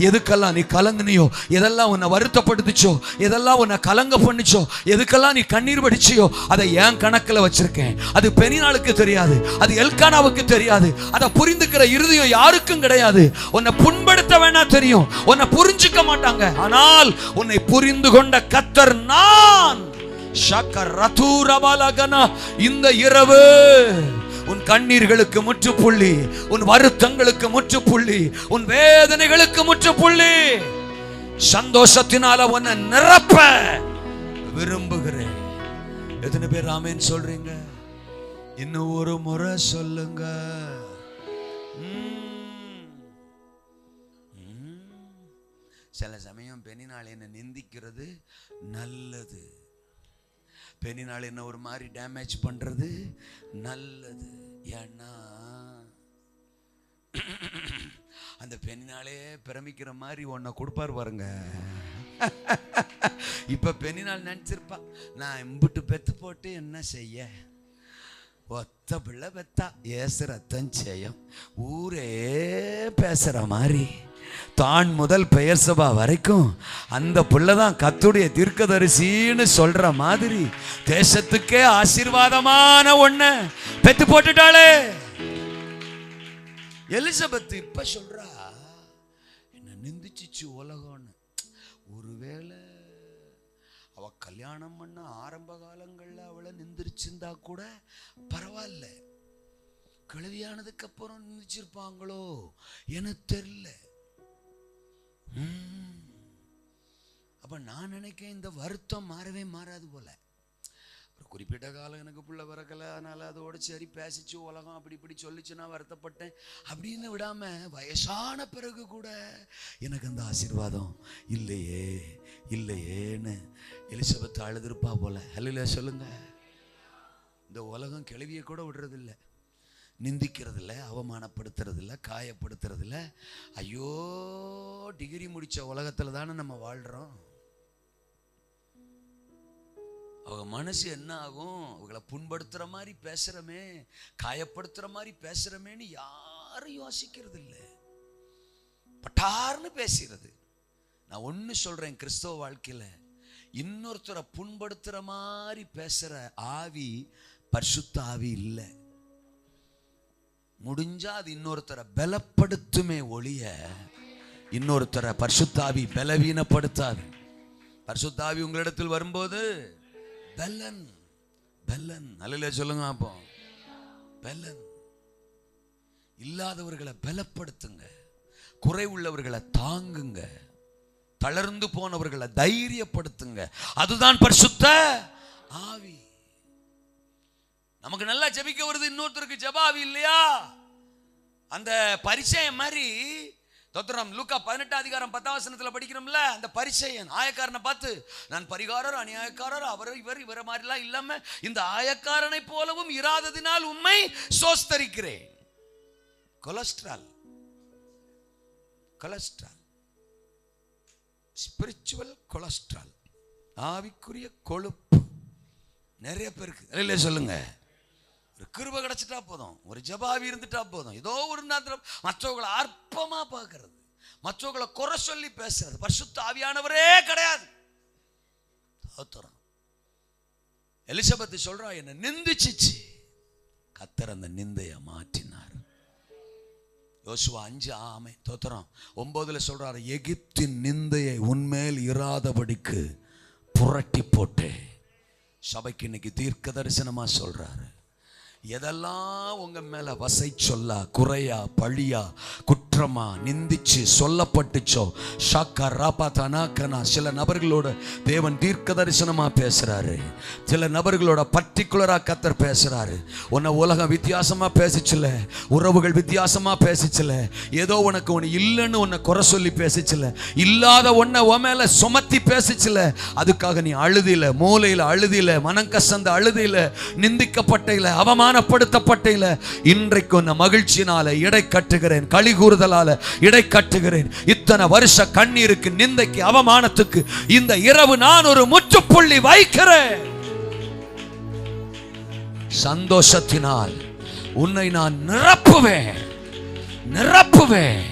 எதுக்கெல்லாம் நீ கலங்குனியோ, எதெல்லாம் உன்னை வருத்தப்படுத்துச்சோ, எதெல்லாம் உன்னை கலங்க பண்ணிச்சோ, எதுக்கெல்லாம் நீ கண்ணீர் வடிச்சியோ, அதை ஏன் கணக்கில் வச்சிருக்கேன். அது பெனினாளுக்கு தெரியாது, அது எல்கானாவுக்கு தெரியாது, அதை புரிந்துக்கிற இருதயம் யாருக்கும் கிடையாது. உன்னை புண்படுத்த வேணா தெரியும், உன்னை புரிஞ்சுக்க மாட்டாங்க, ஆனால் உன்னை புரிந்து கொண்ட கர்த்தர் நான். இந்த இரவு உன் கண்ணீர்களுக்கு முற்றுப்புள்ளி, உன் வருத்தங்களுக்கு முற்றுப்புள்ளி, உன் வேதனைகளுக்கு முற்றுப்புள்ளி, சந்தோஷத்தினால உன்னை நிரப்ப விரும்புகிறேன். எத்தனை பேர் ஆமென் சொல்றீங்க? இன்னும் ஒரு முறை சொல்லுங்க. சில சமயம் பெண்ணினாள் என்ன நிந்திக்கிறது நல்லது, பெண்ணினாள் என்ன ஒரு மாதிரி டேமேஜ் பண்றது நல்லது. ஏன்னா அந்த பெண்ணினாலே பிரமிக்கிற மாதிரி உன்னை கொடுப்பாரு பாருங்க. இப்ப பெண்ணினால் நினைச்சிருப்பா, நான் இம்புட்டு பெத்து போட்டு என்ன செய்ய, ஒத்த பிள்ளை பெத்தா ஏசு ரத்தம் செய்யும், ஊரே பேசுற மாதிரி தான் முதல் பெயர் சபா வரைக்கும் அந்த பிள்ளைதான் கர்த்தருடைய தீர்க்கதரிசின்னு சொல்ற மாதிரி தேசத்துக்கே ஆசீர்வாதமான ஒண்ண பெத்து போட்டுட்டாளே எலிசபெத். இப்ப சொல்றா, என்ன நிந்திச்சிச்சு உலகம்னு. ஒருவேளை அவ கல்யாணம் பண்ண ஆரம்ப காலங்கள்ல அவளை நிந்திருச்சிருந்தா கூட பரவாயில்ல, கிழவியானதுக்கு அப்புறம் நிந்திச்சிருப்பாங்களோ எனக்கு தெரியல. அப்ப நான் நினைக்கிறேன் இந்த வருத்தம் மாறவே மாறாது போல. ஒரு குறிப்பிட்ட காலம் எனக்கு பிள்ளை பிறக்கல, அதனால அதோட சரி பேசிச்சு உலகம் அப்படி இப்படி சொல்லிச்சு, நான் வருத்தப்பட்டேன் அப்படின்னு விடாம வயசான பிறகு கூட எனக்கு அந்த ஆசீர்வாதம் இல்லையே இல்லையேன்னு எலிசபெத் அழுதுருப்பா போல. அல்ல சொல்லுங்க. இந்த உலகம் கிளவியை கூட விடுறதில்லை, நிந்திக்கிறதில்ல, அவமானப்படுத்துறதில்ல, காயப்படுத்துறதில்ல. ஐயோ, டிகிரி முடிச்ச உலகத்துல தானே நம்ம வாழ்றோம். அவங்க மனசு என்ன ஆகும், அவங்களை புண்படுத்துற மாதிரி பேசுறமே, காயப்படுத்துற மாதிரி பேசுறமேன்னு யாரும் யோசிக்கிறது இல்லை, பட்டார்னு பேசுறது. நான் ஒன்னு சொல்றேன், கிறிஸ்தவ வாழ்க்கையில இன்னொருத்தரை புண்படுத்துற மாதிரி பேசுற ஆவி பரிசுத்த ஆவி இல்லை. முடிஞ்சா அது இன்னொருத்தரை பலப்படுத்துமே ஒழிய இன்னொருத்தரை பரிசுத்த ஆவி பலவீனப்படுத்தாது. பரிசுத்த ஆவி உங்களிடத்தில் வரும்போது பலன் பலன் அல்ல சொல்லுங்க. அப்போ பலன் இல்லாதவர்களை பலப்படுத்துங்க, குறை உள்ளவர்களை தாங்குங்க, தளர்ந்து போனவர்களை தைரியப்படுத்துங்க. அதுதான் பரிசுத்த ஆவி. நமக்கு நல்லா ஜெபிக்க வருது, இன்னொருத்தருக்கு ஜெப ஆவி இல்லையா? அந்த பரிசேயன் மாதிரி தோத்திரம் லூக்கா 18:10 படிக்கிறோம்ல, அந்த பரிசேயன் ஆயக்காரனை பார்த்து, நான் பரிகாரர் அநியாயக்காரர் அவர் இவர் மாதிரிலாம் இல்லாம இந்த ஆயக்காரனை போலவும் இராததினால் உம்மை சோஸ்தரிக்கிறேன். கொலஸ்ட்ரால் கொலஸ்ட்ரால் ஸ்பிரிச்சுவல் கொலஸ்ட்ரால், ஆவிக்குரிய கொழுப்பு நிறைய பேருக்கு இல்ல சொல்லுங்க. ஒரு கிருபை கிடைச்சிட்டா போதும், ஒரு ஜபாவி இருந்துட்டா போதும், ஏதோ ஒரு நேரத்தில் மற்றவங்களை அற்பமா பார்க்கறது, மற்றவங்களை குறை சொல்லி பேசுறது பரிசுத்த ஆவியானவரே கிடையாது. எலிசபெத் சொல்றா, என்ன நிந்திச்சிச்சு, கர்த்தர் அந்த நிந்தையை மாற்றினார். யோசுவா 5 ஆமே தோத்திரம் 9 சொல்றாரு, எகிப்தின் நிந்தையை உன்மேல் இராதபடிக்கு புரட்டி போட்டு. சபைக்கு இன்னைக்கு தீர்க்க தரிசனமா சொல்றாரு, எதெல்லாம் உங்க மேல வசை சொல்லா, குறையா, பழியா, குற்றமா, நிந்திச்சு சொல்லப்பட்டுச்சோ, ஷாக்கா ராபா தனாக்கனா, சில நபர்களோட தேவன் தீர்க்க தரிசனமா பேசுறாரு, சில நபர்களோட பர்டிகுலரா கர்த்தர் பேசுறாரு. உன்னை உலகம் வித்தியாசமா பேசிச்சுல, உறவுகள் வித்தியாசமா பேசிச்சுல, ஏதோ உனக்கு ஒன்று இல்லைன்னு உன்னை குறை சொல்லி பேசிச்சுல, இல்லாத உன்னை உன் மேல சுமத்தி பேசிச்சுல, அதுக்காக நீ அழுதில, மூலையில அழுதில, மனம் கசந்த அழுதில, நிந்திக்கப்பட்டையில, அவமானப்படுத்தப்பட்டையில, இன்றைக்கு உன்னை மகிழ்ச்சியினால இடை கட்டுகிறேன், களி கூறுதலால இடை கட்டுகிறேன். இத்தனை வருஷ கண்ணீருக்கு, நிந்தைக்கு, அவமானத்துக்கு இந்த இரவு நான் ஒரு முற்றுப்புள்ளி வைக்கிறேன். சந்தோஷத்தினால் உன்னை நான் நிரப்புவேன் நிரப்புவேன்.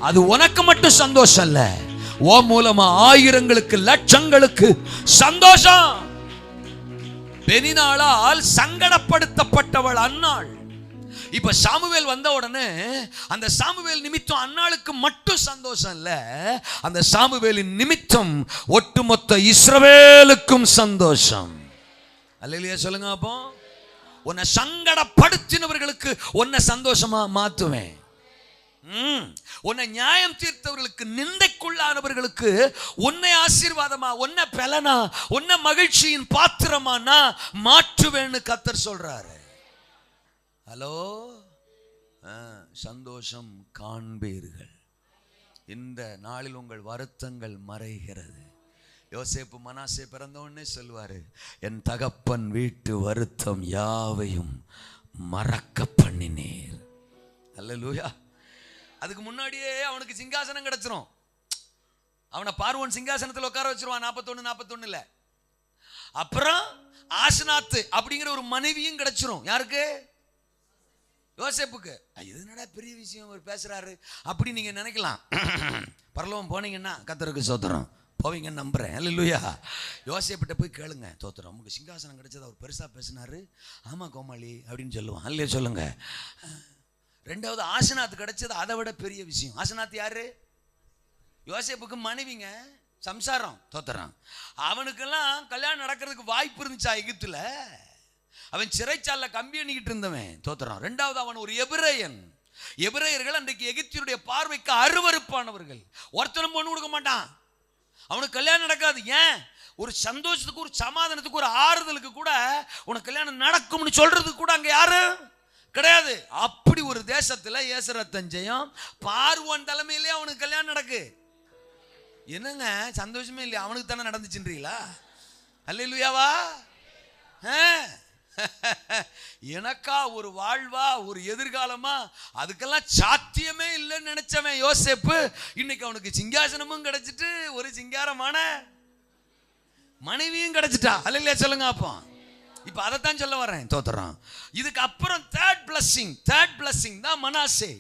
அது உனக்கு மட்டும் சந்தோஷம் இல்ல, ஓ மூலமா ஆயிரங்களுக்கு லட்சங்களுக்கு சந்தோஷம். பெனினாளால் சங்கடப்படுத்தப்பட்டவள் அன்னாள். இப்ப சாமுவேல் வந்த உடனே அந்த சாமுவேல் நிமித்தம் அன்னாளுக்கு மட்டும் சந்தோஷம் இல்ல, அந்த சாமுவேலின் நிமித்தம் ஒட்டுமொத்த இஸ்ரவேலுக்கும் சந்தோஷம். அல்லேலூயா சொல்லுங்க. அப்போ உன்னை சங்கடப்படுத்தினவர்களுக்கு உன்னை சந்தோஷமா மாத்துவேன். உன்னை நியாயம் தீர்த்தவர்களுக்கு, நிந்தைக்குள்ளானவர்களுக்கு உன்னை ஆசீர்வாதமா, உன்னை பலனா, உன்னை மகிழ்ச்சியின் பாத்திரமா நான் மாற்றுவேன்னு கர்த்தர் சொல்றாரு. ஹலோ, சந்தோஷம் காண்பீர்கள். இந்த நாளில் உங்கள் வருத்தங்கள் மறைகிறது. யோசேப்பு மனாசே பிறந்தவொடனே சொல்வாரு, என் தகப்பன் வீட்டு வருத்தம் யாவையும் மறக்க பண்ணினீர். அல்லேலூயா. அதுக்கு முன்னாடியே அவனுக்கு சிங்காசனம் கிடைச்சிரும். அவனை பார்வோன் சிங்காசனத்தில் உட்கார வச்சிருவான் 41 அப்புறம் ஆசனாத்து அப்படிங்கிற ஒரு மனைவியும் கிடைச்சிரும். யாருக்கு? யோசேப்புக்கு. இது என்னடா பெரிய விஷயம் அவர் பேசுறாரு அப்படி நீங்க நினைக்கலாம். பரலோகம் போனீங்கன்னா கர்த்தருக்கு ஸ்தோத்திரம் போவீங்கன்னு நம்புறேன். அல்லேலூயா. யோசேப்பிட்ட போய் கேளுங்க, ஸ்தோத்திரம் உங்களுக்கு சிங்காசனம் கிடைச்சது அவர் பெருசா பேசினாரு. ஆமா கோமாளி அப்படின்னு சொல்லுவான். அல்லே சொல்லுங்க. ரெண்டாவது ஆசனாத்து கிடைச்சது அதை விட பெரிய விஷயம். ஆசனாத்து யாரு? யோசேப்புக்கு மனைவிங்க, சம்சாரம். ஸ்தோத்திரம். அவனுக்கெல்லாம் கல்யாணம் நடக்கிறதுக்கு வாய்ப்பு இருந்துச்சா எகிப்துல? அவன் சிறைச்சால கம்பி எண்ணிக்கிட்டு இருந்தவன். ஸ்தோத்திரம். ரெண்டாவது அவன் ஒரு எபிரேயன். எபிரேயர்கள் அன்றைக்கு எகிப்தியருடைய பார்வைக்கு அருவருப்பானவர்கள். ஒருத்தனும் பொண்ணு கொடுக்க மாட்டான். அவனுக்கு கல்யாணம் நடக்காது. ஏன்? ஒரு சந்தோஷத்துக்கு, ஒரு சமாதானத்துக்கு, ஒரு ஆறுதலுக்கு கூட உனக்கு கல்யாணம் நடக்கும்னு சொல்றதுக்கு கூட அங்க யாரும் கிடையாது. அப்படி ஒரு தேசத்துல ஏசரத்தஞ்சயம் பார்வோன் தலைமையிலே அவனுக்கு கல்யாணம் நடக்கு. என்னங்க சந்தோஷமே இல்லையா? அவனுக்கு தானே நடந்துச்சுன்றீங்களா? அல்லேலூயாவா? எனக்கா ஒரு வாழ்வா, ஒரு எதிர்காலமா, அதுக்கெல்லாம் சாத்தியமே இல்லைன்னு நினைச்சவன் யோசேப்பு இன்னைக்கு அவனுக்கு சிங்காசனமும் கிடைச்சிட்டு ஒரு சிங்காரமான மனைவியும் கிடைச்சிட்டா. அல்லேலூயா சொல்லுங்க. அப்போ இப்ப அதைத்தான் சொல்ல வரேன். தோத்துறான். இதுக்கு அப்புறம் தேர்ட் பிளஸிங் தான் மனாசே.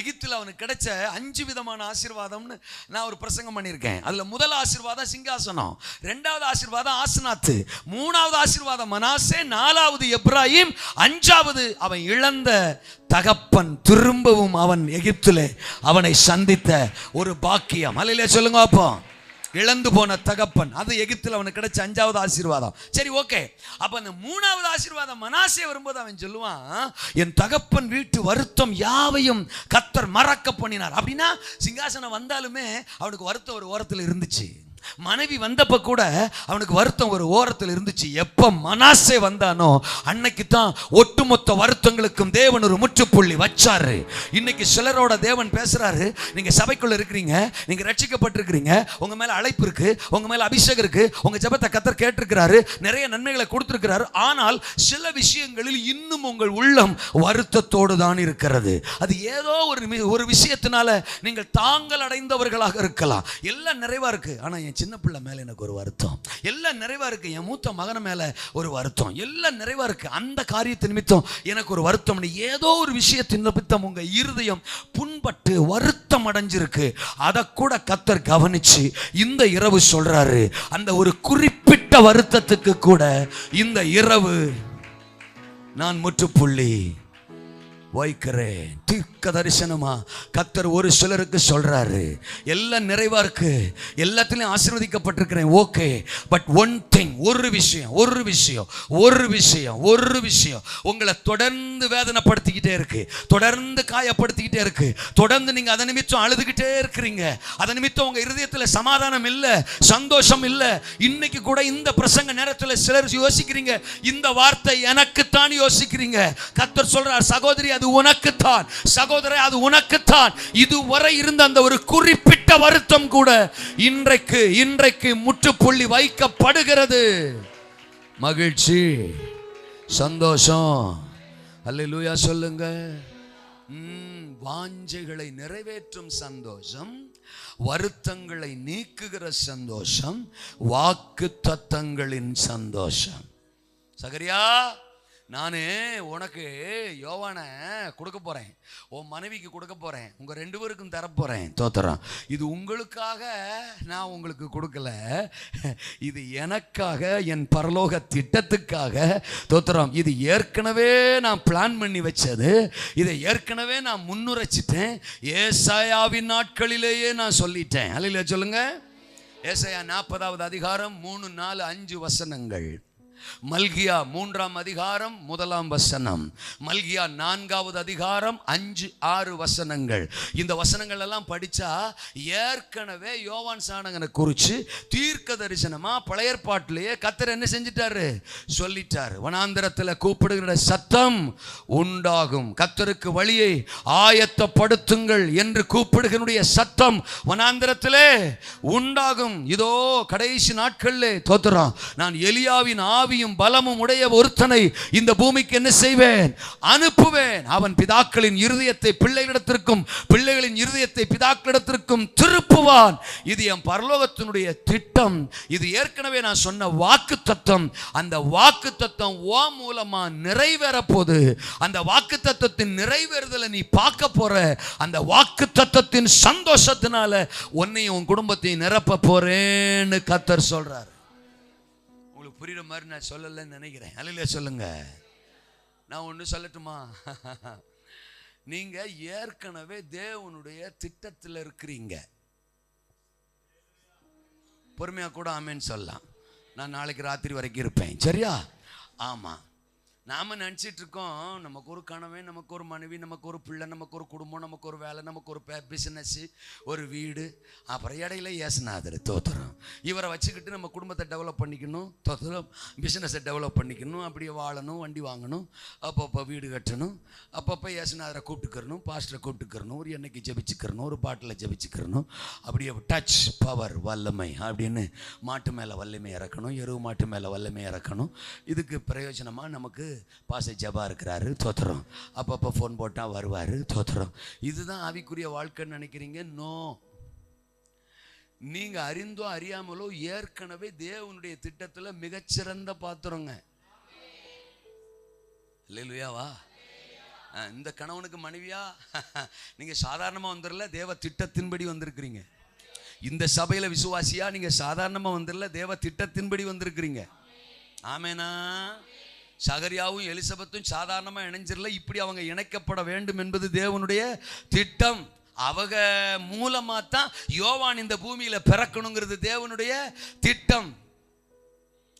எகிப்தில் அவனுக்கு கிடைச்ச 5 விதமான ஆசீர்வாதம்னு நான் ஒரு பிரசங்கம் பண்ணியிருக்கேன். அதுல முதல் ஆசீர்வாதம் சிங்காசனம், 2வது ஆசீர்வாதம் ஆசனாத்து, 3வது ஆசீர்வாதம் மனாசே, 4வது எப்ராஹிம், 5வது அவன் இழந்த தகப்பன் திரும்பவும் அவன் எகிப்திலே அவனை சந்தித்த ஒரு பாக்கியம். அல்லேலூயா சொல்லுங்க. அப்போ இழந்து போன தகப்பன், அது எகிப்தில் அவனுக்கு கிடைச்ச 5வது ஆசீர்வாதம். சரி, ஓகே. அப்ப அந்த 3வது ஆசீர்வாதம் மனாசே வரும்போது அவன் சொல்லுவான், என் தகப்பன் வீட்டு வருத்தம் யாவையும் கர்த்தர் மறக்க பண்ணினார். அப்படின்னா சிங்காசனம் வந்தாலுமே அவனுக்கு வருத்தம் ஒரு ஓரத்தில் இருந்துச்சு. மனைவி வந்தப்ப கூட அவனுக்கு வருத்தம் ஒரு ஓரத்தில் இருந்துச்சு. எப்ப மனாசே வந்தானோ அன்னைக்கு தான் ஒட்டுமொத்த வருத்தங்களுக்கும் தேவன் ஒரு முற்றுப்புள்ளி வச்சாரு. இன்னைக்கு சிலரோட தேவன் பேசுறாரு. நீங்க சபைக்குள்ள இருக்கிறீங்க, நீங்க ரட்சிக்கப்பட்டிருக்கிறீங்க, உங்க மேல அழைப்பு இருக்கு, உங்க மேல அபிஷேகம் இருக்கு, உங்க ஜெபத்தை கர்த்தர் கேட்டிருக்கிறாரு, நிறைய நன்மைகளை கொடுத்திருக்கிறாரு. ஆனால் சில விஷயங்களில் இன்னும் உங்கள் உள்ளம் வருத்தத்தோடு தான் இருக்கிறது. அது ஏதோ ஒரு விஷயத்தினால நீங்கள் தாங்கள் அடைந்தவர்களாக இருக்கலாம். எல்லாம் நிறைவா இருக்கு, ஆனா என் சின்ன பிள்ளை மேல எனக்கு ஒரு வருத்தம். எல்லாம் நிறைவா இருக்கு, என் மூத்த மகன் மேல ஒரு வருத்தம். எல்லாம் நிறைவா இருக்கு, அந்த காரியத்தை நிமித்தம் எனக்கு ஒரு வருத்தம். ஏதோ ஒரு விஷயத்தின் நிமித்தம் உங்க இருதயம் புண்பட்டு வருத்தம் அடைஞ்சிருக்கு. அதை கூட கர்த்தர் கவனிச்சு இந்த இரவு சொல்றாரு, அந்த ஒரு குறிப்பிட்ட வருத்தத்துக்கு கூட இந்த இரவு நான் முற்றுப்புள்ளி வைக்கிறேன். தீர்க்க தரிசனமா கர்த்தர் ஒரு சிலருக்கு சொல்றாரு, எல்லாம் நிறைவா இருக்கு, எல்லாத்திலையும் ஆசீர்வதிக்கப்பட்டிருக்கிறேன், ஓகே, பட் ஒன் திங், ஒரு விஷயம் உங்களை தொடர்ந்து வேதனைப்படுத்திக்கிட்டே இருக்கு, தொடர்ந்து காயப்படுத்திக்கிட்டே இருக்கு, தொடர்ந்து நீங்க அதை நிமித்தம் அழுதுகிட்டே இருக்கிறீங்க, அதை நிமித்தம் உங்க இருதயத்தில் சமாதானம் இல்ல, சந்தோஷம் இல்ல. இன்னைக்கு கூட இந்த பிரசங்க நேரத்தில் சிலர் யோசிக்கிறீங்க, இந்த வார்த்தை எனக்குத்தான் யோசிக்கிறீங்க. கர்த்தர் சொல்றார், சகோதரி அது உனக்குத்தான், சகோதரே அது உனக்குத்தான். இதுவரை இருந்த அந்த ஒரு குறிப்பிட்ட வருத்தம் கூட இன்றைக்கு முற்றுப்புள்ளி வைக்கப்படுகிறது. மகிழ்ச்சி, சந்தோஷம். அல்லேலூயா சொல்லுங்க. வாஞ்சைகளை நிறைவேற்றும் சந்தோஷம், வருத்தங்களை நீக்குகிற சந்தோஷம், வாக்கு தத்தங்களின் சந்தோஷம். சகரியா, நானு உனக்கு யோவானை கொடுக்க போறேன், உன் மனைவிக்கு கொடுக்க போறேன், உங்க 2 பேருக்கும் தரப்போறேன். தோத்திரம். இது உங்களுக்காக நான் உங்களுக்கு கொடுக்கல, இது எனக்காக, என் பரலோக திட்டத்துக்காக. தோத்திரம். இது ஏற்கனவே நான் பிளான் பண்ணி வச்சது, இதை ஏற்கனவே நான் முன்னுரைச்சிட்டேன். ஏசாயாவின் நாட்களிலேயே நான் சொல்லிட்டேன். அல்லேலூயா சொல்லுங்க. ஏசாயா 40வது அதிகாரம் 3, 4, 5 வசனங்கள். மல்கியா 3ஆம் அதிகாரம் 1ஆம் வசனம், மல்கியா 4வது அதிகாரம் 5, 6 வசனங்கள். இந்த வசனங்கள் எல்லாம் படிச்சா ஏற்கனவே யோவான் சாணகனை குறித்து தீர்க்க தரிசனமா பழைய ஏற்பாட்டிலேயே கர்த்தர் என்ன செஞ்சிட்டாரு? சொல்லிட்டாரு. வனாந்தரத்தில் கூப்பிடுகிற சத்தம் உண்டாகும், கர்த்தருக்கு வழியை ஆயத்தப்படுத்துங்கள் என்று கூப்பிடுகிற சத்தம் வனாந்தரத்திலே உண்டாகும். இதோ கடைசி நாட்களிலே தோத்திரம் நான் எலியாவின் ஆவி ஆவியும் பலமும் உடைய ஒருத்தனை இந்த பூமிக்கு என்ன செய்வேன்? அனுப்புவேன். அவன் பிதாக்களின் இருதயத்தை பிள்ளைகளிடத்திற்கும் பிள்ளைகளின் இருதயத்தை பிதாக்களிடத்திற்கும் திருப்புவான். இது என் பரலோகத்தினுடைய திட்டம். இது ஏற்கனவே நான் சொன்ன வாக்குத்தத்தம். அந்த வாக்குத்தத்தம் ஓ மூலமா நிறைவேற போது. அந்த வாக்குத்தத்தத்தின் நிறைவேறுதலை நீ பார்க்க போற. அந்த வாக்குத்தத்தத்தின் சந்தோஷத்தினால உன்னையும் உன் குடும்பத்தையும் நிரப்ப போறேன்னு கர்த்தர் சொல்றார். உங்களுக்கு புரியுற மாதிரி நான் சொல்லலன்னு நினைக்கிறேன். அல்லேலூயா சொல்லுங்க. நான் ஒன்று சொல்லட்டுமா? நீங்க ஏற்கனவே தேவனுடைய திட்டத்தில் இருக்கிறீங்க. பொறுமையா கூட ஆமேன்னு சொல்லலாம். நான் நாளைக்கு ராத்திரி வரைக்கும் இருப்பேன். சரியா? ஆமா. நாம நினச்சிட்டு இருக்கோம் நமக்கு ஒரு கணவன், நமக்கு ஒரு மனைவி, நமக்கு ஒரு பிள்ளை, நமக்கு ஒரு குடும்பம், நமக்கு ஒரு வேலை, நமக்கு ஒரு பிஸ்னஸ், ஒரு வீடு, அப்புறம் இடையில ஏசுனாதர் தோத்திரம். இவரை வச்சுக்கிட்டு நம்ம குடும்பத்தை டெவலப் பண்ணிக்கணும், தோத்திரம், பிஸ்னஸை டெவலப் பண்ணிக்கணும், அப்படியே வாழணும், வண்டி வாங்கணும், அப்பப்போ வீடு கட்டணும், அப்பப்போ ஏசுனாதரை கூப்பிட்டுக்கிறணும், பாஸ்டரை கூப்பிட்டுக்கிறணும், ஒரு எண்ணெய்க்கு ஜபிச்சுக்கிறணும், ஒரு பாட்டில் ஜபிச்சுக்கிறணும், அப்படியே டச் பவர் வல்லமை அப்படின்னு மாட்டு மேலே வல்லமை இறக்கணும், எருவு மாட்டு மேலே வல்லமை இறக்கணும். இதுக்கு பிரயோஜனமாக நமக்கு பாச ஜபா இருக்கிறாரு, தோத்திரம். அப்பப்போ ஃபோன் போட்டால் வருவார், தோத்திரம். இதுதான் ஆவிக்குரிய வாழ்க்கைன்னு நினைக்கிறீங்க? நோ. நீங்க அறிந்தோ அறியாமலோ ஏற்கனவே தேவனுடைய திட்டத்தில் மிகச்சிறந்த பாத்திரங்க. இல்லையாவா? இந்த கணவனுக்கு மனைவியா நீங்க சாதாரணமாக வந்துடல, தேவ திட்டத்தின்படி வந்திருக்கிறீங்க. இந்த சபையில விசுவாசியா நீங்க சாதாரணமாக வந்துடல, தேவ திட்டத்தின்படி வந்திருக்கிறீங்க. ஆமேனா? சகரியாவும் எலிசபெத்தும் சாதாரணமாக இணைஞ்சிடல, இப்படி அவங்க இணைக்கப்பட வேண்டும் என்பது தேவனுடைய திட்டம். அவங்க மூலமா தான் யோவான் இந்த பூமியில பிறக்கணுங்கிறது தேவனுடைய திட்டம்.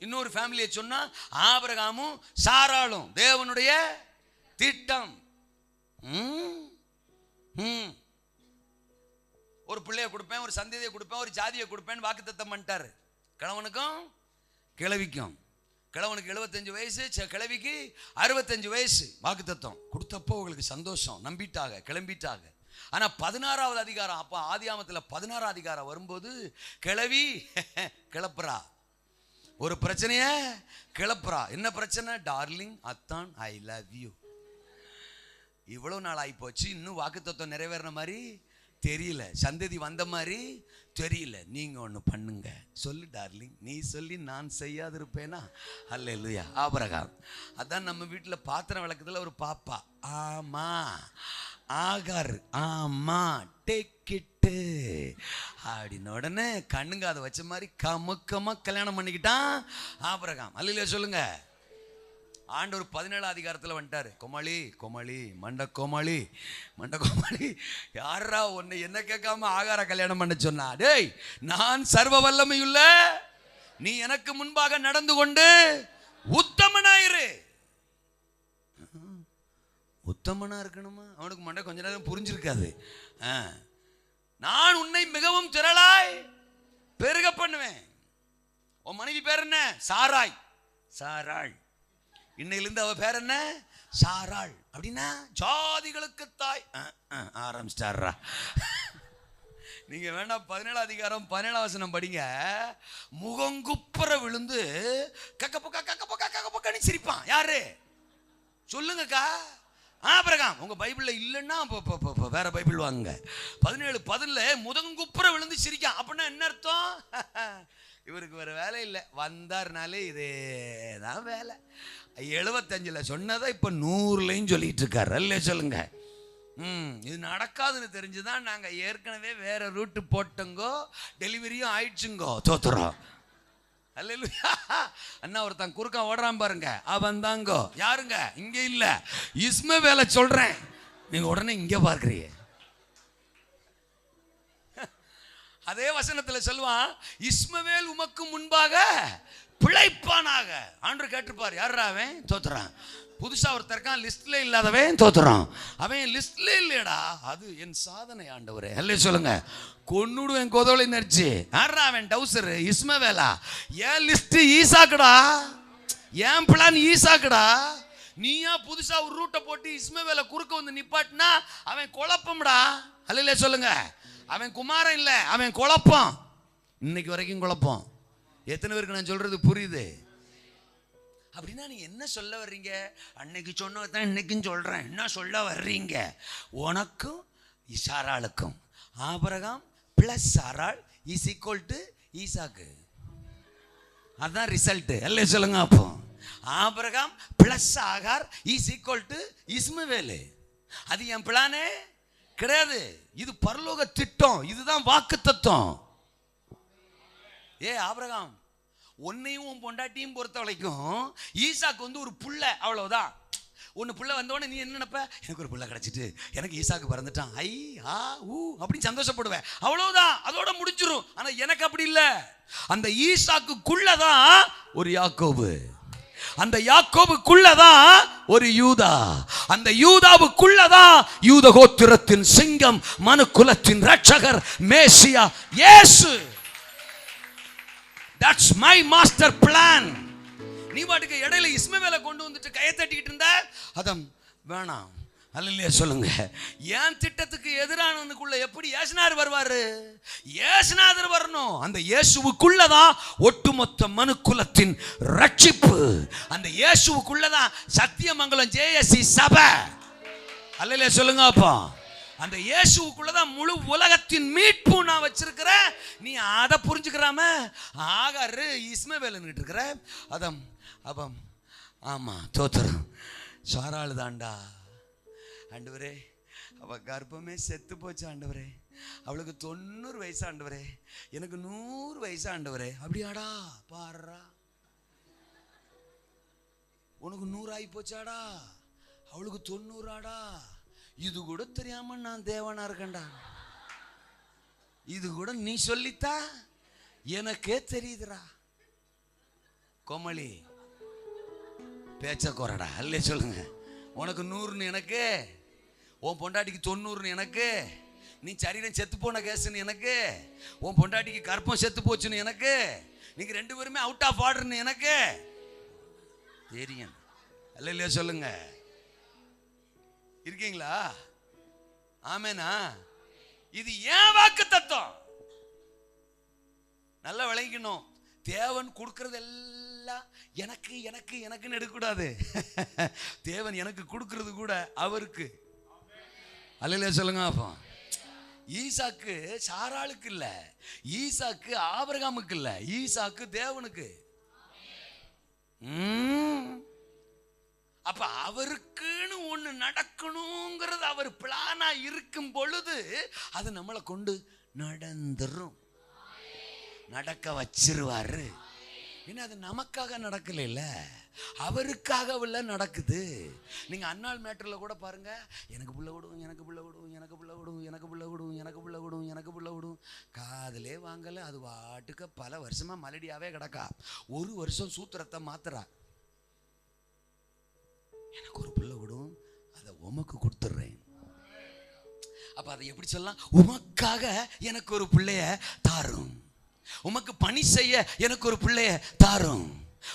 இன்னொரு ஃபேமிலியை சொன்னா ஆபிரகாமும் சாராளும் தேவனுடைய திட்டம். ஒரு பிள்ளைய கொடுப்பேன், ஒரு சந்ததியை கொடுப்பேன், ஒரு ஜாதியை கொடுப்பேன்னு வாக்குத்தத்தம் பண்ணிட்டாரு. கிழவனுக்கும் கிழவிக்கும். கிழவனுக்கு 75 வயசு, கிழவிக்கு 65 வயசு. வாக்குத்தத்தம் கொடுத்தப்போ உங்களுக்கு சந்தோஷம், நம்பிட்டாங்க, கிளம்பிட்டாங்க. ஆனா 16வது அதிகாரம், அப்ப ஆதியாமத்தில் 16வது அதிகாரம் வரும்போது கிழவி கிளப்புறா, ஒரு பிரச்சனைய கிளப்புறா. என்ன பிரச்சனை? டார்லிங், அத்தான், ஐ லவ் யூ. இவ்வளவு நாள் ஆகி போச்சு, இன்னும் வாக்குத்தத்தம் நிறைவேறின மாதிரி தெரியல, சந்ததி வந்த மாதிரி தெரியல. நீங்க ஒன்று பண்ணுங்க, சொல்லு டார்லிங், நீ சொல்லி நான் செய்யாது இருப்பேனா? அல்லேலூயா. ஆபிரகாம். அதான் நம்ம வீட்டில் பாத்திரம் விளக்குதுல ஒரு பாப்பா, ஆமா ஆகார், ஆமா டேக் இட்டு அப்படின்னு உடனே கண்ணுங்க அதை வச்ச மாதிரி கமுக்கமா கல்யாணம் பண்ணிக்கிட்டான் ஆபிரகாம். அல்லேலூயா சொல்லுங்க. ஆண்டவர் 17வது அதிகாரத்தில் வந்துட்டாரு. கோமாளி கோமாளி மண்ட கோமாளி மண்ட கோமாளி, யாரா உன்னை என்ன கேட்காம ஆகார கல்யாணம் பண்ண சொன்னா? டேய், நான் சர்வ வல்லமையுள்ள, நீ எனக்கு முன்பாக நடந்து கொண்டு உத்தமனாயிரு. உத்தமனா இருக்கணுமா? அவனுக்கு மண்ட கொஞ்ச நேரம் புரிஞ்சிருக்காது. நான் உன்னை மிகவும் திரளாய் பெருக பண்ணுவேன். உன் மனைவி பேர் என்ன? சாராய். சாராள். இன்னையிலிருந்து அவ பேர் என்ன? சாராள். அப்படின்னா ஜாதிகளுக்கு தாய். ஆரம்பிச்சிட்டாரா? நீங்க வேணா 17வது அதிகாரம் 17வது வசனம் படிங்க. முகங்குப்புற விழுந்து கக்கப்ப சிரிப்பான். யாரு சொல்லுங்கக்கா? ஆபிரகாம். உங்க பைபிள்ல இல்லைன்னா வேற பைபிள் வாங்க. 17:10 முகங்குப்புற விழுந்து சிரிக்கான். அப்படின்னா என்ன அர்த்தம்? இவருக்கு வேற வேலை இல்லை, வந்தாருனாலே இதேதான் வேலை. 75ல் சொன்னதை இப்ப 100லையும் சொல்லிட்டு இருக்காரு. அல்ல சொல்லுங்க. இது நடக்காதுன்னு தெரிஞ்சுதான் நாங்க ஏற்கனவே வேற ரூட்டு போட்டோங்கோ, டெலிவரியும் ஆயிடுச்சுங்கோ. தோத்துறோம். அல்லேலூயா. அண்ணா ஒருத்தன் குறுக்கா ஓடுறான் பாருங்க, அவன் தாங்கோ. யாருங்க? இங்க இல்ல, இஸ்மவேலை சொல்றேன். நீங்க உடனே இங்க பார்க்கிறீங்க. அதே வசனத்துல சொல்லுவான், இஸ்மவேல் உமக்கு முன்பாக பிழைப்பானாக. ஆண்டவர் கேட்டிருப்பார், யாரா அவன்? தோத்துறான். புதுசா ஒருத்தர் இருக்கான், லிஸ்ட்ல இல்லாதவன், தோத்துறான். அவன் லிஸ்ட்ல இல்லையடா, அது என் சாதனை ஆண்டவரே. அல்ல சொல்லுங்க. கொன்னுடுவேன் கோதோலை நெரிச்சு. யாரா அவன்? டவுசர். இஸ்மவேலா? ஏன் லிஸ்ட் ஈசாக்குடா, ஏன் பிளான் ஈசாக்குடா. நீயா புதுசா ஒரு ரூட்டை போட்டு இஸ்மவேலை குறுக்க வந்து நிப்பாட்டினா அவன் குழப்பம்டா. அல்ல சொல்லுங்க. அவன் குமாரன் இல்லை, அவன் குழப்பம். இன்னைக்கு வரைக்கும் குழப்பம். எத்தனை பேருக்கு நான் சொல்றது புரியுது? அப்படின்னா நீங்க என்ன சொல்ல வர்றீங்க? அன்னைக்கு சொன்னதான் இன்னைக்கும் சொல்றேன். என்ன சொல்ல வர்றீங்க? உனக்கும் சாராளுக்கும் ஆபிரகாம் பிளஸ் சாராள் இஸ் ஈக்குவல் டு ஈசாக்கு. அதான் ரிசல்ட். அல்ல சொல்லுங்க. அப்போ ஆபிரகாம் பிளஸ் ஆகார் இஸ் ஈக்குவல் டு இஸ்மவேல். அது என் பிளானே கிடையாது. இது பரலோக திட்டம். இதுதான் வாக்கு தத்துவம். ஆபிரகாம் உன்னையும் உன் பொண்டாட்டியும் பொறுத்த வரைக்கும் ஈசாக்கு வந்து ஒரு புள்ள, அவ்வளவுதான். ஒன்று புள்ள வந்தோடனே நீ என்ன நினைப்ப? எனக்கு ஒரு புள்ள கிடைச்சிட்டு எனக்கு ஈசாக்கு பிறந்துட்டான், ஐ ஆ ஊ அப்படின்னு சந்தோஷப்படுவேன், அவ்வளவுதான், அதோட முடிஞ்சிரும். ஆனா எனக்கு அப்படி இல்லை. அந்த ஈசாக்குள்ளதான் ஒரு யாக்கோபு, அந்த யாக்கோபுக்குள்ளதான் ஒரு யூதா, அந்த யூதாவுக்குள்ளதான் யூத கோத்திரத்தின் சிங்கம், மனு குலத்தின் ரட்சகர் மேசியா இயேசு. That's my master plan. நீ பாட்டுக்கு இடையில இஸ்மவேலை கொண்டு வந்துட்டு கையை தட்டிக்கிட்டு இருந்த, அதம் வேணாம். அல்லையா சொல்லுங்க. ஏன் திட்டத்துக்கு எதிரானவனுக்குள்ள எப்படி ஏசுநாதர் வருவாரு? ஏசுநாதர் வரணும். அந்த இயேசுவுக்குள்ளதான் ஒட்டுமொத்த மனு குலத்தின் ரட்சிப்பு. அந்த இயேசுவுக்குள்ளதான் சத்தியமங்கலம் ஜேஎஸ்சி சபை. அல்லையா சொல்லுங்க. அப்பா அந்த இயேசுவுக்குள்ளதான் முழு உலகத்தின் மீட்பு நான் வச்சிருக்கிறேன். நீ அதை புரிஞ்சுக்கிறாம ஆகாரு இஸ்மவேல்னுட்டு இருக்கிற, அதம் அப்பம் ஆமா தோத்திரம் சாராளு தாண்டா. ஆண்டவரே அவ கர்ப்பமே செத்து போச்சு ஆண்டவரே, அவளுக்கு 90 வயசு ஆண்டவரே, எனக்கு 100 வயசு ஆண்டவரே. அப்படியாடா? பாருடா, உனக்கு 100 ஆகி போச்சாடா, அவளுக்கு 90ஆடா. இது கூட தெரியாம நான் தேவனா இருக்கேன்டா. இது கூட நீ சொல்லித்தா எனக்கே தெரியுதுடா. கோமளி பேச்ச குறடா. அல்ல சொல்லுங்க. உனக்கு 100ன்னு எனக்கு, உன் பொண்டாட்டிக்கு 90ன்னு எனக்கு, நீ சரீரம் செத்து போன கேஸ்ன்னு எனக்கு, உன் பொண்டாட்டிக்கு கற்பம் செத்து போச்சுன்னு எனக்கு, நீங்க 2 பேருமே அவுட் ஆஃப் ஆர்டர்னு எனக்கு தெரியும். அல்ல இல்லையா சொல்லுங்க. இருக்கீங்களா? ஆமேனா? இது ஏன் வாக்கு தத்துவம் நல்லா விளங்கிக்கணும். தேவன் கொடுக்கறது எல்லாம் எனக்கு எனக்கு எனக்குன்னு எடுக்கக்கூடாது. தேவன் எனக்கு கொடுக்கறது கூட அவருக்கு. அல்லையா சொல்லுங்க. அப்போ ஈசாக்கு சாராளுக்கு இல்ல, ஈசாக்கு ஆபிரகாமுக்கு இல்ல, ஈசாக்கு தேவனுக்கு. அப்ப அவருக்குன்னு ஒண்ணு நடக்கணுங்கிறது அவர் பிளானா இருக்கும் பொழுது அது நம்மளை கொண்டு நடந்துரும், நடக்க வச்சிருவாரு. ஏன்னா அது நமக்காக நடக்கல, இல்ல அவருக்காக நடக்குது. நீங்க அன்னாள் மேட்டர்ல கூட பாருங்க, எனக்கு புள்ள விடும், எனக்கு புள்ள விடும், எனக்கு புள்ள விடும், எனக்கு புள்ள விடும், எனக்கு புள்ள விடும், எனக்கு புள்ள விடும், காதலே வாங்கல. அது வாட்டுக்க பல வருஷமா மலடியாவே கிடக்கா. 1 வருஷம் சூத்திரத்தை மாத்துறா. எனக்கு ஒரு பிள்ளை விடும், அதை உமக்கு கொடுத்துட்றேன். அப்ப அதை எப்படி சொல்லலாம்? உமக்காக எனக்கு ஒரு பிள்ளைய தாரும், உமக்கு பணி செய்ய எனக்கு ஒரு பிள்ளைய தாரும்,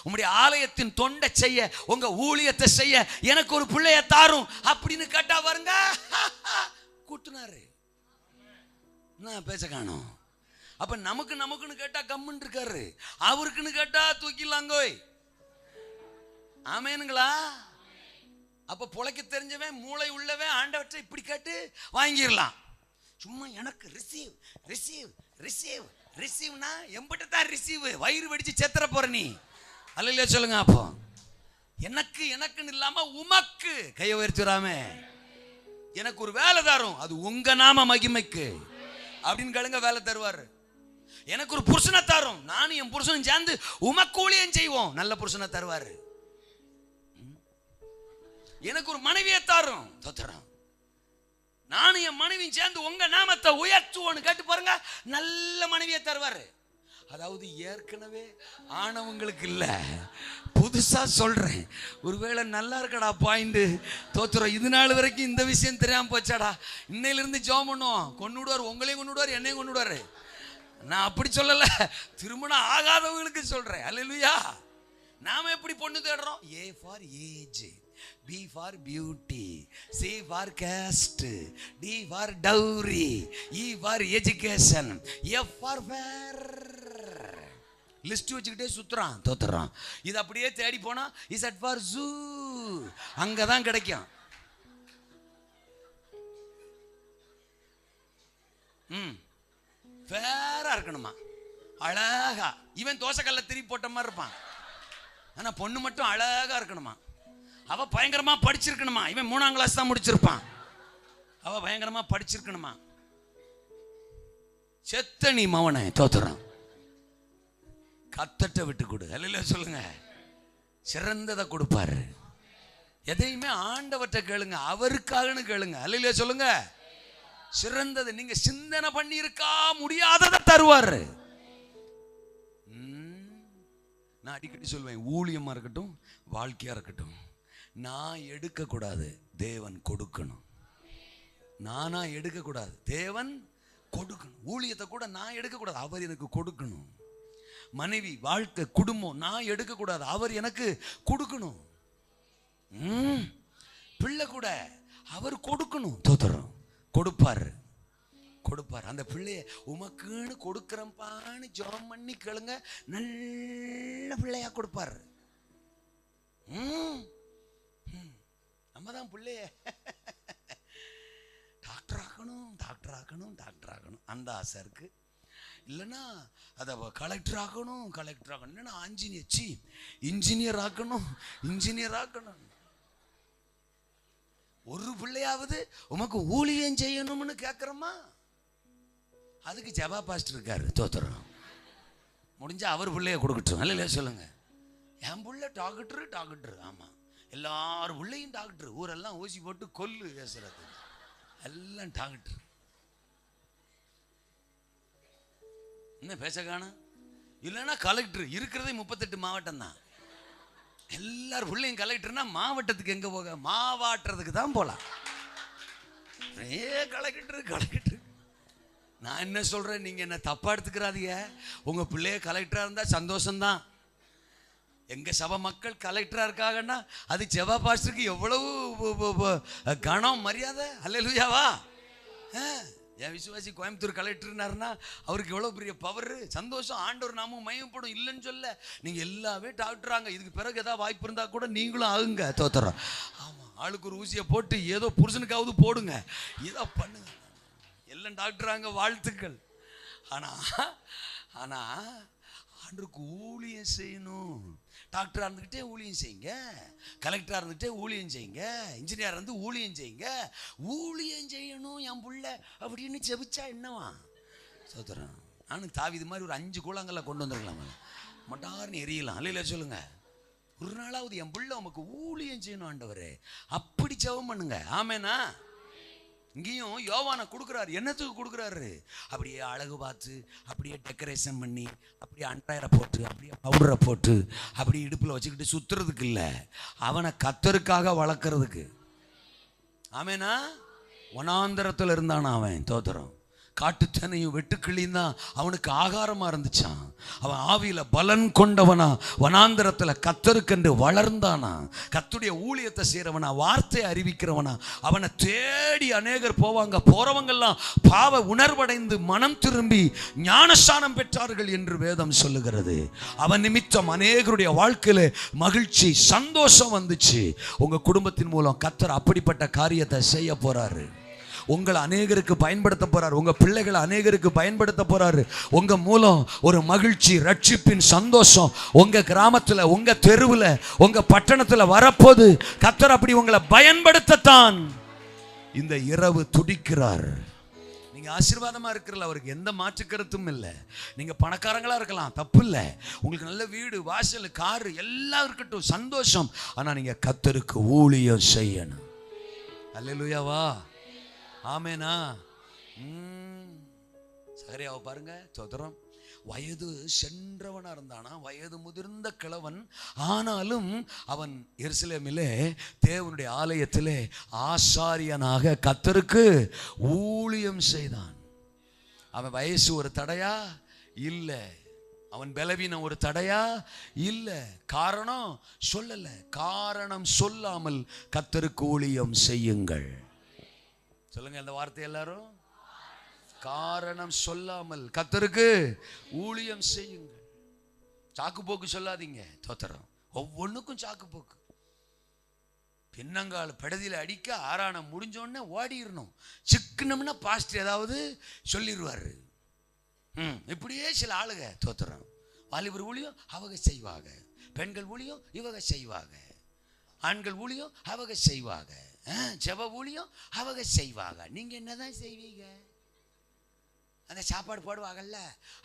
உம்முடைய ஆலயத்தின் தொண்டை செய்ய, உங்க ஊழியத்தை செய்ய எனக்கு ஒரு பிள்ளைய தாரும் அப்படின்னு கேட்டா பாருங்க, கூட்டுனாரு. நான் பேச காணோம். அப்ப நமக்குன்னு கேட்டா கம்முன்னு இருக்காரு, அவருக்குன்னு கேட்டா தூக்கிடலாங்கோய். ஆமேனுங்களா? அப்ப பொழைக்க தெரிஞ்சவன், மூளை உள்ளவன் ஆண்டவற்றை இப்படி கேட்டு வாங்கிடலாம். சும்மா எனக்கு ரிசீவ் ரிசீவ் ரிசீவ் ரிசீவ்னா எம்பிட்ட தான் ரிசீவ், வயிறு வெடிச்சு செத்துற போற நீ. அல்லையா சொல்லுங்க. அப்போ எனக்கு எனக்குன்னு இல்லாம உமக்கு கையை உயர்த்துறாமே, எனக்கு ஒரு வேலை தரும், அது உங்க நாம மகிமைக்கு அப்படின்னு கேளுங்க, வேலை தருவாரு. எனக்கு ஒரு புருஷனை தரும், நானும் என் புருஷனும் சேர்ந்து உமக்கு ஊழியம் செய்வோம், நல்ல புருஷனை தருவாரு. எனக்கு ஒரு மனைவியை தாரும், தோத்திரம், நானும் என் மனைவியும் சேர்ந்து உங்க நாமத்தை உயர்த்துவோன்னு கேட்டு பாருங்க, நல்ல மனைவியை தருவாரு. அதாவது ஏற்கனவே ஆனவங்களுக்கு இல்ல, புதுசா சொல்றேன். ஒருவேளை நல்லா இருக்கடா பாயிண்ட், தோத்துறோம், இது நாள் வரைக்கும் இந்த விஷயம் தெரியாம போச்சாடா, இன்னையில இருந்து ஜெபம் பண்ணுவோம், கொண்டு விடுவார், உங்களையும் கொண்டு விடுவார், என்னையும் கொண்டு விடுவாரு. நான் அப்படி சொல்லல, திருமணம் ஆகாதவங்களுக்கு சொல்றேன். அல்லேலூயா. நாம எப்படி பொண்ணு தேடுறோம்? A for age, B for beauty, C for caste, D for dowry, E for education, F for fair. List வச்சுக்கிட்டே சுத்துறான், தோத்துறான். இது அப்படியே தேடி போனா இஸ் அட் ஃபார் ஜூ, அங்கதான் கிடைக்கும். ஃபேரா இருக்கணுமா, அழகா. இவன் தோசைக்கல்ல திருப்பி போட்ட மாதிரி இருப்பான், ஆனா பொண்ணு மட்டும் அழகா இருக்கணுமா. அவ பயங்கரமா படிச்சிருக்கணுமா, இவன் 3ஆம் கிளாஸ் தான் முடிச்சிருப்பான். அவ பயங்கரமா படிச்சிருக்கணுமா. செத்த நீ மவனை, தோத்துறான். கத்தட்ட விட்டு கொடு. அல்லேலூயா சொல்லுங்க. சிறந்ததை கொடுப்பாரு. எதையுமே ஆண்டவர்கிட்ட கேளுங்க, அவருக்காகன்னு கேளுங்க. அல்லேலூயா சொல்லுங்க. சிறந்தது நீங்க சிந்தனை பண்ணி இருக்கா முடியாததை தருவாரு. நான் அடிக்கடி சொல்வேன், ஊழியமா இருக்கட்டும் வாழ்க்கையா இருக்கட்டும், நான் எடுக்க கூடாது, தேவன் கொடுக்கணும். நானா எடுக்க கூடாது, தேவன் கொடுக்கணும். ஊழியத்தை கூட நான் எடுக்க கூடாது, அவர் எனக்கு கொடுக்கணும். மனைவி, வாழ்க்கை, குடும்பம் நான் எடுக்க கூடாது, அவர் எனக்கு கொடுக்கணும். பிள்ளை கூட அவர் கொடுக்கணும். தோத்துறோம், கொடுப்பாரு கொடுப்பாரு. அந்த பிள்ளைய உமக்குன்னு கொடுக்கிறப்பான்னு ஜெபம் பண்ணி கேளுங்க, நல்ல பிள்ளையா கொடுப்பாரு. நம்ம தான் பிள்ளைய டாக்டர் ஆக்கணும், டாக்டர் ஆக்கணும், டாக்டர் ஆக்கணும் அந்த ஆசை இருக்கு. இல்லைன்னா அதை கலெக்டர் ஆக்கணும், கலெக்டர் ஆக்கணும். இல்லைன்னா இன்ஜினியர் ஆக்கணும், இன்ஜினியர் ஆக்கணும். ஒரு பிள்ளையாவது உமக்கு ஊழியம் செய்யணும்னு கேட்கிறோமா? அதுக்கு ஜபா பாஸ்டர் இருக்காரு, தோத்துறோம். முடிஞ்சா அவர் பிள்ளைய கொடுக்கட்டும். இல்லையா சொல்லுங்க. என் பிள்ளை டாக்டர், டாக்டர். ஆமா, எல்லாரும் பிள்ளையும் டாக்டர். ஊரெல்லாம் ஊசி போட்டு கொல்லு பேசுறது எல்லாம் டாக்டர். என்ன பேச காணும்? இல்லைன்னா கலெக்டர். இருக்கிறதே 38 மாவட்டம் தான். எல்லாரும் பிள்ளையும் கலெக்டர்னா மாவட்டத்துக்கு எங்க போக? மாவாட்டுறதுக்கு தான் போலாம். Collector collector. நான் என்ன சொல்றேன், நீங்க என்ன தப்பா எடுத்துக்கிறாதீங்க. உங்க பிள்ளைய கலெக்டரா இருந்தா சந்தோஷம்தான். எங்க சபை மக்கள் கலெக்டரா இருக்காங்கன்னா அது ஜெபா பாஸ்டருக்கு எவ்வளவு கனம், மரியாதை. அல்லேலூயாவா? என் விசுவாசி கோயம்புத்தூர் கலெக்டர்னாருன்னா அவருக்கு எவ்வளோ பெரிய பவர், சந்தோஷம். ஆண்டவர் நாமும் மயப்படும், இல்லைன்னு சொல்ல. நீங்கள் எல்லாமே டாக்டராங்க. இதுக்கு பிறகு ஏதாவது வாய்ப்பு இருந்தால் கூட நீங்களும் ஆகுங்க. தோத்துறோம். ஆமாம், ஆளுக்கு ஒரு ஊசியை போட்டு ஏதோ புருஷனுக்காவது போடுங்க, ஏதோ பண்ணுங்க. எல்லாம் டாக்டராங்க, வாழ்த்துக்கள். ஆனால் ஆண்டருக்கு ஊழியம் செய்யணும். டாக்டராக இருந்துக்கிட்டே ஊழியம் செய்யுங்க, கலெக்டராக இருந்துகிட்டே ஊழியம் செய்யுங்க, இன்ஜினியராக இருந்து ஊழியம் செய்யுங்க. ஊழியம் செய்யணும் என் புள்ள அப்படின்னு ஜெபிச்சா என்னவா? சோதரன். நானும் தாவிது மாதிரி ஒரு 5 கூழாங்கல்ல கொண்டு வந்துருக்கலாம், மட்டார்னு எரியலாம். அல்லையில சொல்லுங்க. ஒரு நாளாவது என் புள்ள உமக்கு ஊழியம் செய்யணும் ஆண்டவரே, அப்படி ஜெபம் பண்ணுங்க. ஆமேனா? இங்கேயும் யோவானை கொடுக்குறாரு. என்னத்துக்கு கொடுக்குறாரு? அப்படியே அழகு பார்த்து, அப்படியே டெக்கரேஷன் பண்ணி, அப்படியே அண்டையரை போட்டு, அப்படியே பவுடரை போட்டு, அப்படியே இடுப்பில் வச்சுக்கிட்டு சுற்றுறதுக்கு இல்லை, அவனை கர்த்தருக்காக வளர்க்குறதுக்கு. ஆமேனா? வனாந்தரத்தில் இருந்தானா அவன், தோத்திரம். காட்டுத்தனையும் வெட்டுக்கிளியும் தான் அவனுக்கு ஆகாரமா இருந்துச்சான். அவன் ஆவியில பலன் கொண்டவனா வனாந்தரத்துல கர்த்தருக்கென்று வளர்ந்தானா. கர்த்தருடைய ஊழியத்தை செய்யறவனா, வார்த்தையை அறிவிக்கிறவனா. அவனை தேடி அநேகர் போவாங்க. போறவங்கெல்லாம் பாவ உணர்வடைந்து மனம் திரும்பி ஞானஸ்நானம் பெற்றார்கள் என்று வேதம் சொல்லுகிறது. அவன் நிமித்தம் அநேகருடைய வாழ்க்கையில மகிழ்ச்சி, சந்தோஷம் வந்துச்சு. உங்க குடும்பத்தின் மூலம் கர்த்தர் அப்படிப்பட்ட காரியத்தை செய்ய போறாரு. உங்களை அநேகருக்கு பயன்படுத்த போறாரு. உங்க பிள்ளைகளை அநேகருக்கு பயன்படுத்த போறாரு. உங்க மூலம் ஒரு மகிழ்ச்சி, ரட்சிப்பின் சந்தோஷம் உங்க கிராமத்துல, உங்க தெருவில், உங்க பட்டணத்துல வரப்போது. கர்த்தர் அப்படி உங்களை பயன்படுத்தத்தான் இந்த இரவு துடிக்கிறார். நீங்க ஆசீர்வாதமா இருக்கிறல, அவருக்கு எந்த மாற்று கருத்தும் இல்லை. நீங்க பணக்காரங்களா இருக்கலாம், தப்பு இல்லை. உங்களுக்கு நல்ல வீடு, வாசல், காரு எல்லாம் இருக்கட்டும், சந்தோஷம். ஆனா நீங்க கர்த்தருக்கு ஊழியம் செய்யணும். அல்லேலூயாவா? ஆமேனா? சகரியாவை பாருங்க, சோதரம். வயது சென்றவனா இருந்தானா, வயது முதிர்ந்த கிழவன். ஆனாலும் அவன் எருசலேமிலே தேவனுடைய ஆலயத்திலே ஆசாரியனாக கர்த்தருக்கு ஊழியம் செய்தான். அவன் வயசு ஒரு தடையா இல்லை, அவன் பலவீனம் ஒரு தடையா இல்லை. காரணம் சொல்லல. காரணம் சொல்லாமல் கர்த்தருக்கு ஊழியம் செய்யுங்கள். சொல்லுங்க அந்த வார்த்தை எல்லாரும். காரணம் சொல்லாமல் கர்த்தருக்கு ஊழியம் செய்யுங்கள். சாக்கு போக்கு சொல்லாதீங்க. தோத்திரம். ஒவ்வொன்றுக்கும் சாக்கு போக்கு. பின்னங்கால படுதியில் அடிக்க ஆறான முடிஞ்சோடனே ஓடிடணும். சிக்கனம்னா பாஸ்டர் ஏதாவது சொல்லிடுவாரு. இப்படியே சில ஆளுங்க. தோத்திரம். வாலிபர் ஊழியம் அவங்க செய்வாங்க, பெண்கள் ஊழியம் இவங்க செய்வாங்க, ஆண்கள் ஊழியம் அவங்க செய்வாங்க, ஜெப ஊழியம் அவங்க செய்வாங்க. நீங்க என்னதான் செய்வீங்க? அந்த சாப்பாடு போடுவாங்கல்ல,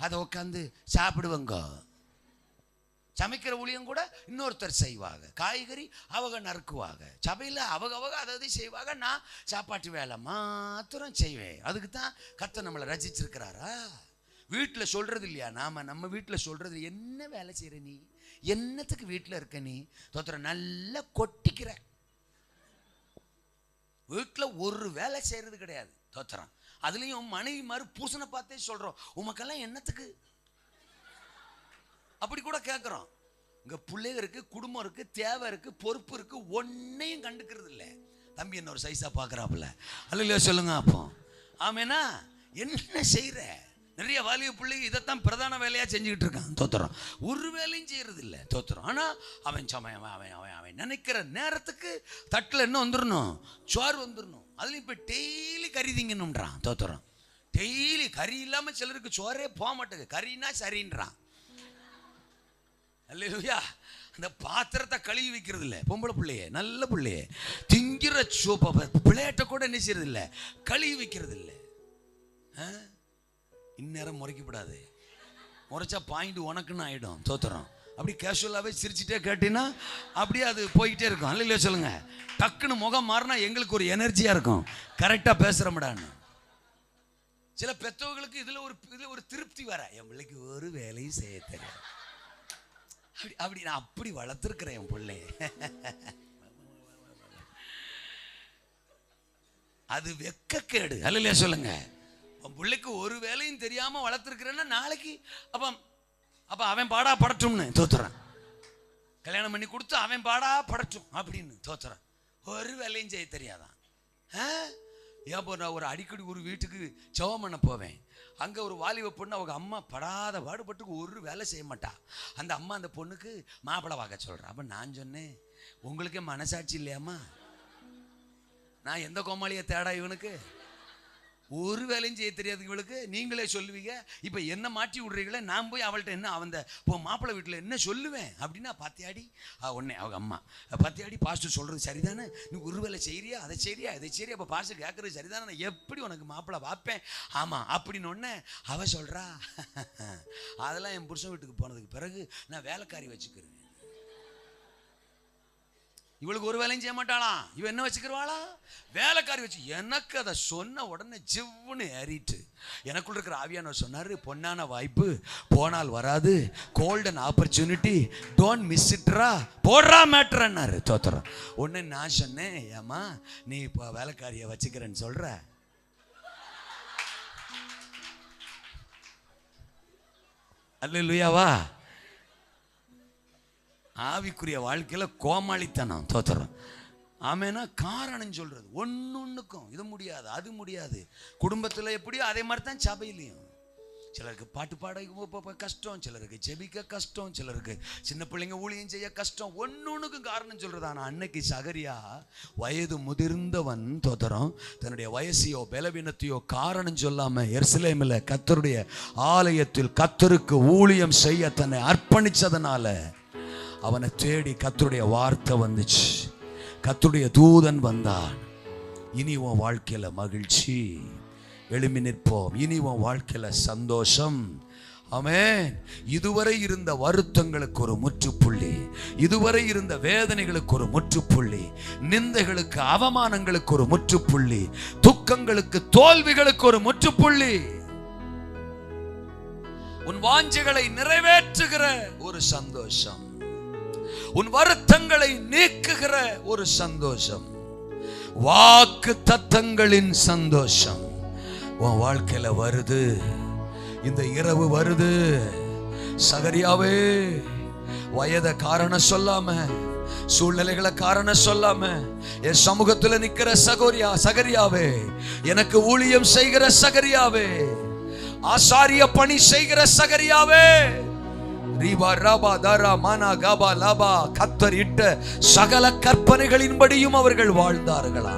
அதை உட்காந்து சாப்பிடுவாங்க. சமைக்கிற ஊழியம் கூட இன்னொருத்தர் செய்வாங்க. காய்கறி அவங்க நறுக்குவாங்க. சபையில் அவங்க அதை செய்வாங்க. நான் சாப்பாட்டு வேலை மாத்திரம் செய்வேன். அதுக்கு தான் கர்த்தர் நம்மளை ரசிச்சிருக்கிறாரா? வீட்டில் சொல்றது இல்லையா? நம்ம வீட்டில் சொல்றது, என்ன வேலை செய்கிற நீ, என்னத்துக்கு வீட்டில் இருக்க நீ? தோத்திரம். நல்லா கொட்டிக்கிற. வீட்டில் ஒரு வேலை செய்யறது கிடையாது. தோத்திரம். அதுலேயும் மனைவி மாதிரி புருஷனை பார்த்தே சொல்கிறோம், உமக்கெல்லாம் என்னத்துக்கு அப்படி கூட கேட்குறோம். இங்கே பிள்ளைங்க இருக்குது, குடும்பம் இருக்குது, தேவை இருக்குது, பொறுப்பு இருக்குது, ஒன்றையும் கண்டுக்கிறது இல்லை. தம்பி என்ன ஒரு சைஸாக பார்க்குறாப்புல, அல்லையா சொல்லுங்க. அப்போ ஆமேனா என்ன செய்கிற? நிறைய வாலிப பிள்ளைங்க இதைத்தான் பிரதான வேலையாக செஞ்சுக்கிட்டு இருக்கான். தோத்திரம். ஒரு வேலையும் செய்யறது இல்லை. தோத்திரம். ஆனால் அவன் சமயம் அவன் நினைக்கிற நேரத்துக்கு தட்டில் என்ன வந்துடணும், சோறு வந்துடணும். அதுலேயும் இப்போ டெய்லி கறி திங்கணும்ன்றான். தோத்திரம். டெய்லி கறி இல்லாமல் சிலருக்கு சோறே போக மாட்டேங்குது. கறினா சரின்றான். அல்லேலூயா. அந்த பாத்திரத்தை கழுவி வைக்கிறது இல்லை. பொம்பளை பிள்ளையே, நல்ல பிள்ளையே, திங்கிற பிள்ளையாட்ட கூட என்ன செய்யறது இல்லை, கழுவி வைக்கிறது இல்லை. இந்நேரம் முறைக்கப்படாது. முறைச்சா பாயிண்ட் உனக்குன்னு ஆகிடும். தோத்திரம். அப்படி கேஷுவலாகவே சிரிச்சுட்டே கேட்டீங்கன்னா அப்படியே அது போய்கிட்டே இருக்கும். அல்லையா சொல்லுங்க. டக்குன்னு முகம் மாறினா எங்களுக்கு ஒரு எனர்ஜியாக இருக்கும், கரெக்டாக பேசுகிறோம்டான்னு. சில பெற்றவங்களுக்கு இதில் ஒரு திருப்தி வர, என் பிள்ளைக்கு ஒரு வேலையும் செய்ய தெரியாது. அப்படி நான் அப்படி வளர்த்துருக்கிறேன் என் பிள்ளைய. அது வெக்கக்கேடு. அல்லையா சொல்லுங்க. உன் பிள்ளைக்கு ஒரு வேலையும் தெரியாம வளர்த்துருக்கிறேன்னா நாளைக்கு அப்ப அவன் பாடா படட்டும்னு. தோத்துறான். கல்யாணம் பண்ணி கொடுத்து அவன் பாடா படட்டும் அப்படின்னு. தோத்துறான். ஒரு வேலையும் செய்ய தெரியாதான். ஏப்போ நான் அடிக்கடி ஒரு வீட்டுக்கு ஜெபம் பண்ண போவேன். அங்கே ஒரு வாலிப பொண்ணு, அவங்க அம்மா படாத பாடுபட்டுக்கு ஒரு வேலை செய்ய மாட்டா. அந்த அம்மா அந்த பொண்ணுக்கு மாப்பிள்ளை பார்க்க சொல்கிறேன். அப்போ நான் சொன்னேன், உங்களுக்கே மனசாட்சி இல்லையாம்மா? நான் எந்த கோமாளியை தேடா இவனுக்கு? ஒரு வேலையும் செய்ய தெரியாது இவளுக்கு. நீங்களே சொல்லுவீங்க. இப்போ என்ன மாற்றி விட்றீங்களே, நான் போய் அவள்கிட்ட என்ன அவன் இப்போ மாப்பிள்ளை வீட்டில் என்ன சொல்லுவேன் அப்படின்னா, பாத்தியாடி உடனே அவங்க அம்மா, பாத்தியாடி பாஸ்டர் சொல்கிறது சரிதானே, நீ ஒரு வேலை செய்கிறியா, அதை செய்கிறியா, இதை செய்கிறியா, இப்போ பாஸ்டர் கேட்குறது சரிதானே, நான் எப்படி உனக்கு மாப்பிள்ளை பார்ப்பேன்? ஆமாம் அப்படின்னு ஒன்னே அவள் சொல்கிறா, அதெல்லாம் என் புருஷன் வீட்டுக்கு போனதுக்கு பிறகு நான் வேலைக்காரி வச்சுக்கிறேன். இவளுக்கு ஒரு வேலையும் செய்ய மாட்டாளாம். இவன் என்ன வச்சுக்கிறவாளா? வேலைக்காரி வச்சு. எனக்கு அதை சொன்ன உடனே ஜிவ்வுன்னு ஏறிட்டு எனக்குள்ள இருக்கிற ஆவியானவர் சொன்னாரு, பொன்னான வாய்ப்பு போனால் வராது, கோல்டன் ஆப்பர்ச்சுனிட்டி, டோன்ட் மிஸ் இட்ரா, போடுறா மேட்ருன்னாரு. தோத்துறோம். உடனே நான் சொன்னேன், ஏமா நீ இப்போ வேலைக்காரியை வச்சுக்கிறேன்னு சொல்ற? அல்லேலூயாவா. ஆவிக்குரிய வாழ்க்கையில் கோமாளித்தனம். தோத்துறோம். ஆமேனா காரணம் சொல்றது ஒன்னொன்னுக்கும் இது முடியாது, அது முடியாது. குடும்பத்தில் எப்படியோ அதே மாதிரி தான் சபையிலையும். சிலருக்கு பாட்டு பாட கஷ்டம், சிலருக்கு ஜெபிக்க கஷ்டம், சிலருக்கு சின்ன பிள்ளைங்க ஊழியம் செய்ய கஷ்டம். ஒன்னொன்னுக்கும் காரணம் சொல்றது. ஆனால் அன்னைக்கு சகரியா வயது முதிர்ந்தவன். தோத்திரம். தன்னுடைய வயசையோ பலவீனத்தையோ காரணம் சொல்லாம எருசலேமில் கர்த்தருடைய ஆலயத்தில் கர்த்தருக்கு ஊழியம் செய்ய தன்னை அர்ப்பணிச்சதனால அவனை தேடி கர்த்தருடைய வார்த்தை வந்துச்சு. கர்த்தருடைய தூதன் வந்தான். இனி உன் வாழ்க்கையில மகிழ்ச்சி, எழும்பி நிற்போம். இனி உன் வாழ்க்கையில சந்தோஷம். ஆமென். இதுவரை இருந்த வருத்தங்களுக்கு ஒரு முற்றுப்புள்ளி, இதுவரை இருந்த வேதனைகளுக்கு ஒரு முற்றுப்புள்ளி, நிந்தைகளுக்கு அவமானங்களுக்கு ஒரு முற்றுப்புள்ளி, துக்கங்களுக்கு தோல்விகளுக்கு ஒரு முற்றுப்புள்ளி, உன் வாஞ்சைகளை நிறைவேற்றுகிற ஒரு சந்தோஷம், உன் வருத்தங்களை நீக்குகிற ஒரு சந்தோஷம், வாக்கு தத்தங்களின் சந்தோஷம் உன் வாழ்க்கையில வருது. இந்த இரவு வருது. சகரியாவே, வயதை காரணம் சொல்லாம, சூழ்நிலைகளை காரணம் சொல்லாம, என் சமூகத்துல நிக்கிற சகரியாவே, எனக்கு ஊழியம் செய்கிற சகரியாவே, ஆசாரிய பணி செய்கிற சகரியாவே, கர்த்தர் இட்ட சகல கற்பனைகளின்படியும் அவர்கள் வாழ்ந்தார்களா?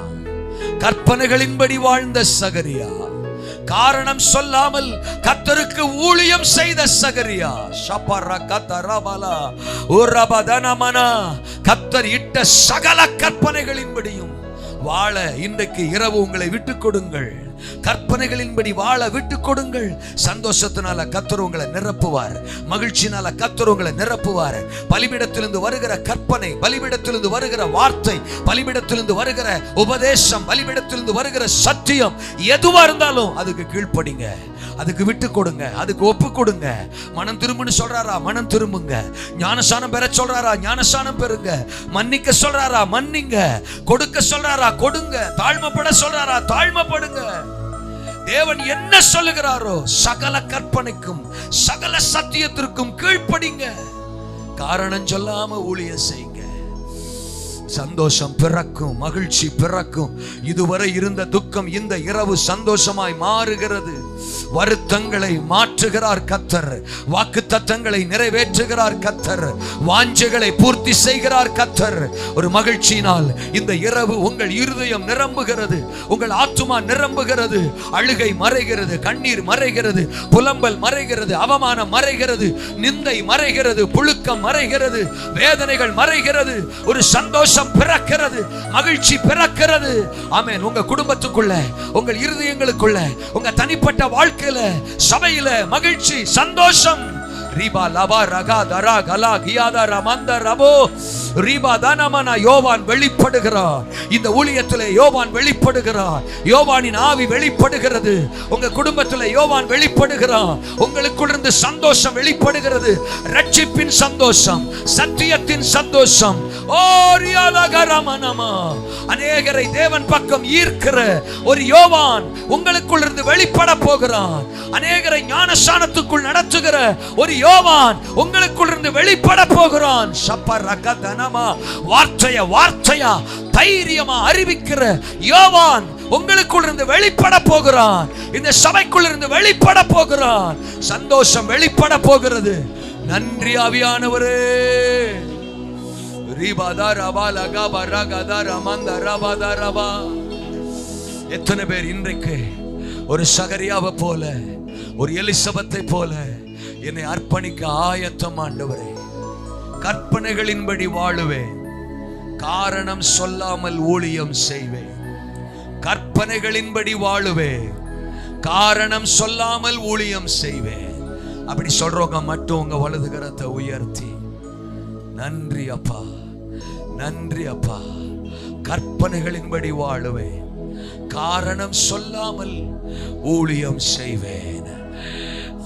கற்பனைகளின்படி வாழ்ந்த சகரியா, காரணம் சொல்லாமல் கர்த்தருக்கு ஊழியம் செய்த சகரியா, கர்த்தர் இட்ட சகல கற்பனைகளின்படியும் வாழ இன்றைக்கு இரவு உங்களை விட்டுக் கொடுங்கள். கற்பனைகளின்படி வாழ விட்டுக் கொடுங்கள். சந்தோஷத்தினால கர்த்தர் உங்களை நிரப்புவார், மகிழ்ச்சியினால கர்த்தர் உங்களை நிரப்புவார். பலிபீடத்திலிருந்து வருகிற கற்பனை, பலிபீடத்திலிருந்து வருகிற வார்த்தை, பலிபீடத்திலிருந்து வருகிற உபதேசம், பலிபீடத்திலிருந்து வருகிற சத்தியம் எதுவா இருந்தாலும் அதுக்கு கீழ்ப்படிங்க, அதுக்கு விட்டு கொடுங்க, அதுக்கு ஒப்பு கொடுங்க. மனம் திரும்புன்னு சொல்றாரா, மனம் திரும்புங்க. ஞானசானம் பெற சொல்றாரா, ஞானசானம் பெறுங்க. மன்னிக்க சொல்றாரா, மன்னிங்க. கொடுக்க சொல்றாரா, கொடுங்க. தாழ்மைப்பட சொல்றாரா, தாழ்மைப்படுங்க. தேவன் என்ன சொல்லுகிறாரோ சகல கற்பனைக்கும் சகல சத்தியத்திற்கும் கீழ்ப்படிங்க. காரணம் சொல்லாம ஊழியம் செய்யுங்க. சந்தோஷம் பிறக்கும், மகிழ்ச்சி பிறக்கும். இதுவரை இருந்த துக்கம் இந்த இரவு சந்தோஷமாய் மாறுகிறது. வருத்தங்களை மாற்றுகிறார் கர்த்தர், வாக்குத்தத்தங்களை நிறைவேற்றுகிறார் கர்த்தர், வாஞ்சைகளை பூர்த்தி செய்கிறார் கர்த்தர். ஒரு மகிழ்ச்சியினால் இந்த இரவு உங்கள் இருதயம் நிரம்புகிறது, உங்கள் ஆத்துமா நிரம்புகிறது. அழுகை மறைகிறது, கண்ணீர் மறைகிறது, புலம்பல் மறைகிறது, அவமானம் மறைகிறது, நிந்தை மறைகிறது, புழுக்கம் மறைகிறது, வேதனைகள் மறைகிறது. ஒரு சந்தோஷம் பிறக்கிறது, மகிழ்ச்சி பிறக்கிறது. ஆமென். உங்க குடும்பத்துக்குள்ள, உங்கள் இருதயங்களுக்குள்ள, உங்க தனிப்பட்ட வாழ்க்கையில, சபையில மகிழ்ச்சி, சந்தோஷம். ரீபா லபா ரகா தரா கலா கியாதா ரமந்த ரபோ ரீபா தானமனா யோவான் வெளிப்படுகிறார். இந்த ஊழியத்திலே யோவான் வெளிப்படுகிறார். யோவானின் ஆவி வெளிப்படுகிறது. உங்க குடும்பத்திலே யோவான் வெளிப்படுகிறார். உங்களுக்குள்ளிருந்து சந்தோஷம் வெளிப்படுகிறது. ரட்சிப்பின் சந்தோஷம், சத்தியத்தின் சந்தோஷம். ஓ ரியாலகரமனமா, அநேகரை தேவன் பக்கம் ஈர்க்கிற ஒரு யோவான் உங்களுக்குள்ளிருந்து வெளிப்பட போகிறான். அநேகரை ஞானஸ்நானத்துக்குள் நடத்துகிற ஒரு யோவான் உங்களுக்குள்ளிருந்து வெளிப்பட போகிறான். வார்த்தையா தைரியமா அறிவிக்கிற யோவான் உங்களுக்குள்ளிருந்து வெளிப்பட போகிறான். இந்த சபைக்குள்ளிருந்து வெளிப்பட போகிறான். சந்தோஷம் வெளிப்பட போகிறது. நன்றி ஆவியானவரே. எத்தனை பேர் இன்றைக்கு ஒரு சகரியாவை போல, ஒரு எலிசபெத்தை போல என்னை அர்ப்பணிக்க ஆயத்தம் ஆண்டவரே, கற்பனைகளின்படி வாழுவேன், காரணம் சொல்லாமல் ஊழியம் செய்வேன். கற்பனைகளின்படி வாழுவேன், காரணம் சொல்லாமல் ஊழியம் செய்வேன். அப்படி சொல்றவங்க மட்டும் உங்க வலது கரத்தை உயர்த்தி, நன்றி அப்பா, நன்றி அப்பா. கற்பனைகளின்படி வாழுவேன், காரணம் சொல்லாமல் ஊழியம் செய்வேன்.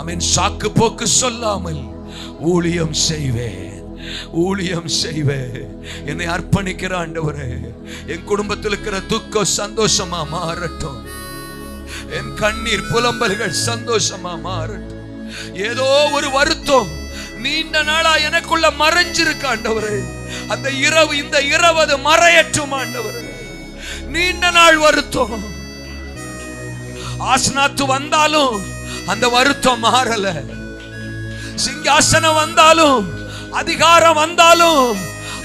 ஆமென். சாக்கு போக்கு சொல்லாமல் ஊழியம் செய்வேன், ஊழியம் செய்வேன். என்னை அர்ப்பணிக்கிற ஆண்டவரே, என் குடும்பத்தில் இருக்கிற துக்கம் சந்தோஷமா மாறட்டும். என் கண்ணீர் புலம்பல்கள் சந்தோஷமா மாறட்டும். ஏதோ ஒரு வருத்தம் நீண்ட நாளா எனக்குள்ள மறைஞ்சிருக்கு ஆண்டவரே, அந்த இரவு, இந்த இரவு அது மறையட்டும் ஆண்டவரே. நீண்ட நாள் வருத்தம், ஆசனாத்து வந்தாலும் அந்த வருத்தம் மாறல. சிங்காசனம் வந்தாலும், அதிகாரம் வந்தாலும்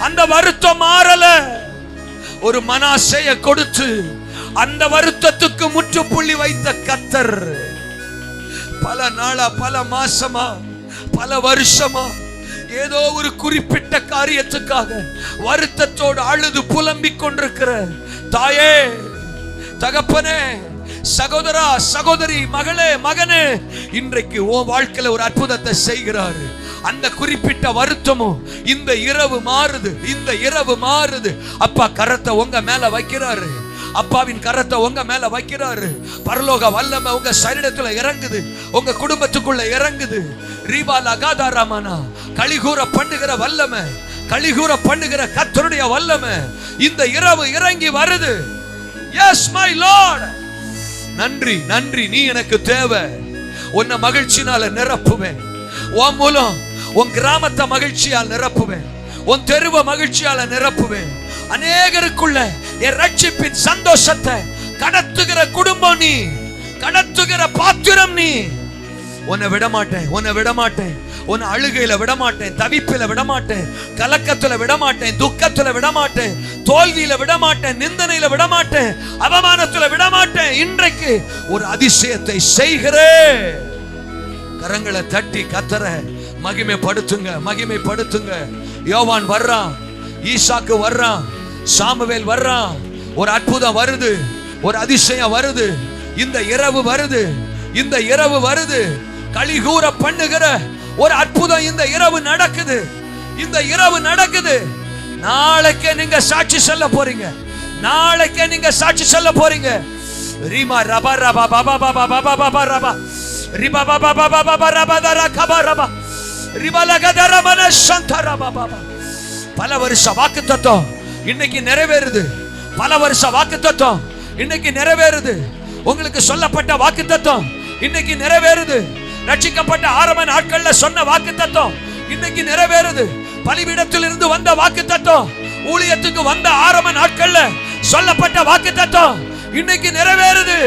அந்த வருத்தம் மாறல. ஒரு மனாசைய கொடுத்து அந்த வருத்தத்துக்கு முற்றுப்புள்ளி வைத்த கர்த்தர் பல நாளா, பல மாசமா, பல வருஷமா ஏதோ ஒரு குறிப்பிட்ட காரியத்துக்காக வருத்தத்தோடு அழுது புலம்பிக் கொண்டிருக்கிற தாயே, தகப்பனே, சகோதரா, சகோதரி, மகளே, மகனே, இன்றைக்கு உன் வாழ்க்கையில ஒரு அற்புதத்தை செய்கிறாரு. அந்த குறிப்பிட்ட வருத்தமும் இந்த இரவு மாறுது, இந்த இரவு மாறுது. அப்பா கரத்தை உங்க மேல வைக்கிறாரு, அப்பாவின் கரத்தை உங்க மேல வைக்கிறாரு. பரலோக வல்லமை உங்க சரீரத்துல இறங்குது, உங்க குடும்பத்துக்குள்ள இறங்குது. ரீபா லகாதா ரமனா, கலிகூர பண்ணுகிற வல்லமை, கலிகூர பண்ணுகிற கர்த்தருடைய வல்லமை இந்த இரவு இறங்கி வருது. S my Lord. நன்றி, நன்றி. நீ எனக்கு தேவை. உன்னை மகிழ்ச்சினால நிரப்புவேன். உன் மூலம் உன் கிராமத்தை மகிழ்ச்சியால் நிரப்புவேன், உன் தெருவை மகிழ்ச்சியால நிரப்புவேன். அநேகருக்குள்ள என் ரட்சிப்பின் சந்தோஷத்தை கடத்துகிற குடும்பம் நீ, கடத்துகிற பாத்திரம் நீ. உன்னை விட மாட்டேன், உன்னை விட மாட்டேன். உன் அழுகையில விடமாட்டேன், தவிப்பில விடமாட்டேன், கலக்கத்துல விடமாட்டேன், துக்கத்துல விடமாட்டேன், தோல்வியில விடமாட்டேன், நிந்தனையில விடமாட்டேன், அவமானத்துல விடமாட்டேன். இன்றைக்கு ஒரு அதிசயத்தை செய்கிறேன். கரங்களை தட்டி கத்தரை மகிமைப்படுத்துங்க, மகிமைப்படுத்துங்க. யோவான் வர்றான், ஈசாக்கு வர்றான், சாமுவேல் வர்றான். ஒரு அற்புதம் வருது, ஒரு அதிசயம் வருது. இந்த இரவு வருது, இந்த இரவு வருது. களிகூர பண்ணுகிற ஒரு அற்புதம் இந்த இரவு நடக்குது, இந்த இரவு நடக்குது. நாளைக்கே நீங்க சாட்சி சொல்ல போறீங்க, நாளைக்கே நீங்க சாட்சி சொல்ல போறீங்க. ரிமா ரபா ரபா பாபா பாபா பாபா பாபா ரபா ரிபா பாபா பாபா பாபா ரபா தரா கபா ரபா ரிபா லகதர மன சந்தர பாபா. பல வருஷ வாக்குத்தத்தம் இன்னைக்கு நிறைவேறுது, பல வருஷ வாக்குத்தத்தம் இன்னைக்கு நிறைவேறுது. உங்களுக்கு சொல்லப்பட்ட வாக்குத்தத்தம் இன்னைக்கு நிறைவேறுது. ரட்சிக்கப்பட்ட ஆரம்ப நாட்கள்ல சொன்ன வாக்குத்தத்தம் இன்னைக்கு நிறைவேறுது. பலிபீடத்தில் இருந்து வந்த வாக்குத்தத்தம், ஊழியத்துக்கு வந்த ஆரம்ப நாட்கள்ல சொல்லப்பட்ட வாக்குத்தத்தம் இன்னைக்கு நிறைவேறுது.